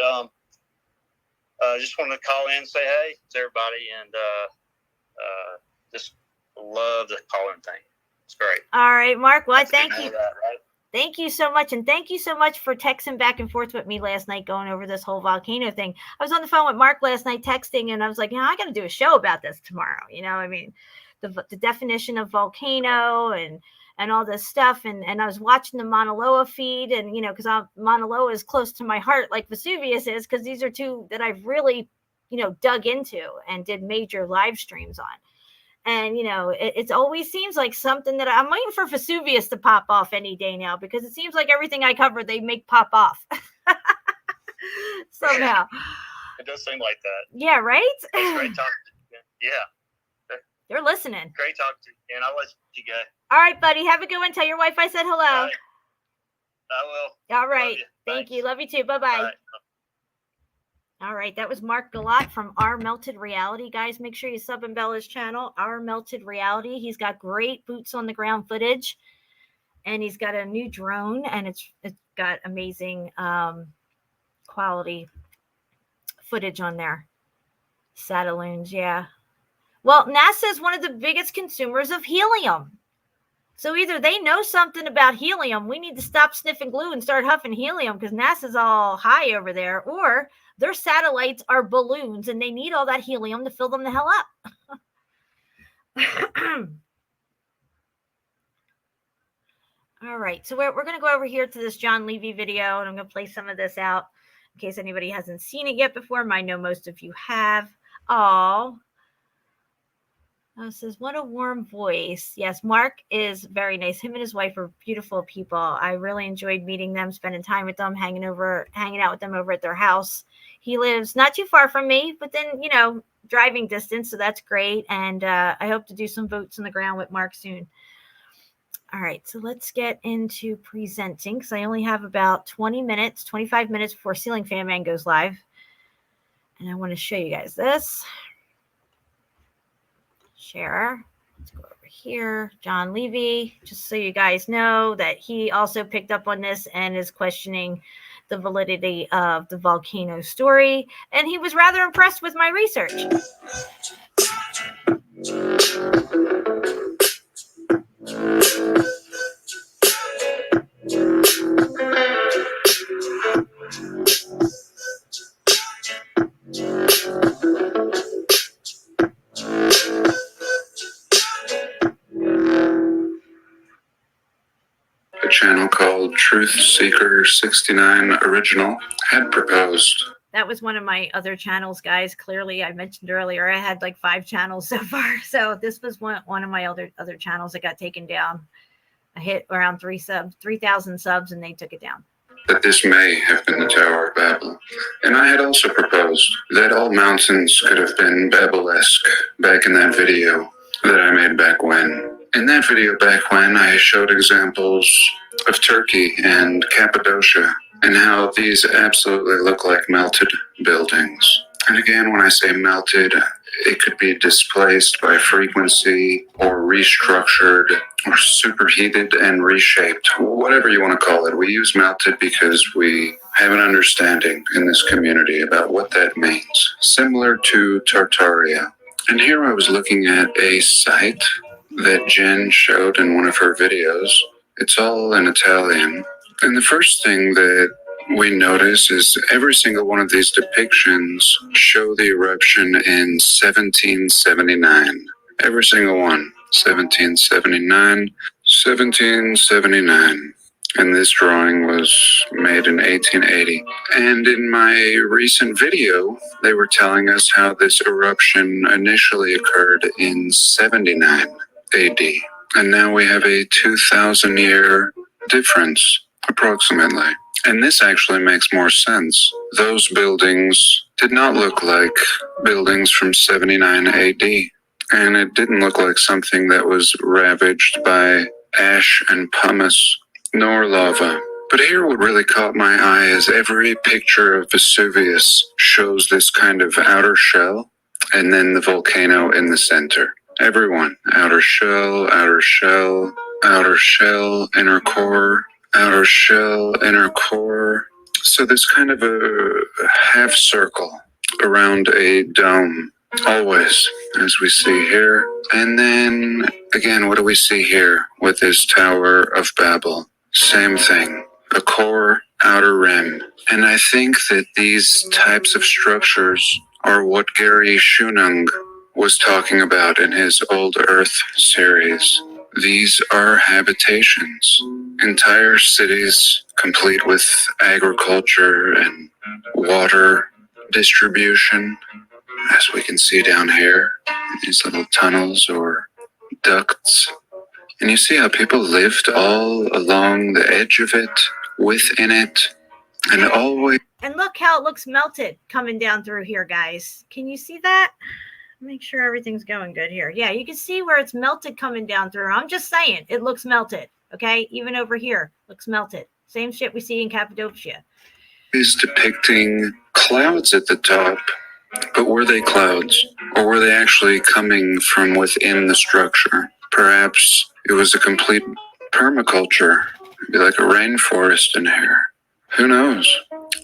just wanted to call in and say hey to everybody, and just love the call-in thing. It's great. All right, Mark. Well, thank you. That, right? Thank you so much. And thank you so much for texting back and forth with me last night, going over this whole volcano thing. I was on the phone with Mark last night texting, and I was like, I got to do a show about this tomorrow. I mean, the definition of volcano and all this stuff. And I was watching the Mauna Loa feed, and, because Mauna Loa is close to my heart, like Vesuvius is, because these are two that I've really, dug into and did major live streams on. And, you know, it always seems like something that I'm waiting for Vesuvius to pop off any day now, because it seems like everything I cover, they make pop off somehow. It does seem like that. Yeah, right? It's great talking to you. Yeah. They're listening. Great talking to you, and I'll let you go. All right, buddy. Have a good one. Tell your wife I said hello. All right. I will. All right. Thank you. Love you too. Bye-bye. All right. That was Mark Galat from Our Melted Reality. Guys, make sure you sub and bell his channel, Our Melted Reality. He's got great boots on the ground footage, and he's got a new drone, and it's got amazing quality footage on there. Satelloons, yeah. Well, NASA is one of the biggest consumers of helium. So either they know something about helium, we need to stop sniffing glue and start huffing helium because NASA's all high over there, or their satellites are balloons and they need all that helium to fill them the hell up. All right, so we're going to go over here to this John Levy video, and I'm going to play some of this out in case anybody hasn't seen it yet before. I know most of you have. Oh, it says, what a warm voice. Yes, Mark is very nice. Him and his wife are beautiful people. I really enjoyed meeting them, spending time with them, hanging out with them over at their house. He lives not too far from me, but then, you know, driving distance, so that's great. And I hope to do some boots on the ground with Mark soon. All right, so let's get into presenting because I only have about 25 minutes before Ceiling Fan Man goes live. And I want to show you guys this. Share. Let's go over here. John Levy, just so you guys know that he also picked up on this and is questioning the validity of the volcano story. And he was rather impressed with my research. A channel called TruthSeeker69 Original had proposed. That was one of my other channels, guys. Clearly, I mentioned earlier, I had like 5 channels so far. So this was one of my other channels that got taken down. I hit around 3,000 subs, and they took it down. That this may have been the Tower of Babel. And I had also proposed that all mountains could have been Babel-esque back in that video that I made back when. In that video back when, I showed examples of Turkey and Cappadocia and how these absolutely look like melted buildings. And again, when I say melted, it could be displaced by frequency or restructured or superheated and reshaped, whatever you want to call it. We use melted because we have an understanding in this community about what that means, similar to Tartaria. And here I was looking at a site that Jen showed in one of her videos. It's all in Italian. And the first thing that we notice is every single one of these depictions show the eruption in 1779. Every single one. 1779, 1779. And this drawing was made in 1880. And in my recent video, they were telling us how this eruption initially occurred in 79 AD. And now we have a 2,000-year difference, approximately. And this actually makes more sense. Those buildings did not look like buildings from 79 AD. And it didn't look like something that was ravaged by ash and pumice, nor lava. But here what really caught my eye is every picture of Vesuvius shows this kind of outer shell, and then the volcano in the center. Everyone. Outer shell, outer shell, outer shell, inner core, outer shell, inner core. So this kind of a half circle around a dome, always, as we see here. And then, again, what do we see here with this Tower of Babel? Same thing, a core, outer rim. And I think that these types of structures are what Gary Shunung was talking about in his Old Earth series. These are habitations, entire cities complete with agriculture and water distribution, as we can see down here, these little tunnels or ducts. And you see how people lived all along the edge of it, within it, and always. And look how it looks melted coming down through here, guys. Can you see that? Make sure everything's going good here. Yeah, you can see where it's melted coming down through. I'm just saying, it looks melted. Okay, even over here, looks melted. Same shit we see in Cappadocia. Is depicting clouds at the top, but were they clouds? Or were they actually coming from within the structure? Perhaps it was a complete permaculture, maybe like a rainforest in here. Who knows?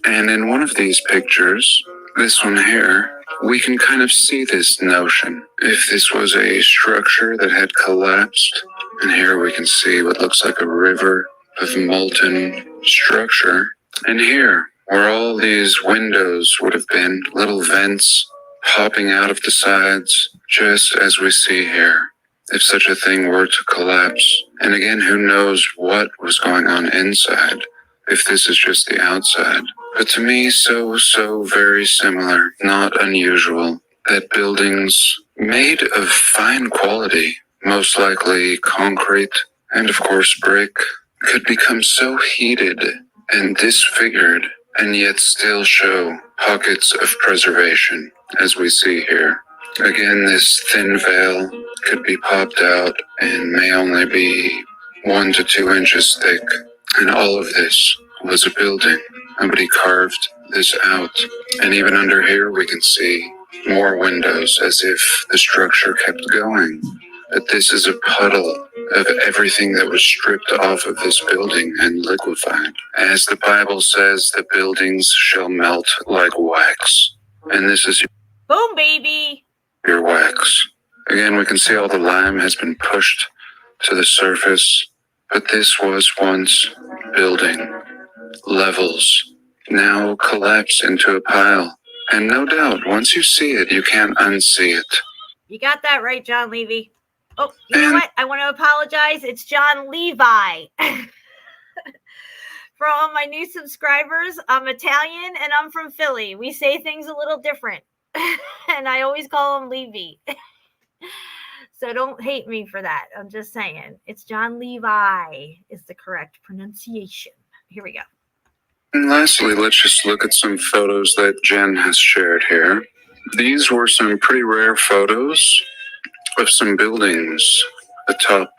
And in one of these pictures, this one here, we can kind of see this notion. If this was a structure that had collapsed, and here we can see what looks like a river of molten structure. And here, where all these windows would have been, little vents popping out of the sides, just as we see here. If such a thing were to collapse. And again, who knows what was going on inside, if this is just the outside. But to me, so very similar, not unusual, that buildings made of fine quality, most likely concrete, and of course brick, could become so heated and disfigured, and yet still show pockets of preservation, as we see here. Again, this thin veil could be popped out and may only be 1 to 2 inches thick. And all of this was a building. Nobody carved this out. And even under here, we can see more windows as if the structure kept going. But this is a puddle of everything that was stripped off of this building and liquefied. As the Bible says, the buildings shall melt like wax. And this is boom, baby. Your wax. Again, we can see all the lime has been pushed to the surface, but this was once building, levels, now collapsed into a pile. And no doubt, once you see it, you can't unsee it. You got that right, John Levy. Oh, you know what? I want to apologize. It's John Levi. For all my new subscribers, I'm Italian and I'm from Philly. We say things a little different. And I always call him Levy. So don't hate me for that. I'm just saying. It's John Levi is the correct pronunciation. Here we go. And lastly, let's just look at some photos that Jen has shared here. These were some pretty rare photos of some buildings atop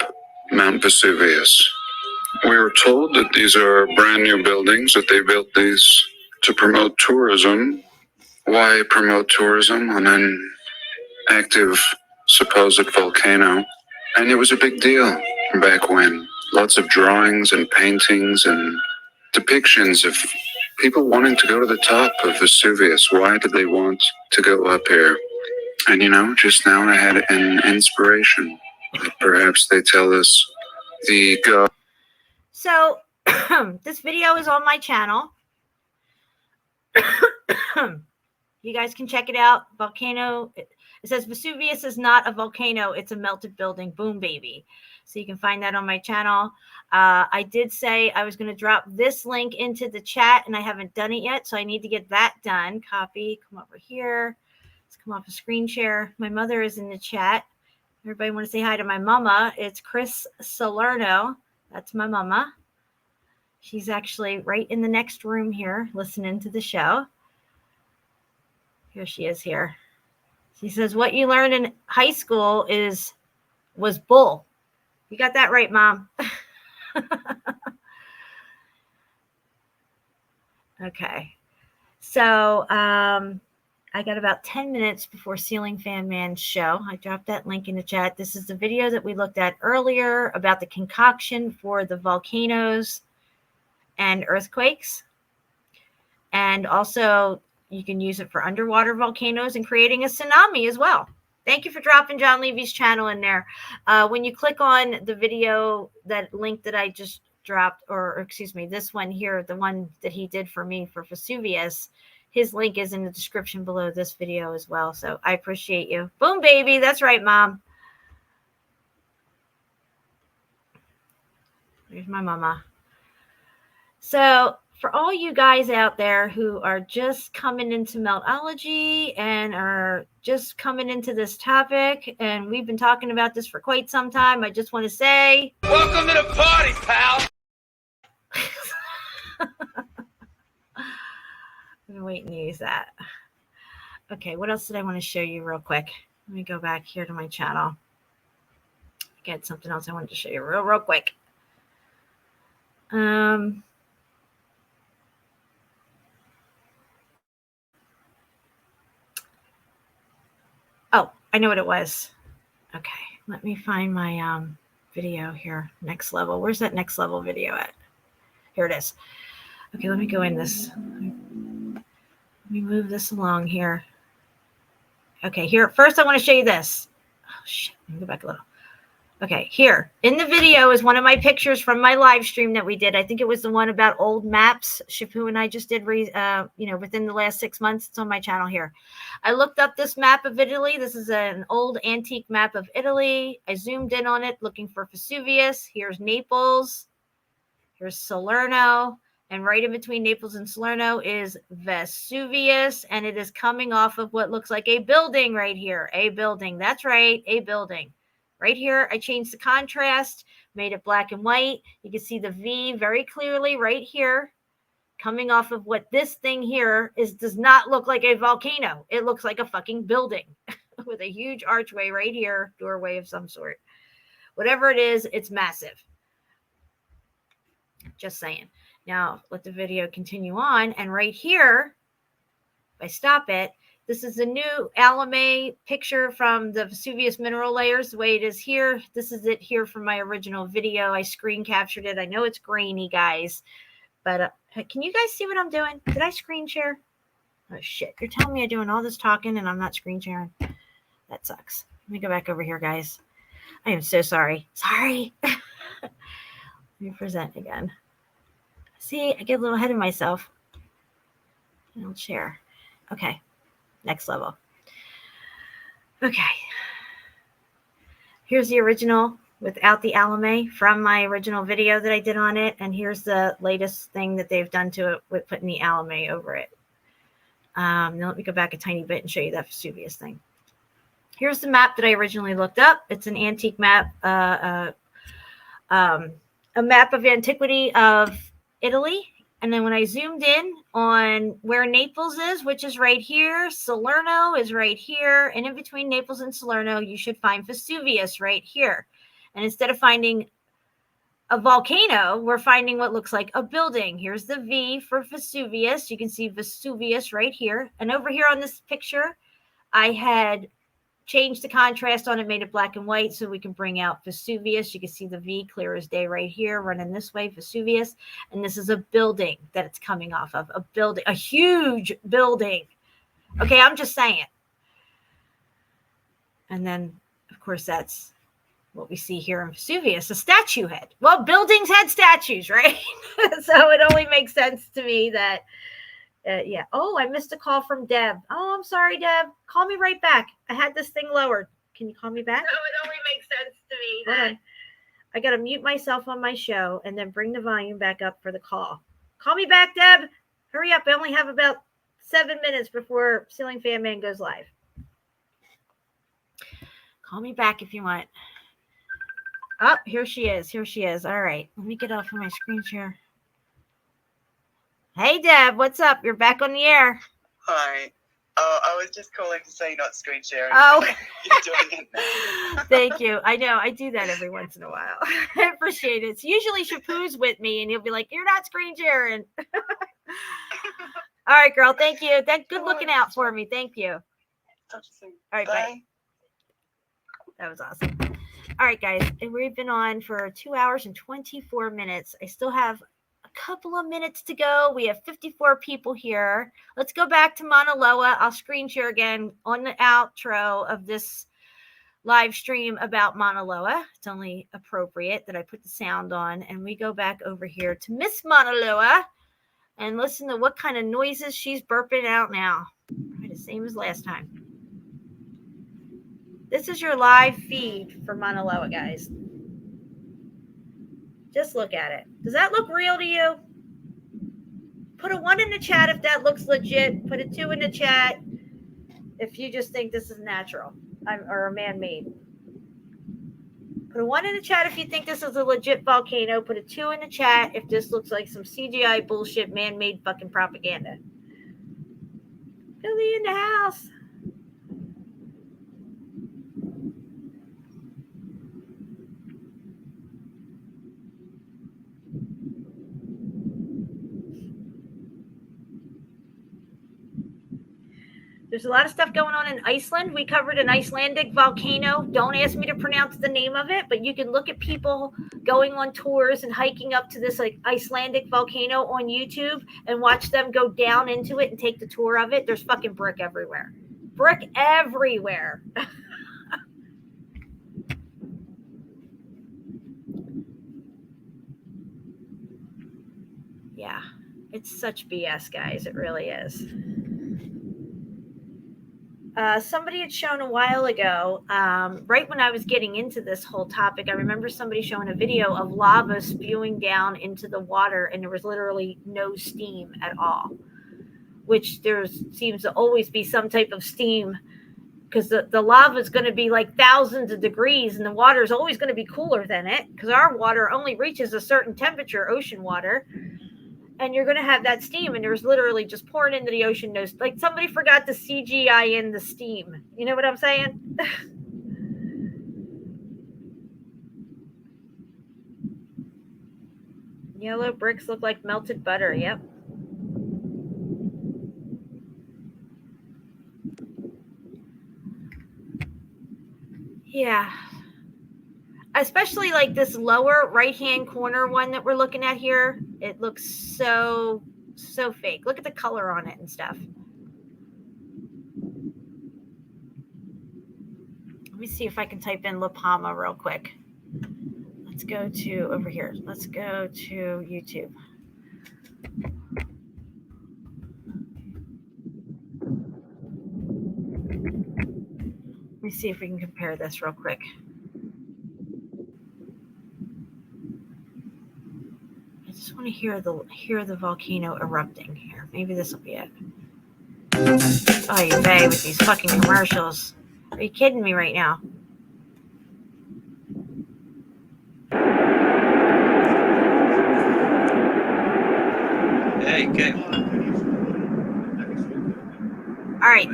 Mount Vesuvius. We were told that these are brand new buildings, that they built these to promote tourism. Why promote tourism on an active supposed volcano? And it was a big deal back when. Lots of drawings and paintings and depictions of people wanting to go to the top of Vesuvius. Why did they want to go up here? And you know, just now I had an inspiration. Perhaps they tell us the God. So this video is on my channel. You guys can check it out. Volcano. It says Vesuvius is not a volcano. It's a melted building. Boom, baby. So you can find that on my channel. I did say I was going to drop this link into the chat, and I haven't done it yet. So I need to get that done. Copy. Come over here. Let's come off a screen share. My mother is in the chat. Everybody want to say hi to my mama. It's Chris Salerno. That's my mama. She's actually right in the next room here listening to the show. Here she is here. She says, what you learned in high school was bull. You got that right, Mom. Okay. So I got about 10 minutes before Ceiling Fan Man's show. I dropped that link in the chat. This is the video that we looked at earlier about the concoction for the volcanoes and earthquakes. And also you can use it for underwater volcanoes and creating a tsunami as well. Thank you for dropping John Levy's channel in there. When you click on the video, that link that I just dropped, or excuse me, this one here, the one that he did for me for Vesuvius, his link is in the description below this video as well. So I appreciate you. Boom, baby. That's right, Mom. There's my mama. So for all you guys out there who are just coming into meltology and are just coming into this topic, and we've been talking about this for quite some time, I just want to say, welcome to the party, pal. I've been waiting to use that. Okay, what else did I want to show you real quick? Let me go back here to my channel. Get something else I wanted to show you real quick. Oh, I know what it was. Okay, let me find my video here. Next level. Where's that next level video at? Here it is. Okay, let me go in this. Let me move this along here. Okay, here. First, I want to show you this. Oh, shit. Let me go back a little. Okay, here. In the video is one of my pictures from my live stream that we did. I think it was the one about old maps. Shapu and I just did, within the last 6 months. It's on my channel here. I looked up this map of Italy. This is an old antique map of Italy. I zoomed in on it looking for Vesuvius. Here's Naples. Here's Salerno. And right in between Naples and Salerno is Vesuvius. And it is coming off of what looks like a building right here. A building. That's right. A building. Right here, I changed the contrast, made it black and white. You can see the V very clearly right here, coming off of what this thing here is. Does not look like a volcano. It looks like a fucking building with a huge archway right here, doorway of some sort. Whatever it is, it's massive. Just saying. Now, let the video continue on. And right here, if I stop it, this is a new Alame picture from the Vesuvius mineral layers, the way it is here. This is it here from my original video. I screen captured it. I know it's grainy, guys, but can you guys see what I'm doing? Did I screen share? Oh, shit. You're telling me I'm doing all this talking and I'm not screen sharing? That sucks. Let me go back over here, guys. I am so sorry. Sorry. Let me present again. See, I get a little ahead of myself. I'll share. Okay. Next level. Okay. Here's the original without the Alame from my original video that I did on it. And here's the latest thing that they've done to it with putting the Alame over it. Now let me go back a tiny bit and show you that Vesuvius thing. Here's the map that I originally looked up. It's an antique map, a map of antiquity of Italy. And then when I zoomed in on where Naples is, which is right here, Salerno is right here. And in between Naples and Salerno, you should find Vesuvius right here. And instead of finding a volcano, we're finding what looks like a building. Here's the V for Vesuvius. You can see Vesuvius right here. And over here on this picture, I had changed the contrast on it, made it black and white so we can bring out Vesuvius. You can see the V clear as day right here, running this way, Vesuvius. And this is a building that it's coming off of, a building, a huge building. Okay, I'm just saying. And then, of course, that's what we see here in Vesuvius, a statue head. Well, buildings had statues, right? So it only makes sense to me that yeah. Oh, I missed a call from Deb. Oh, I'm sorry, Deb. Call me right back. I had this thing lowered. Can you call me back? No, it only makes sense to me that I got to mute myself on my show and then bring the volume back up for the call. Call me back, Deb. Hurry up. I only have about 7 minutes before Ceiling Fan Man goes live. Call me back if you want. Oh, here she is. Here she is. All right. Let me get off of my screen share. Hey, Deb, what's up? You're back on the air. Hi. Oh, I was just calling to say not screen sharing. Oh. You're doing it now. Thank you. I know. I do that every once in a while. I appreciate it. It's usually Shapu's with me, and he'll be like, you're not screen sharing. All right, girl. Thank you. Good looking out for me. Thank you. Talk to you soon. All right, bye. That was awesome. All right, guys. And we've been on for 2 hours and 24 minutes. I still have a couple of minutes to go. We have 54 people here. Let's go back to Mauna Loa. I'll screen share again on the outro of this live stream about Mauna Loa. It's only appropriate that I put the sound on. And we go back over here to Miss Mauna Loa and listen to what kind of noises she's burping out now. Probably the same as last time. This is your live feed for Mauna Loa, guys. Just look at it. Does that look real to you? Put a 1 in the chat if that looks legit. Put a 2 in the chat if you just think this is natural or man-made. Put a 1 in the chat if you think this is a legit volcano. Put a 2 in the chat if this looks like some CGI bullshit, man-made fucking propaganda. Billy in the house. There's a lot of stuff going on in Iceland. We covered an Icelandic volcano. Don't ask me to pronounce the name of it, but you can look at people going on tours and hiking up to this like Icelandic volcano on YouTube and watch them go down into it and take the tour of it. There's fucking brick everywhere. Brick everywhere. Yeah, it's such BS, guys. It really is. Somebody had shown a while ago, right when I was getting into this whole topic, I remember somebody showing a video of lava spewing down into the water, and there was literally no steam at all, which there seems to always be some type of steam because the lava is going to be like thousands of degrees, and the water is always going to be cooler than it because our water only reaches a certain temperature, ocean water. And you're going to have that steam, and there's literally just pouring into the ocean. Like somebody forgot to CGI in the steam. You know what I'm saying? Yellow bricks look like melted butter. Yep. Yeah. Especially like this lower right-hand corner one that we're looking at here. It looks so fake. Look at the color on it and stuff. Let me see if I can type in La Palma real quick. Let's go to over here. Let's go to YouTube. Let me see if we can compare this real quick. I just want to hear the volcano erupting here. Maybe this will be it. Oh, you bay with these fucking commercials. Are you kidding me right now? Hey, okay. All right,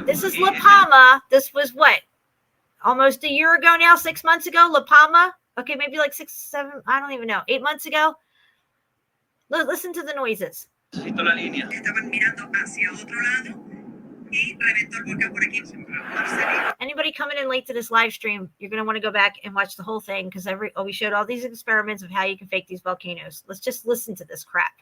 this is La Palma. This was what? Almost a year ago now, 6 months ago, La Palma. Okay, maybe like 6, 7, I don't even know. 8 months ago. Listen to the noises. Anybody coming in late to this live stream, you're going to want to go back and watch the whole thing because we showed all these experiments of how you can fake these volcanoes. Let's just listen to this crap.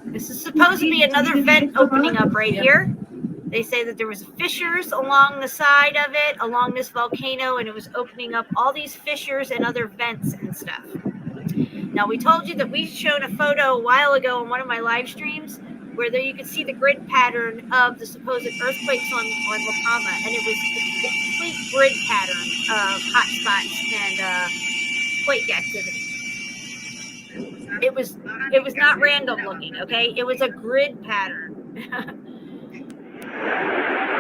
This is supposed to be another vent opening up right here. They say that there was fissures along the side of it, along this volcano, and it was opening up all these fissures and other vents and stuff. Now, we told you that we showed a photo a while ago on one of my live streams where there you could see the grid pattern of the supposed earthquakes on La Palma, and it was a complete grid pattern of hot spots and quake activity. It was not random looking, okay? It was a grid pattern.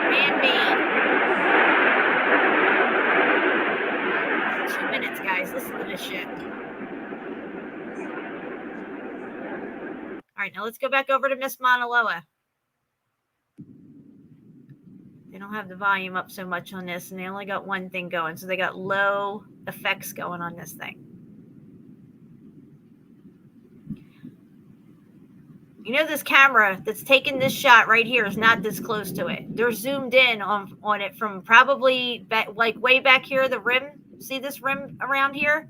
Man-made. 2 minutes, guys. Listen to this shit. All right, now let's go back over to Miss Mauna Loa. They don't have the volume up so much on this, and they only got one thing going, so they got low effects going on this thing. You know, this camera that's taking this shot right here is not this close to it. They're zoomed in on it from probably like way back here, the rim. See this rim around here?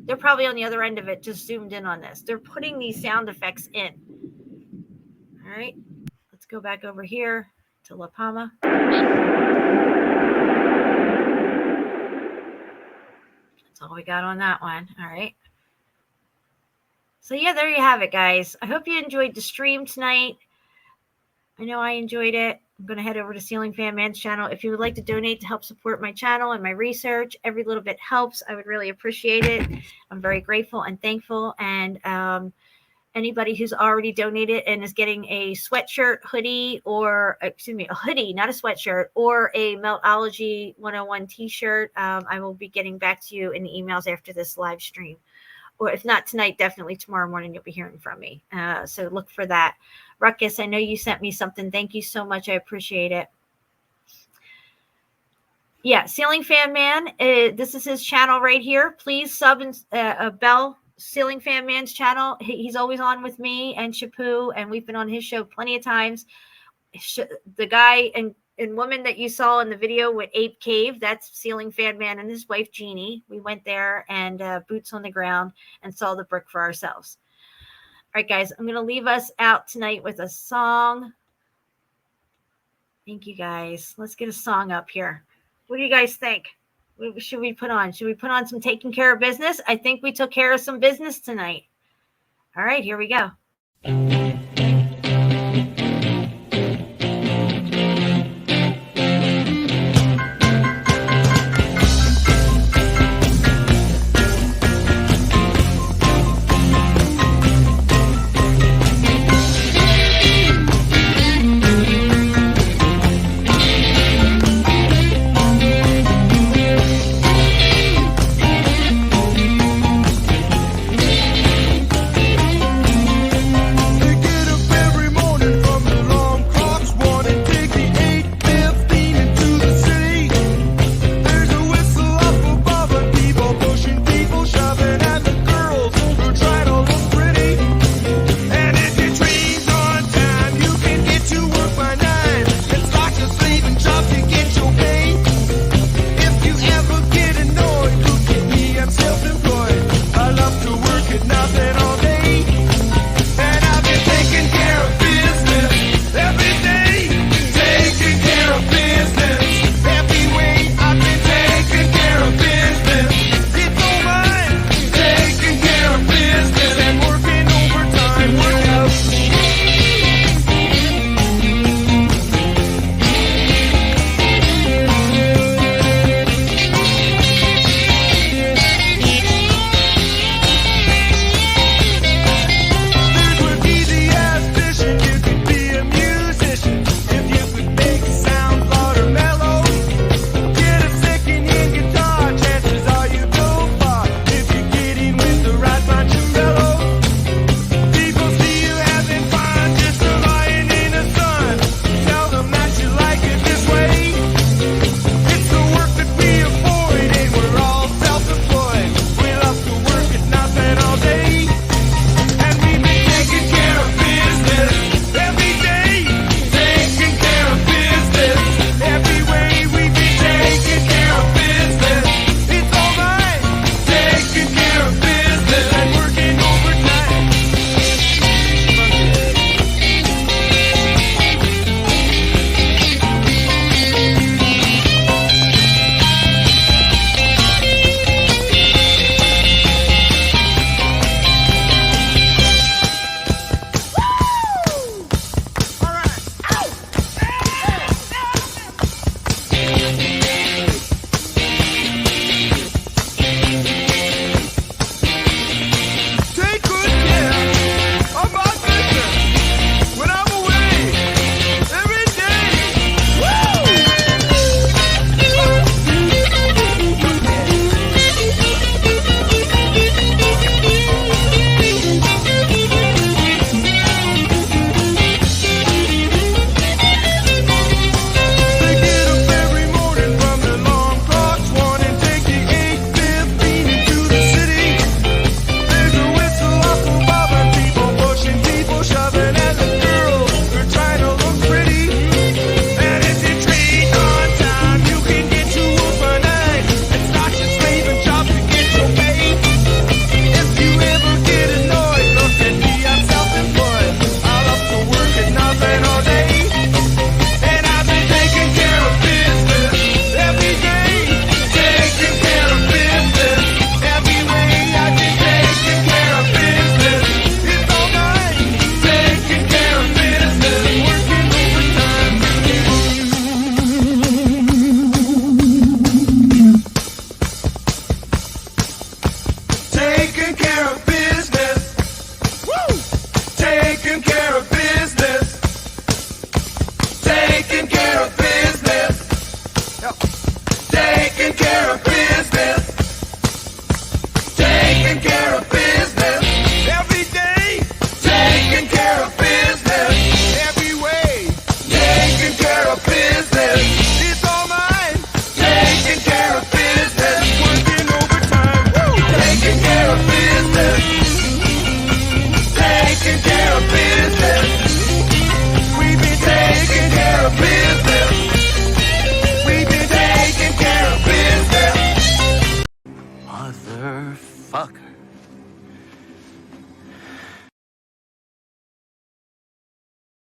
They're probably on the other end of it, just zoomed in on this. They're putting these sound effects in. All right, let's go back over here to La Palma. That's all we got on that one. All right. So yeah, there you have it, guys. I hope you enjoyed the stream tonight. I know I enjoyed it. I'm going to head over to Ceiling Fan Man's channel. If you would like to donate to help support my channel and my research, every little bit helps. I would really appreciate it. I'm very grateful and thankful. And anybody who's already donated and is getting a sweatshirt, hoodie, or a hoodie, not a sweatshirt, or a Meltology 101 t-shirt, I will be getting back to you in the emails after this live stream. Or if not tonight, definitely tomorrow morning, you'll be hearing from me. So look for that. Ruckus, I know you sent me something. Thank you so much. I appreciate it. Yeah, Ceiling Fan Man, this is his channel right here. Please sub and bell Ceiling Fan Man's channel. He's always on with me and Shapu, and we've been on his show plenty of times. The guy and woman that you saw in the video with Ape Cave, that's Ceiling Fan Man and his wife Jeannie. We went there and boots on the ground and saw the brick for ourselves. All right, guys, I'm going to leave us out tonight with a song. Thank you, guys. Let's get a song up here. What do you guys think? What should we put on? Should we put on some Taking Care of Business? I think we took care of some business tonight. All right, here we go.